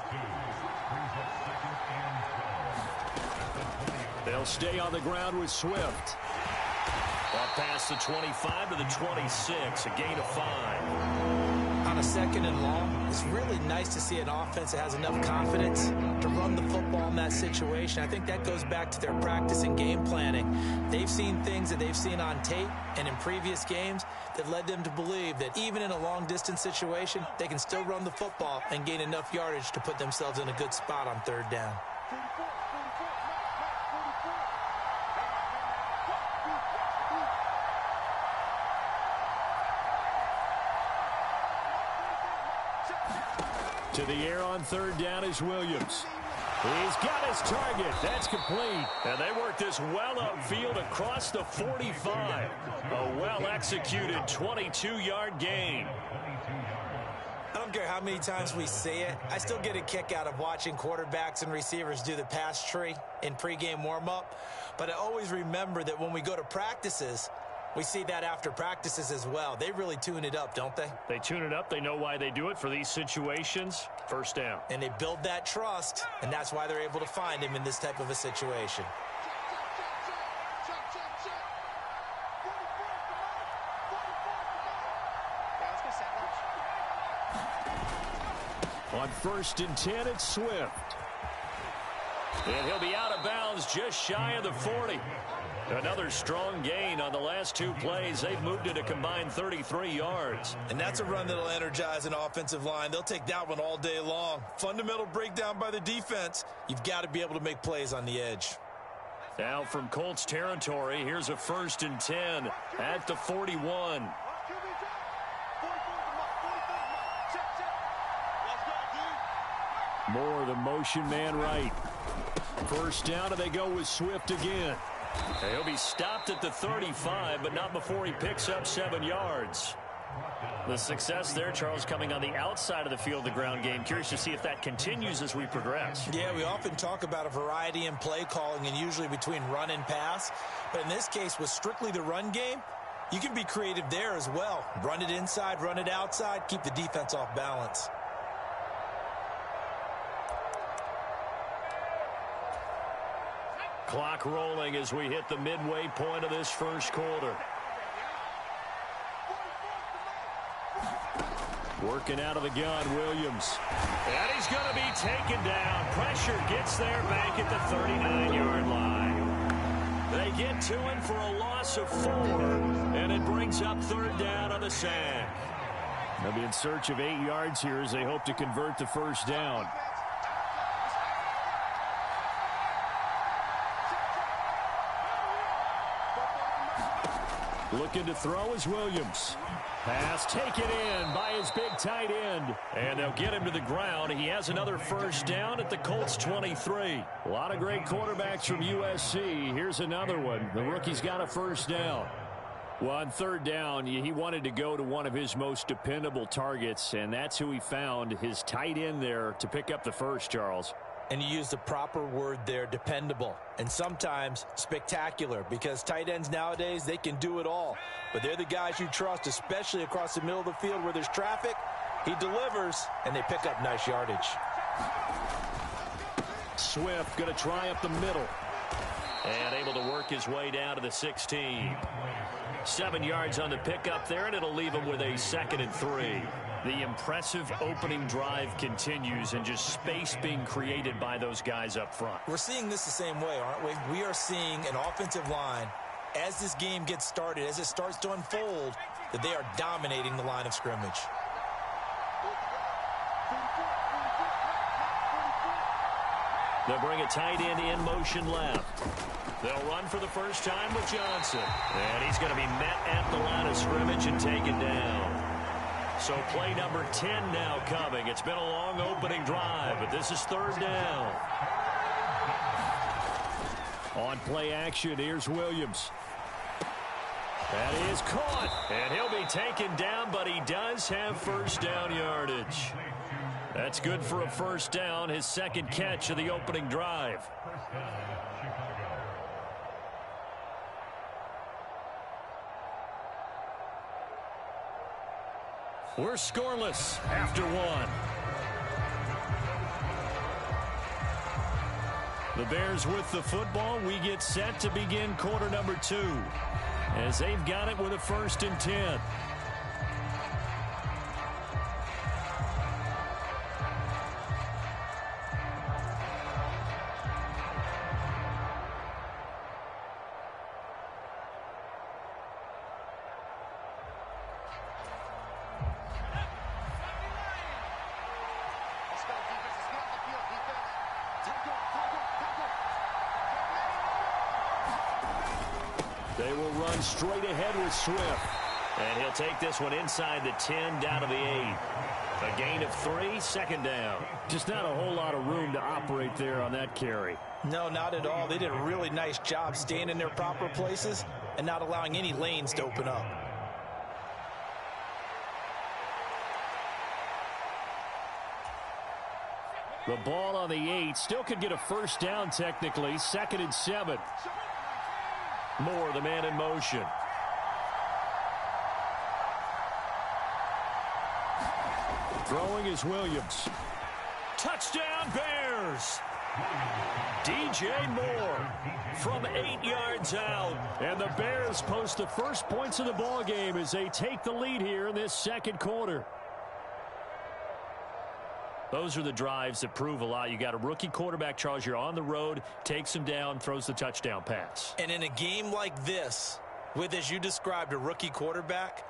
They'll stay on the ground with Swift. Up past the 25 to the 26, a gain of 5. On a 2nd and long, it's really nice to see an offense that has enough confidence to run the football in that situation. I think that goes back to their practice and game planning. They've seen things that they've seen on tape and in previous games that led them to believe that even in a long-distance situation, they can still run the football and gain enough yardage to put themselves in a good spot on 3rd down. To the air on 3rd down is Williams. He's got his target. That's complete. And they work this well upfield across the 45. A well-executed 22-yard gain. I don't care how many times we see it. I still get a kick out of watching quarterbacks and receivers do the pass tree in pregame warm-up. But I always remember that when we go to practices, we see that after practices as well. They really tune it up, don't they? They tune it up. They know why they do it for these situations. First down. And they build that trust, and that's why they're able to find him in this type of a situation. On 1st and 10, it's Swift. And he'll be out of bounds just shy of the 40. Another strong gain on the last 2 plays. They've moved it a combined 33 yards. And that's a run that'll energize an offensive line. They'll take that one all day long. Fundamental breakdown by the defense. You've got to be able to make plays on the edge. Now from Colts territory, here's a 1st and 10 at the 41. More the motion man right. First down, and they go with Swift again. He'll be stopped at the 35, but not before he picks up 7 yards. The success there, Charles, coming on the outside of the field, the ground game. Curious to see if that continues as we progress. Yeah, we often talk about a variety in play calling and usually between run and pass. But in this case, with strictly the run game, you can be creative there as well. Run it inside, run it outside, keep the defense off balance. Clock rolling as we hit the midway point of this first quarter. Working out of the gun, Williams. And he's going to be taken down. Pressure gets there back at the 39-yard line. They get to him for a loss of 4, and it brings up third down on the sack. They'll be in search of 8 yards here as they hope to convert the first down. Looking to throw is Williams. Pass taken in by his big tight end. And they'll get him to the ground. He has another first down at the Colts 23. A lot of great quarterbacks from USC. Here's another one. The rookie's got a first down. Well, on third down, he wanted to go to one of his most dependable targets, and that's who he found, his tight end there, to pick up the first, Charles. And you use the proper word there, dependable, and sometimes spectacular, because tight ends nowadays, they can do it all. But they're the guys you trust, especially across the middle of the field where there's traffic. He delivers, and they pick up nice yardage. Swift going to try up the middle. And able to work his way down to the 16. 7 yards on the pickup there, and it'll leave him with a 2nd and 3. The impressive opening drive continues, and just space being created by those guys up front. We're seeing this the same way, aren't we? We are seeing an offensive line, as this game gets started, as it starts to unfold, that they are dominating the line of scrimmage. They'll bring a tight end in motion left. They'll run for the first time with Johnson. And he's going to be met at the line of scrimmage and taken down. So play number 10 now coming. It's been a long opening drive, but this is third down. On play action, here's Williams. That is caught. And he'll be taken down, but he does have first down yardage. That's good for a first down, his second catch of the opening drive. We're scoreless after 1. The Bears with the football. We get set to begin quarter number 2 as they've got it with a 1st and 10. They will run straight ahead with Swift. And he'll take this one inside the 10 down to the 8. A gain of 3, 2nd down. Just not a whole lot of room to operate there on that carry. No, not at all. They did a really nice job staying in their proper places and not allowing any lanes to open up. The ball on the 8. Still could get a first down technically. 2nd and 7. Moore, the man in motion. Throwing is Williams. Touchdown Bears! DJ Moore from 8 yards out. And the Bears post the first points of the ball game as they take the lead here in this second quarter. Those are the drives that prove a lot. You got a rookie quarterback, Charles. You're on the road, takes him down, throws the touchdown pass. And in a game like this, with, as you described, a rookie quarterback,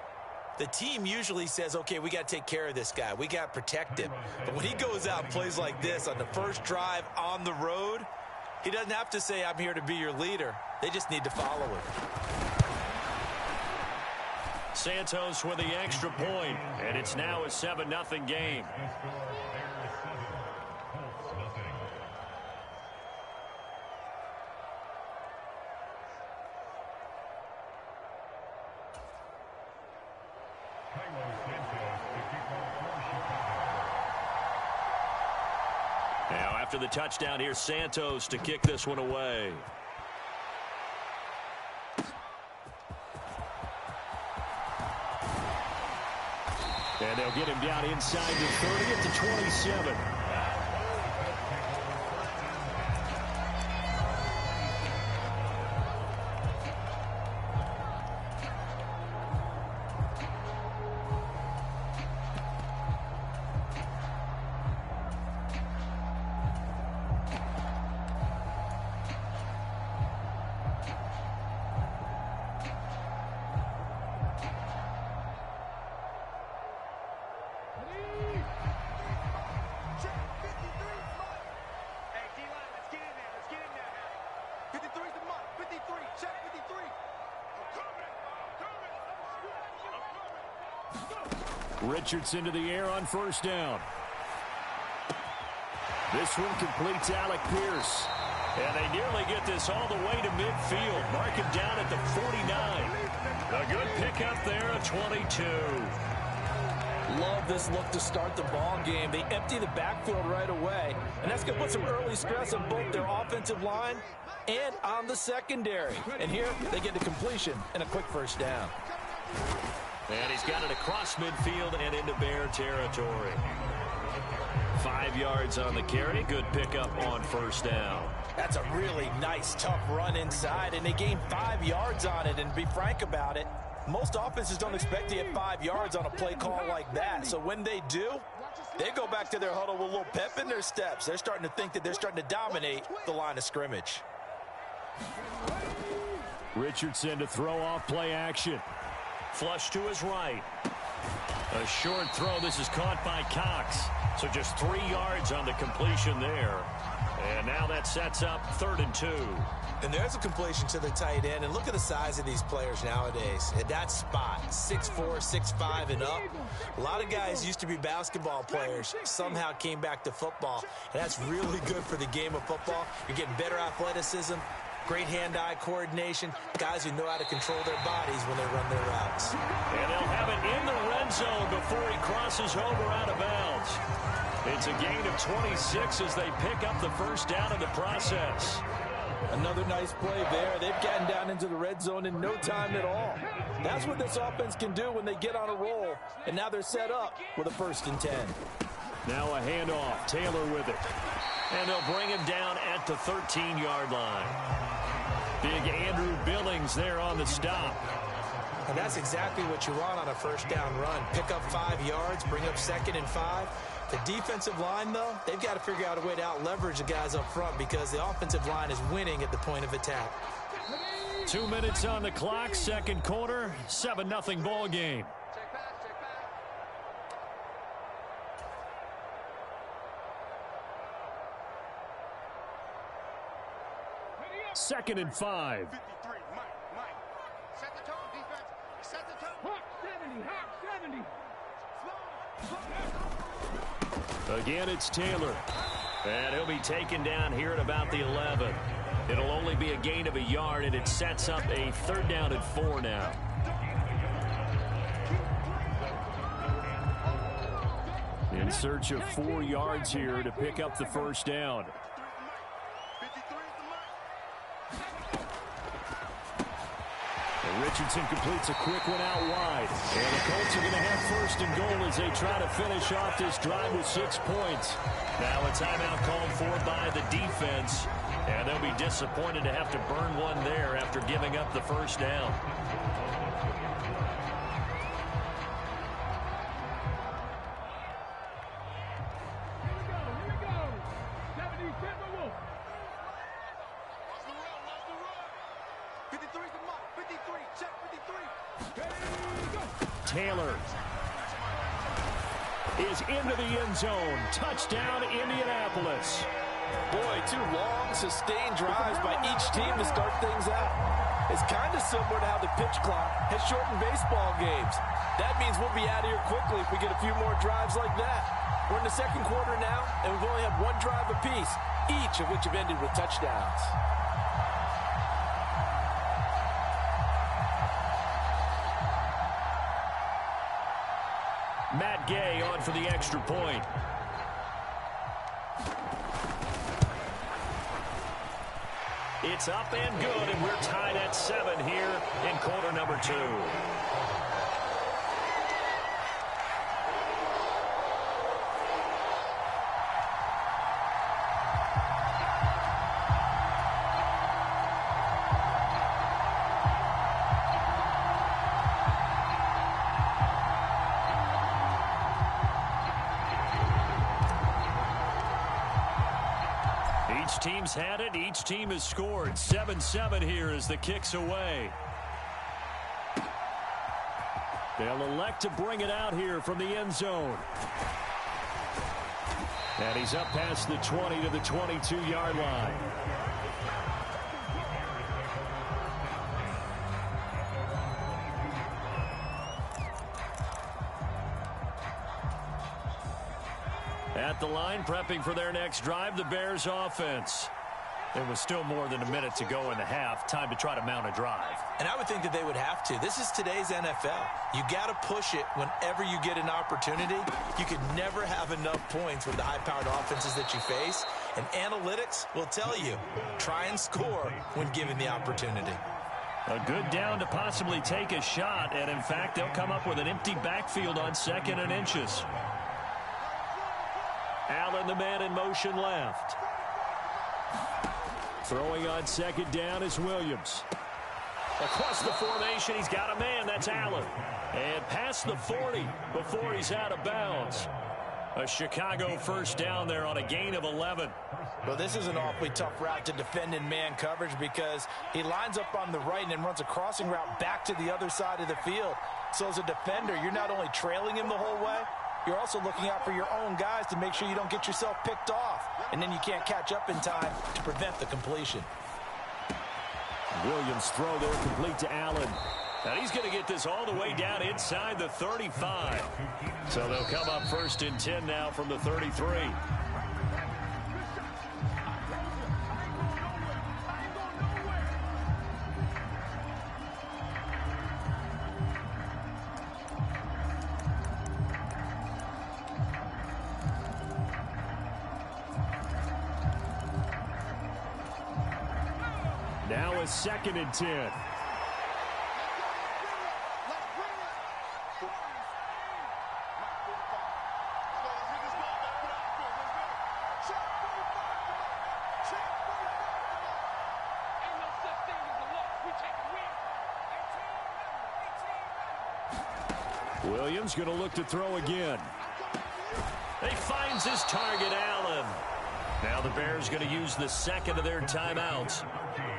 the team usually says, okay, we got to take care of this guy. We got to protect him. But when he goes out and plays like this on the first drive on the road, he doesn't have to say, I'm here to be your leader. They just need to follow him. Santos with the extra point, and it's now a 7-0 game. after the touchdown. Here's Santos to kick this one away. And they'll get him down inside the 30 at the 27. Richardson to the air on first down. This one completes Alec Pierce. And they nearly get this all the way to midfield. Mark him down at the 49. A good pickup there at 22. Love this look to start the ball game. They empty the backfield right away. And that's going to put some early stress on both their offensive line and on the secondary. And here they get the completion and a quick first down. And he's got it across midfield and into Bear territory. 5 yards on the carry. Good pickup on first down. That's a really nice, tough run inside, and they gained 5 yards on it. And to be frank about it, most offenses don't expect to get 5 yards on a play call like that. So when they do, they go back to their huddle with a little pep in their steps. They're starting to think that they're starting to dominate the line of scrimmage. Richardson to throw off play action. Flush to his right. A short throw. This is caught by Cox. So just 3 yards on the completion there. And now that sets up 3rd and 2. And there's a completion to the tight end. And look at the size of these players nowadays. At that spot, 6'4", 6'5", and up. A lot of guys used to be basketball players, somehow came back to football. And that's really good for the game of football. You're getting better athleticism, great hand-eye coordination, guys who know how to control their bodies when they run their routes. And they'll have it in the red zone before he crosses over out of bounds. It's a gain of 26 as they pick up the first down in the process. Another nice play there. They've gotten down into the red zone in no time at all. That's what this offense can do when they get on a roll. And now they're set up with a 1st and 10. Now a handoff. Taylor with it. And they'll bring him down at the 13-yard line. Big Andrew Billings there on the stop. And that's exactly what you want on a first down run. Pick up 5 yards, bring up 2nd and 5. The defensive line, though, they've got to figure out a way to out-leverage the guys up front because the offensive line is winning at the point of attack. 2 minutes on the clock, second quarter, 7-0 ball game. Second and 5. 53, Mike. Set the tone, defense. Set the tone. Hawk 70, Hawk 70. Again, it's Taylor. And he'll be taken down here at about the 11. It'll only be a gain of a yard, and it sets up a 3rd down and 4 now. In search of 4 yards here to pick up the first down. Richardson completes a quick one out wide. And the Colts are going to have 1st and goal as they try to finish off this drive with 6 points. Now a timeout called for by the defense. And they'll be disappointed to have to burn one there after giving up the first down. Taylor is into the end zone. Touchdown, Indianapolis. Boy, 2 long, sustained drives by each team to start things out. It's kind of similar to how the pitch clock has shortened baseball games. That means we'll be out of here quickly if we get a few more drives like that. We're in the second quarter now, and we've only had 1 drive apiece, each of which have ended with touchdowns. Matt Gay on for the extra point. It's up and good, and we're tied at 7 here in quarter number 2. Each team's had it. Each team has scored. 7-7 here as the kick's away. They'll elect to bring it out here from the end zone. And he's up past the 20 to the 22-yard line. At the line, prepping for their next drive, the Bears offense. There was still more than a minute to go in the half. Time to try to mount a drive. And I would think that they would have to. This is today's NFL. You got to push it whenever you get an opportunity. You could never have enough points with the high-powered offenses that you face. And analytics will tell you, try and score when given the opportunity. A good down to possibly take a shot. And, in fact, they'll come up with an empty backfield on 2nd and inches. Allen, the man in motion left. Throwing on 2nd down is Williams. Across the formation, he's got a man. That's Allen. And past the 40 before he's out of bounds. A Chicago first down there on a gain of 11. Well, this is an awfully tough route to defend in man coverage because he lines up on the right and then runs a crossing route back to the other side of the field. So as a defender, you're not only trailing him the whole way, you're also looking out for your own guys to make sure you don't get yourself picked off. And then you can't catch up in time to prevent the completion. Williams throw there complete to Allen. And he's going to get this all the way down inside the 35. So they'll come up 1st and 10 now from the 33. Now a 2nd and 10. Williams going to look to throw again. He finds his target, Allen. Now the Bears going to use the 2nd of their timeouts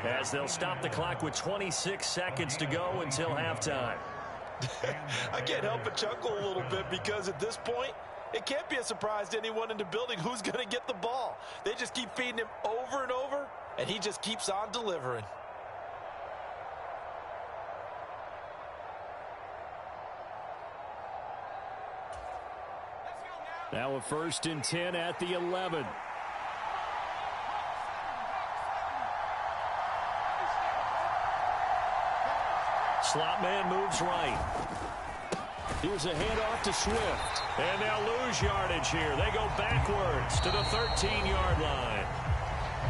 as they'll stop the clock with 26 seconds to go until halftime. I can't help but chuckle a little bit because at this point, it can't be a surprise to anyone in the building who's going to get the ball. They just keep feeding him over and over, and he just keeps on delivering. Now a 1st and 10 at the 11. Slot man moves right. Here's a handoff to Swift. And they'll lose yardage here. They go backwards to the 13-yard line.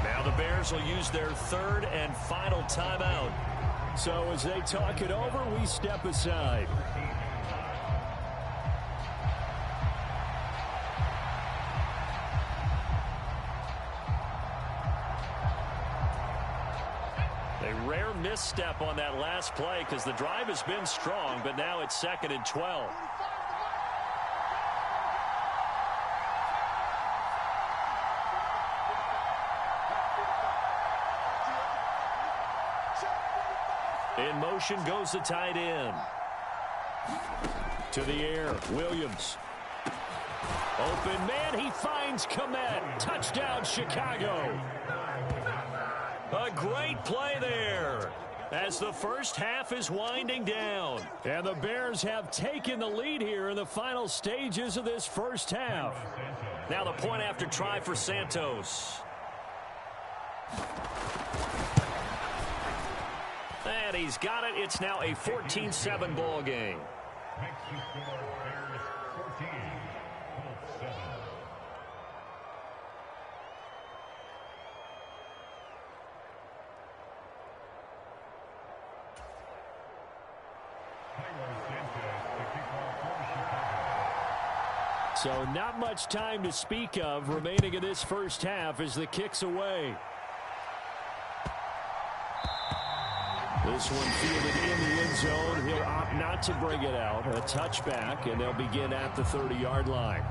Now the Bears will use their 3rd and final timeout. So as they talk it over, we step aside. A rare misstep on that last play because the drive has been strong, but now it's 2nd and 12. In motion goes the tight end. To the air, Williams. Open man, he finds Komet. Touchdown, Chicago. A great play there as the first half is winding down. And the Bears have taken the lead here in the final stages of this first half. Now the point after try for Santos. And he's got it. It's now a 14-7 ball game. So not much time to speak of remaining in this first half as the kick's away. This one fielded in the end zone. He'll opt not to bring it out. A touchback, and they'll begin at the 30-yard line.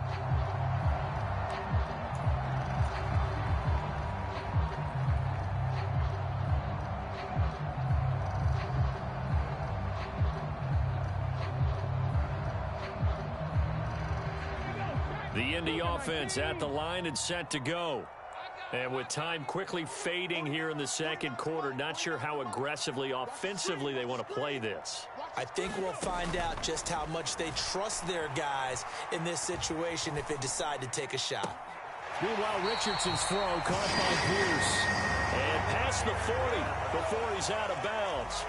The Indy offense at the line and set to go. And with time quickly fading here in the second quarter, not sure how aggressively, offensively they want to play this. I think we'll find out just how much they trust their guys in this situation if they decide to take a shot. Meanwhile, Richardson's throw caught by Pierce. And past the 40 before he's out of bounds.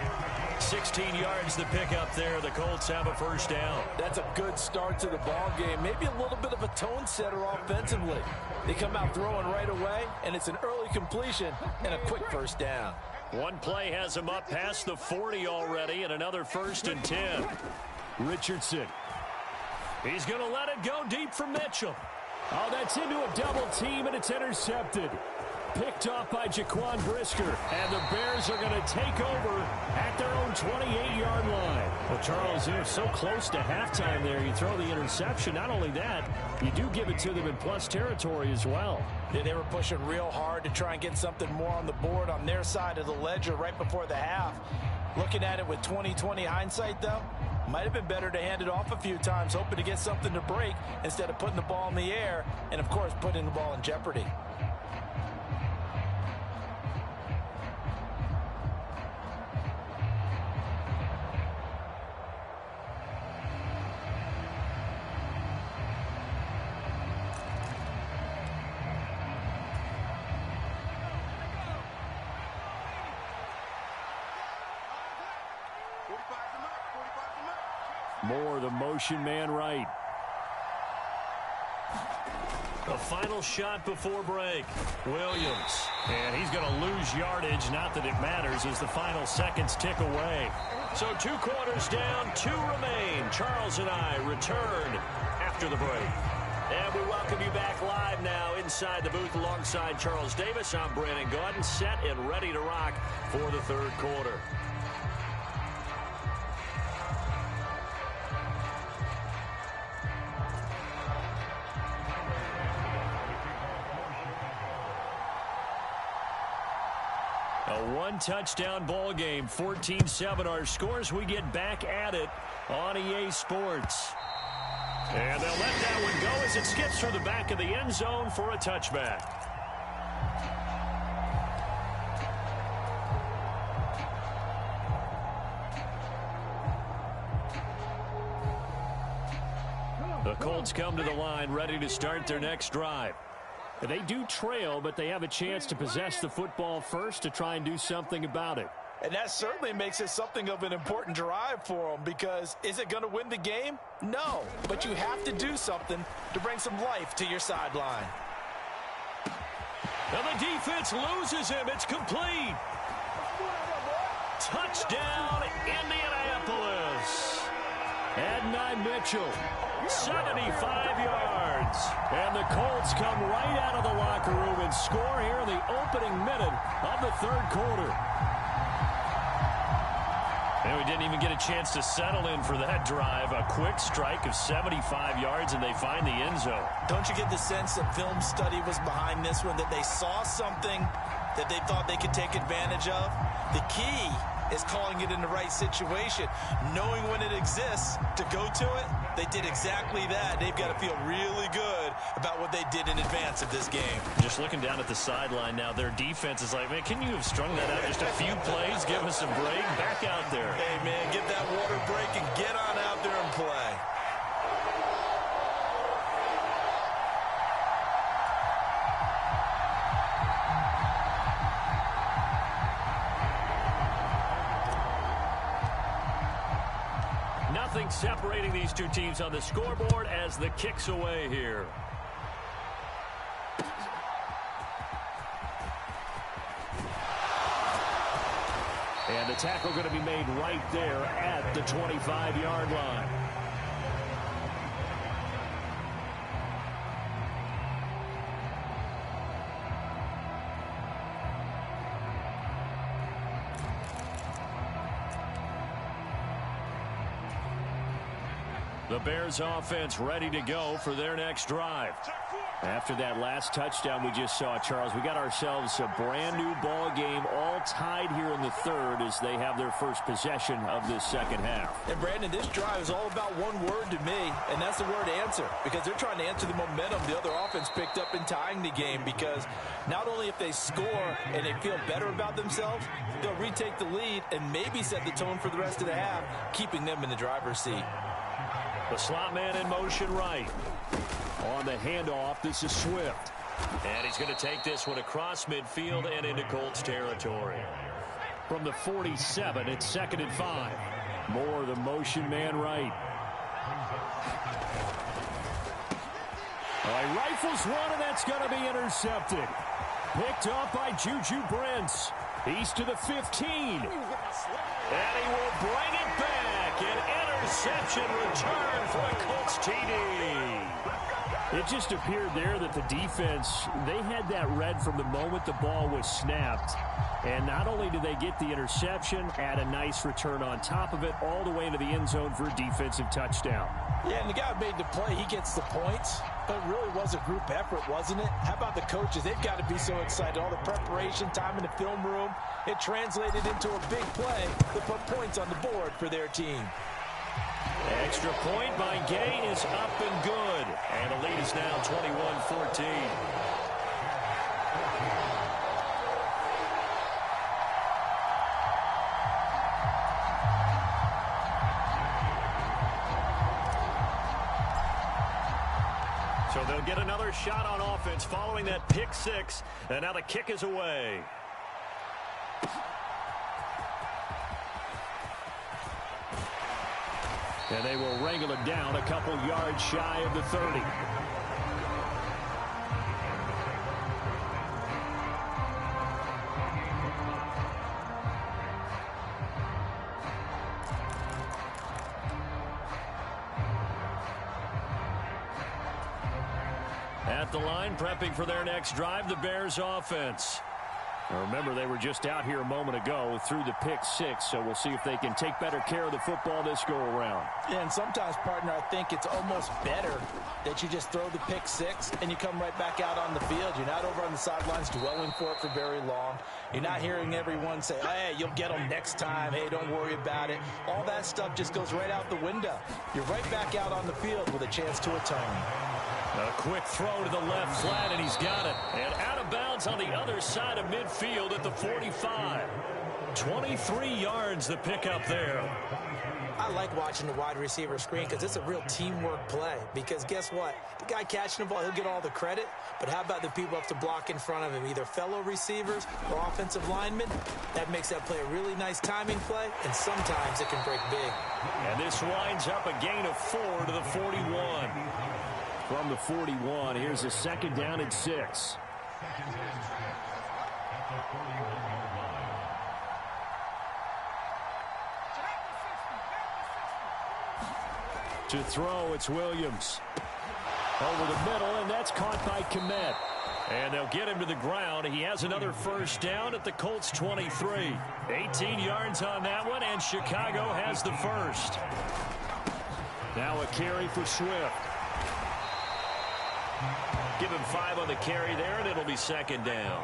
16 yards to pick up there. The Colts have a first down. That's a good start to the ball game. Maybe a little bit of a tone setter offensively. They come out throwing right away, and it's an early completion and a quick first down. One play has him up past the 40 already, and another 1st and 10. Richardson. He's going to let it go deep for Mitchell. Oh, that's into a double team, and it's intercepted. Picked off by Jaquan Brisker, and the Bears are going to take over at their own 28-yard line. Well, Charles, you're so close to halftime there. You throw the interception. Not only that, you do give it to them in plus territory as well. Yeah, they were pushing real hard to try and get something more on the board on their side of the ledger right before the half. Looking at it with 20/20 hindsight, though, might have been better to hand it off a few times, hoping to get something to break instead of putting the ball in the air and, of course, putting the ball in jeopardy. Moore, the motion man right. The final shot before break. Williams. And he's going to lose yardage. Not that it matters as the final seconds tick away. So 2 quarters down, 2 remain. Charles and I return after the break. And we welcome you back live now inside the booth alongside Charles Davis. I'm Brandon Gaudin, set and ready to rock for the third quarter. A one-touchdown ball game, 14-7 our scores. We get back at it on EA Sports. And they'll let that one go as it skips through the back of the end zone for a touchback. The Colts come to the line ready to start their next drive. They do trail, but they have a chance to possess the football first to try and do something about it. And that certainly makes it something of an important drive for them, because is it going to win the game? No, but you have to do something to bring some life to your sideline. And the defense loses him. It's complete. Touchdown, Indianapolis. Adonai Mitchell, 75 yards. And the Colts come right out of the locker room and score here in the opening minute of the third quarter. And we didn't even get a chance to settle in for that drive. A quick strike of 75 yards, and they find the end zone. Don't you get the sense that film study was behind this one, that they saw something that they thought they could take advantage of? The key is calling it in the right situation, knowing when it exists to go to it. They did exactly that. They've got to feel really good about what they did in advance of this game. Just looking down at the sideline now, their defense is like, man, can you have strung that out just a few plays? Give us a break. Back out there. Hey, man, get that water break and get on out there and play. Nothing separating these two teams on the scoreboard as the kick's away here. And the tackle going to be made right there at the 25-yard line. The Bears offense ready to go for their next drive. After that last touchdown we just saw, Charles, we got ourselves a brand new ball game, all tied here in the third as they have their first possession of this second half. And Brandon, this drive is all about one word to me, and that's the word answer, because they're trying to answer the momentum the other offense picked up in tying the game, because not only if they score and they feel better about themselves, they'll retake the lead and maybe set the tone for the rest of the half, keeping them in the driver's seat. The slot man in motion right. On the handoff, this is Swift. And he's going to take this one across midfield and into Colts territory. From the 47, it's 2nd and 5. More the motion man right. All right, rifles one, and that's going to be intercepted. Picked up by Juju Brents. He's to the 15. And he will bring it back. An interception return for a Colts TD. It just appeared there that the defense, they had that read from the moment the ball was snapped. And not only did they get the interception, add a nice return on top of it, all the way into the end zone for a defensive touchdown. Yeah, and the guy made the play. He gets the points. But it really was a group effort, wasn't it? How about the coaches? They've got to be so excited. All the preparation, time in the film room, it translated into a big play that put points on the board for their team. Extra point by Gay is up and good. And the lead is now 21-14. So they'll get another shot on offense following that pick six. And now the kick is away. And they will wrangle it down a couple yards shy of the 30. At the line, prepping for their next drive, the Bears offense. Now remember, they were just out here a moment ago through the pick six, so we'll see if they can take better care of the football this go-around. Yeah, and sometimes, partner, I think it's almost better that you just throw the pick six and you come right back out on the field. You're not over on the sidelines dwelling for it for very long. You're not hearing everyone say, hey, you'll get them next time. Hey, don't worry about it. All that stuff just goes right out the window. You're right back out on the field with a chance to atone. A quick throw to the left flat, and he's got it. And out of bounds on the other side of midfield at the 45. 23 yards the pickup there. I like watching the wide receiver screen because it's a real teamwork play. Because guess what? The guy catching the ball, he'll get all the credit. But how about the people up to block in front of him, either fellow receivers or offensive linemen? That makes that play a really nice timing play, and sometimes it can break big. And this winds up a gain of 4 to the 41. From the 41, here's a 2nd down and 6. To throw, it's Williams. Over the middle, and that's caught by Kmet. And they'll get him to the ground. He has another first down at the Colts 23. 18 yards on that one, and Chicago has the first. Now a carry for Swift. Give him 5 on the carry there, and it'll be 2nd down.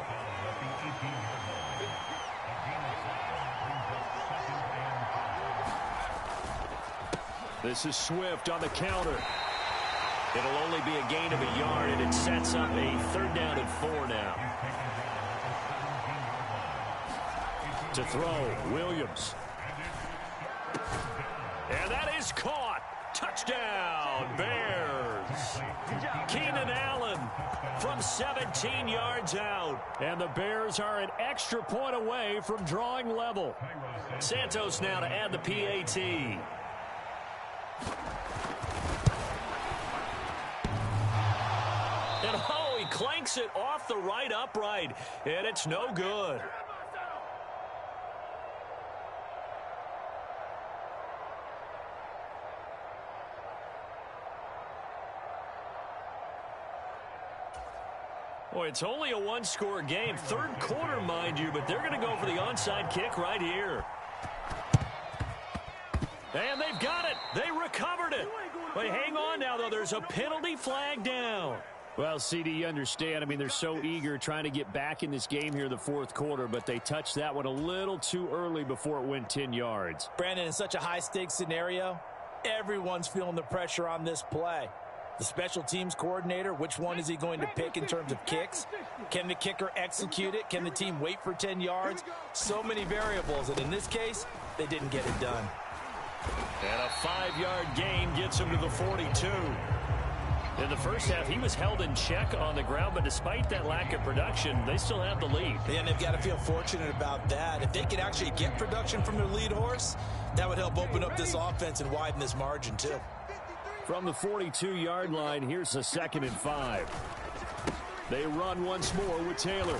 This is Swift on the counter. It'll only be a gain of a yard, and it sets up a 3rd down and 4 now. To throw, Williams. And that is caught. Touchdown, Bears. Keenan Allen from 17 yards out. And the Bears are an extra point away from drawing level. Santos now to add the PAT. And oh, he clanks it off the right upright. And it's no good. Boy, it's only a one-score game. Third quarter, mind you, but they're going to go for the onside kick right here. And they've got it. They recovered it. But hang on now, though. There's a penalty flag down. Well, CD, you understand. I mean, they're so eager trying to get back in this game here in the fourth quarter, but they touched that one a little too early before it went 10 yards. Brandon, in such a high-stakes scenario, everyone's feeling the pressure on this play. The special teams coordinator, which one is he going to pick in terms of kicks? Can the kicker execute it? Can the team wait for 10 yards? So many variables, and in this case, they didn't get it done. And a 5-yard gain gets him to the 42. In the first half, he was held in check on the ground, but despite that lack of production, they still have the lead. And they've got to feel fortunate about that. If they could actually get production from their lead horse, that would help open up this offense and widen this margin, too. From the 42-yard line, here's a 2nd and 5. They run once more with Taylor.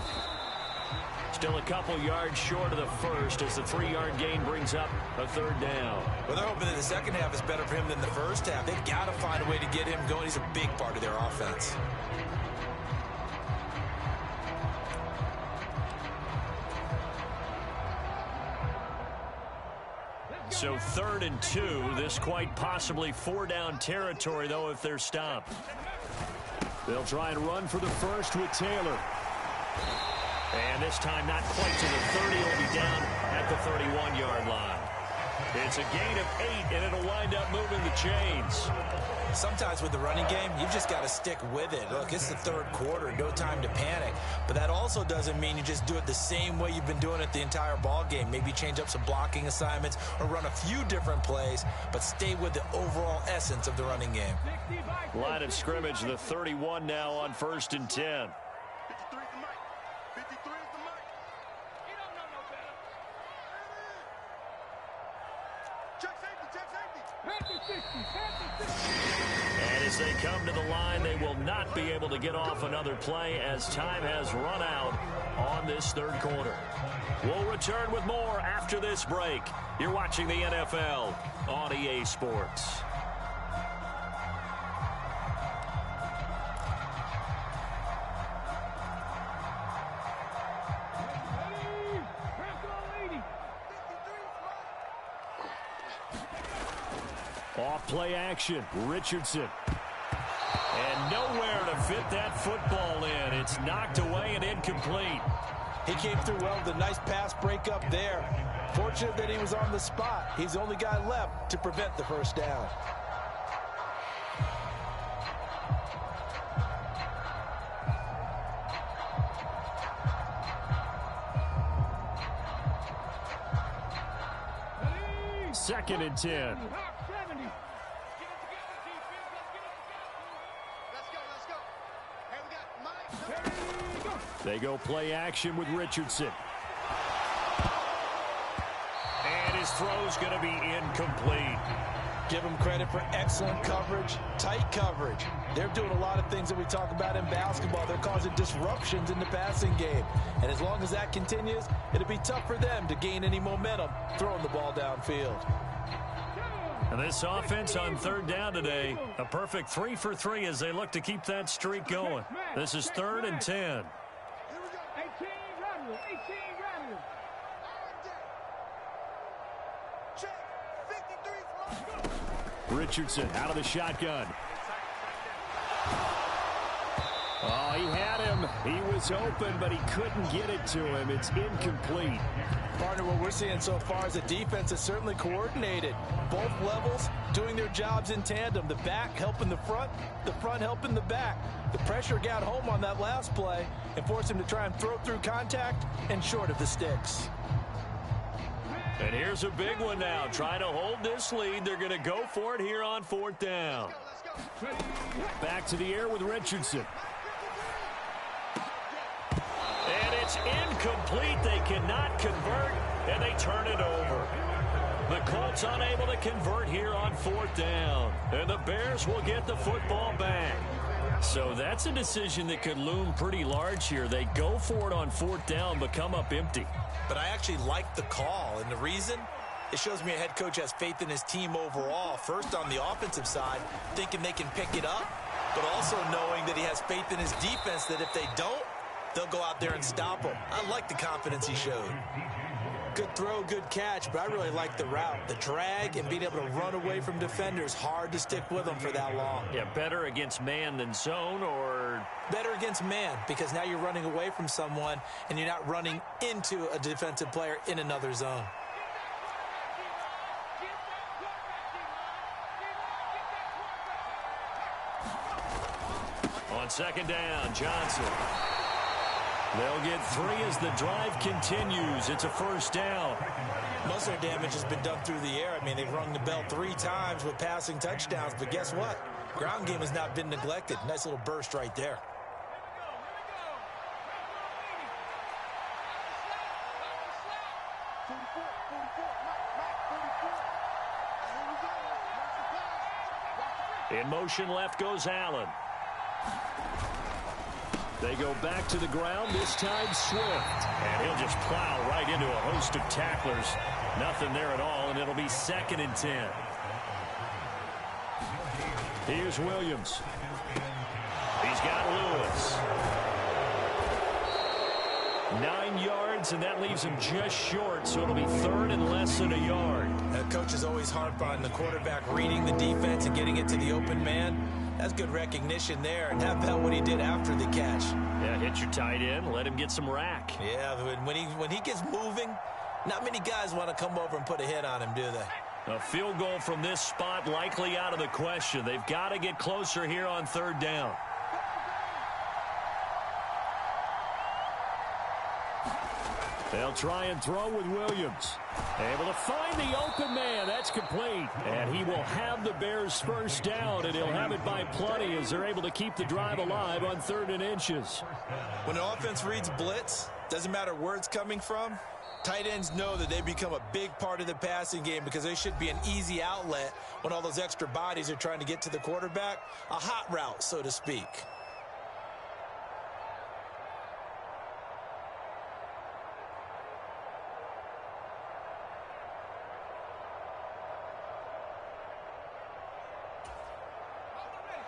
Still a couple yards short of the first as the 3-yard gain brings up a 3rd down. Well, they're hoping that the second half is better for him than the first half. They've got to find a way to get him going. He's a big part of their offense. So 3rd and 2. This quite possibly 4-down territory, though, if they're stopped. They'll try and run for the first with Taylor. And this time not quite to the 30. He'll be down at the 31-yard line. It's a gain of 8, and it'll wind up moving the chains. Sometimes with the running game, you've just got to stick with it. Look, it's the third quarter, no time to panic. But that also doesn't mean you just do it the same way you've been doing it the entire ball game. Maybe change up some blocking assignments or run a few different plays, but stay with the overall essence of the running game. Line of scrimmage, the 31 now on 1st and 10. And as they come to the line, they will not be able to get off another play as time has run out on this third quarter. We'll return with more after this break. You're watching the NFL on EA Sports. Off play action, Richardson. And nowhere to fit that football in. It's knocked away and incomplete. He came through well with a nice pass breakup there. Fortunate that he was on the spot. He's the only guy left to prevent the first down. Second and 10. They go play action with Richardson. And his throw's going to be incomplete. Give him credit for excellent coverage, tight coverage. They're doing a lot of things that we talk about in basketball. They're causing disruptions in the passing game. And as long as that continues, it'll be tough for them to gain any momentum throwing the ball downfield. And this offense on 3rd down today, a perfect 3 for 3 as they look to keep that streak going. This is 3rd and 10. Richardson out of the shotgun. Oh, he had him. He was open, but he couldn't get it to him. It's incomplete. Partner, what we're seeing so far is the defense is certainly coordinated. Both levels doing their jobs in tandem. The back helping the front helping the back. The pressure got home on that last play and forced him to try and throw through contact and short of the sticks. And here's a big one now. Trying to hold this lead. They're going to go for it here on 4th down. Back to the air with Richardson. And it's incomplete. They cannot convert, and they turn it over. The Colts unable to convert here on 4th down. And the Bears will get the football back. So that's a decision that could loom pretty large here. They go for it on 4th down, but come up empty. But I actually like the call, and the reason? It shows me a head coach has faith in his team overall. First, on the offensive side, thinking they can pick it up. but also knowing that he has faith in his defense that if they don't, they'll go out there and stop him. I like the confidence he showed. Good throw, good catch, but I really like the route. The drag and being able to run away from defenders, hard to stick with them for that long. Yeah, better against man than zone, or? Better against man, because now you're running away from someone and you're not running into a defensive player in another zone. On second down, Johnson. They'll get 3 as the drive continues. It's a first down. Most of their damage has been done through the air. I mean, they've rung the bell 3 times with passing touchdowns, but guess what? Ground game has not been neglected. Nice little burst right there. In motion left goes Allen. They go back to the ground, this time Swift. And he'll just plow right into a host of tacklers. Nothing there at all, and it'll be 2nd and 10. Here's Williams. He's got Lewis. 9 yards, and that leaves him just short, so it'll be 3rd and less than a yard. Coaches always harp on the quarterback reading the defense and getting it to the open man. That's good recognition there, and how about what he did after the catch? Yeah, hit your tight end, let him get some rack. Yeah, when he gets moving, not many guys want to come over and put a hit on him, do they? A field goal from this spot likely out of the question. They've got to get closer here on 3rd down. They'll try and throw with Williams. Able to find the open man. That's complete. And he will have the Bears first down, and he'll have it by plenty as they're able to keep the drive alive on 3rd and inches. When the offense reads blitz, doesn't matter where it's coming from, tight ends know that they become a big part of the passing game because they should be an easy outlet when all those extra bodies are trying to get to the quarterback. A hot route, so to speak.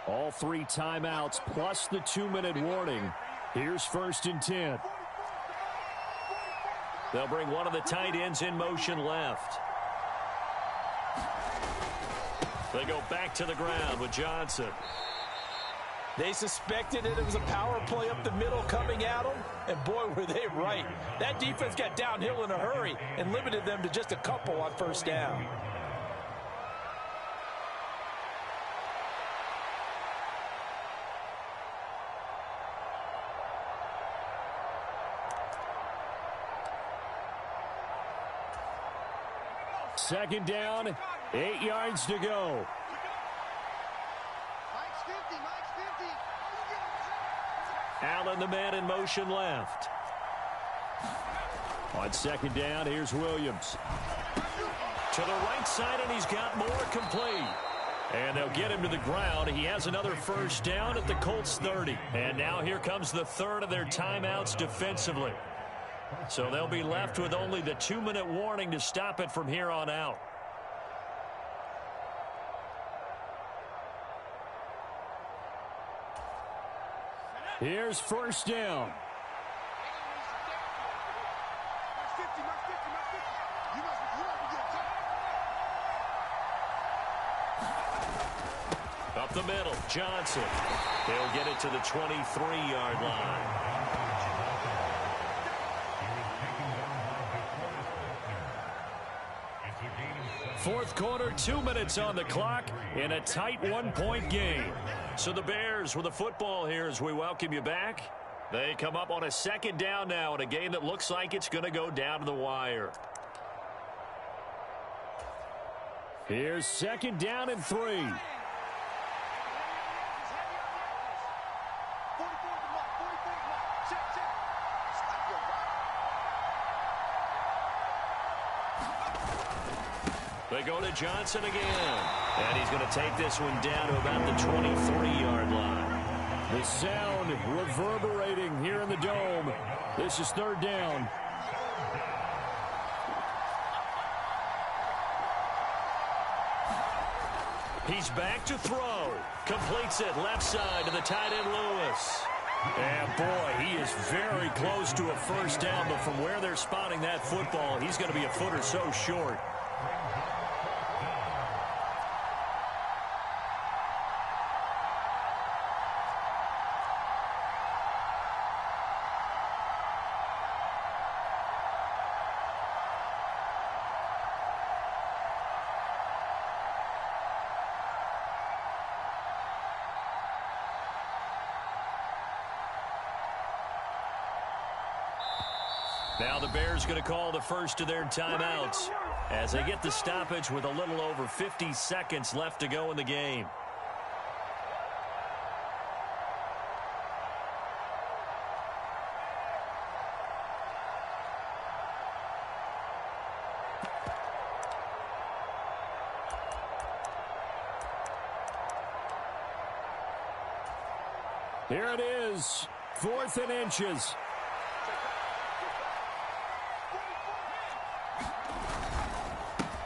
All 3 timeouts plus the 2-minute warning. Here's 1st and 10. They'll bring one of the tight ends in motion left. They go back to the ground with Johnson. They suspected it was a power play up the middle coming at them, and boy, were they right. That defense got downhill in a hurry and limited them to just a couple on 1st down. Second down, 8 yards to go. Allen, the man in motion left. On 2nd down, here's Williams. To the right side, and he's got more complete. And they'll get him to the ground. He has another first down at the Colts 30. And now here comes the 3rd of their timeouts defensively. So they'll be left with only the 2-minute warning to stop it from here on out. Here's 1st down. Up the middle, Johnson. They'll get it to the 23-yard line. Fourth quarter, 2 minutes on the clock in a tight 1-point game. So the Bears with the football here as we welcome you back. They come up on a 2nd down now in a game that looks like it's going to go down to the wire. Here's 2nd down and 3. They go to Johnson again. And he's going to take this one down to about the 23-yard line. The sound reverberating here in the dome. This is 3rd down. He's back to throw. Completes it left side to the tight end Lewis. And boy, he is very close to a first down, but from where they're spotting that football, he's going to be a foot or so short. Now the Bears going to call the first of their timeouts as they get the stoppage with a little over 50 seconds left to go in the game. Here it is, 4th and inches.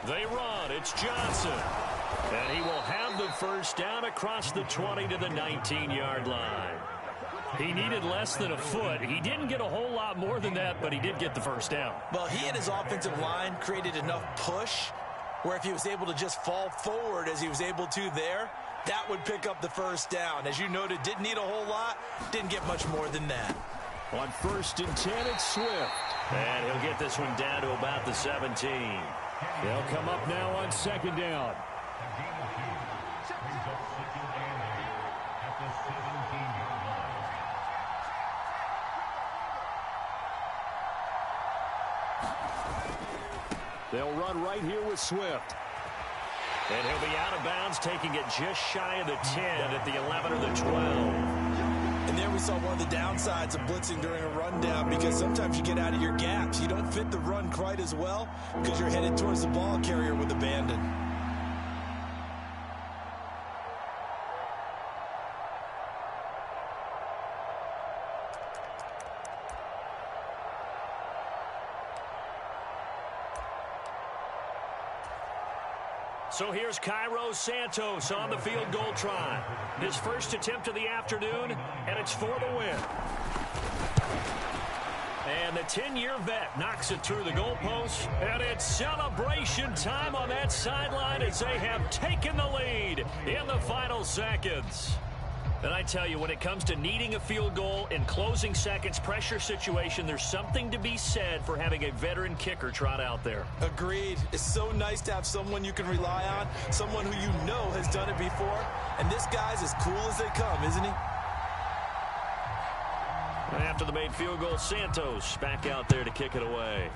They run. It's Johnson. And he will have the first down across the 20 to the 19-yard line. He needed less than a foot. He didn't get a whole lot more than that, but he did get the first down. Well, he and his offensive line created enough push where if he was able to just fall forward as he was able to there, that would pick up the first down. As you noted, didn't need a whole lot, didn't get much more than that. On 1st and 10, it's Swift. And he'll get this one down to about the 17. They'll come up now on 2nd down. They'll run right here with Swift. And he'll be out of bounds, taking it just shy of the 10 at the 11 or the 12. And there we saw one of the downsides of blitzing during a rundown, because sometimes you get out of your gaps. You don't fit the run quite as well because you're headed towards the ball carrier with abandon. So here's Cairo Santos on the field goal try. His first attempt of the afternoon, and it's for the win. And the 10-year vet knocks it through the goalpost, and it's celebration time on that sideline as they have taken the lead in the final seconds. And I tell you, when it comes to needing a field goal in closing seconds, pressure situation, there's something to be said for having a veteran kicker trot out there. Agreed. It's so nice to have someone you can rely on, someone who you know has done it before. And this guy's as cool as they come, isn't he? And after the made field goal, Santos back out there to kick it away.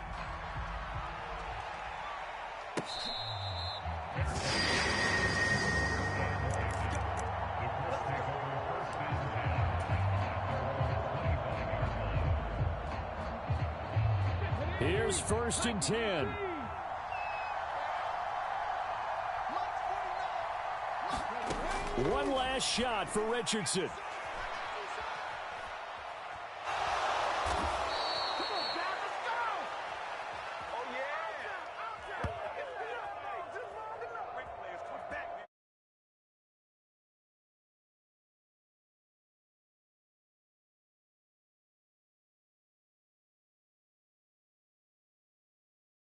Here's 1st and 10. One last shot for Richardson.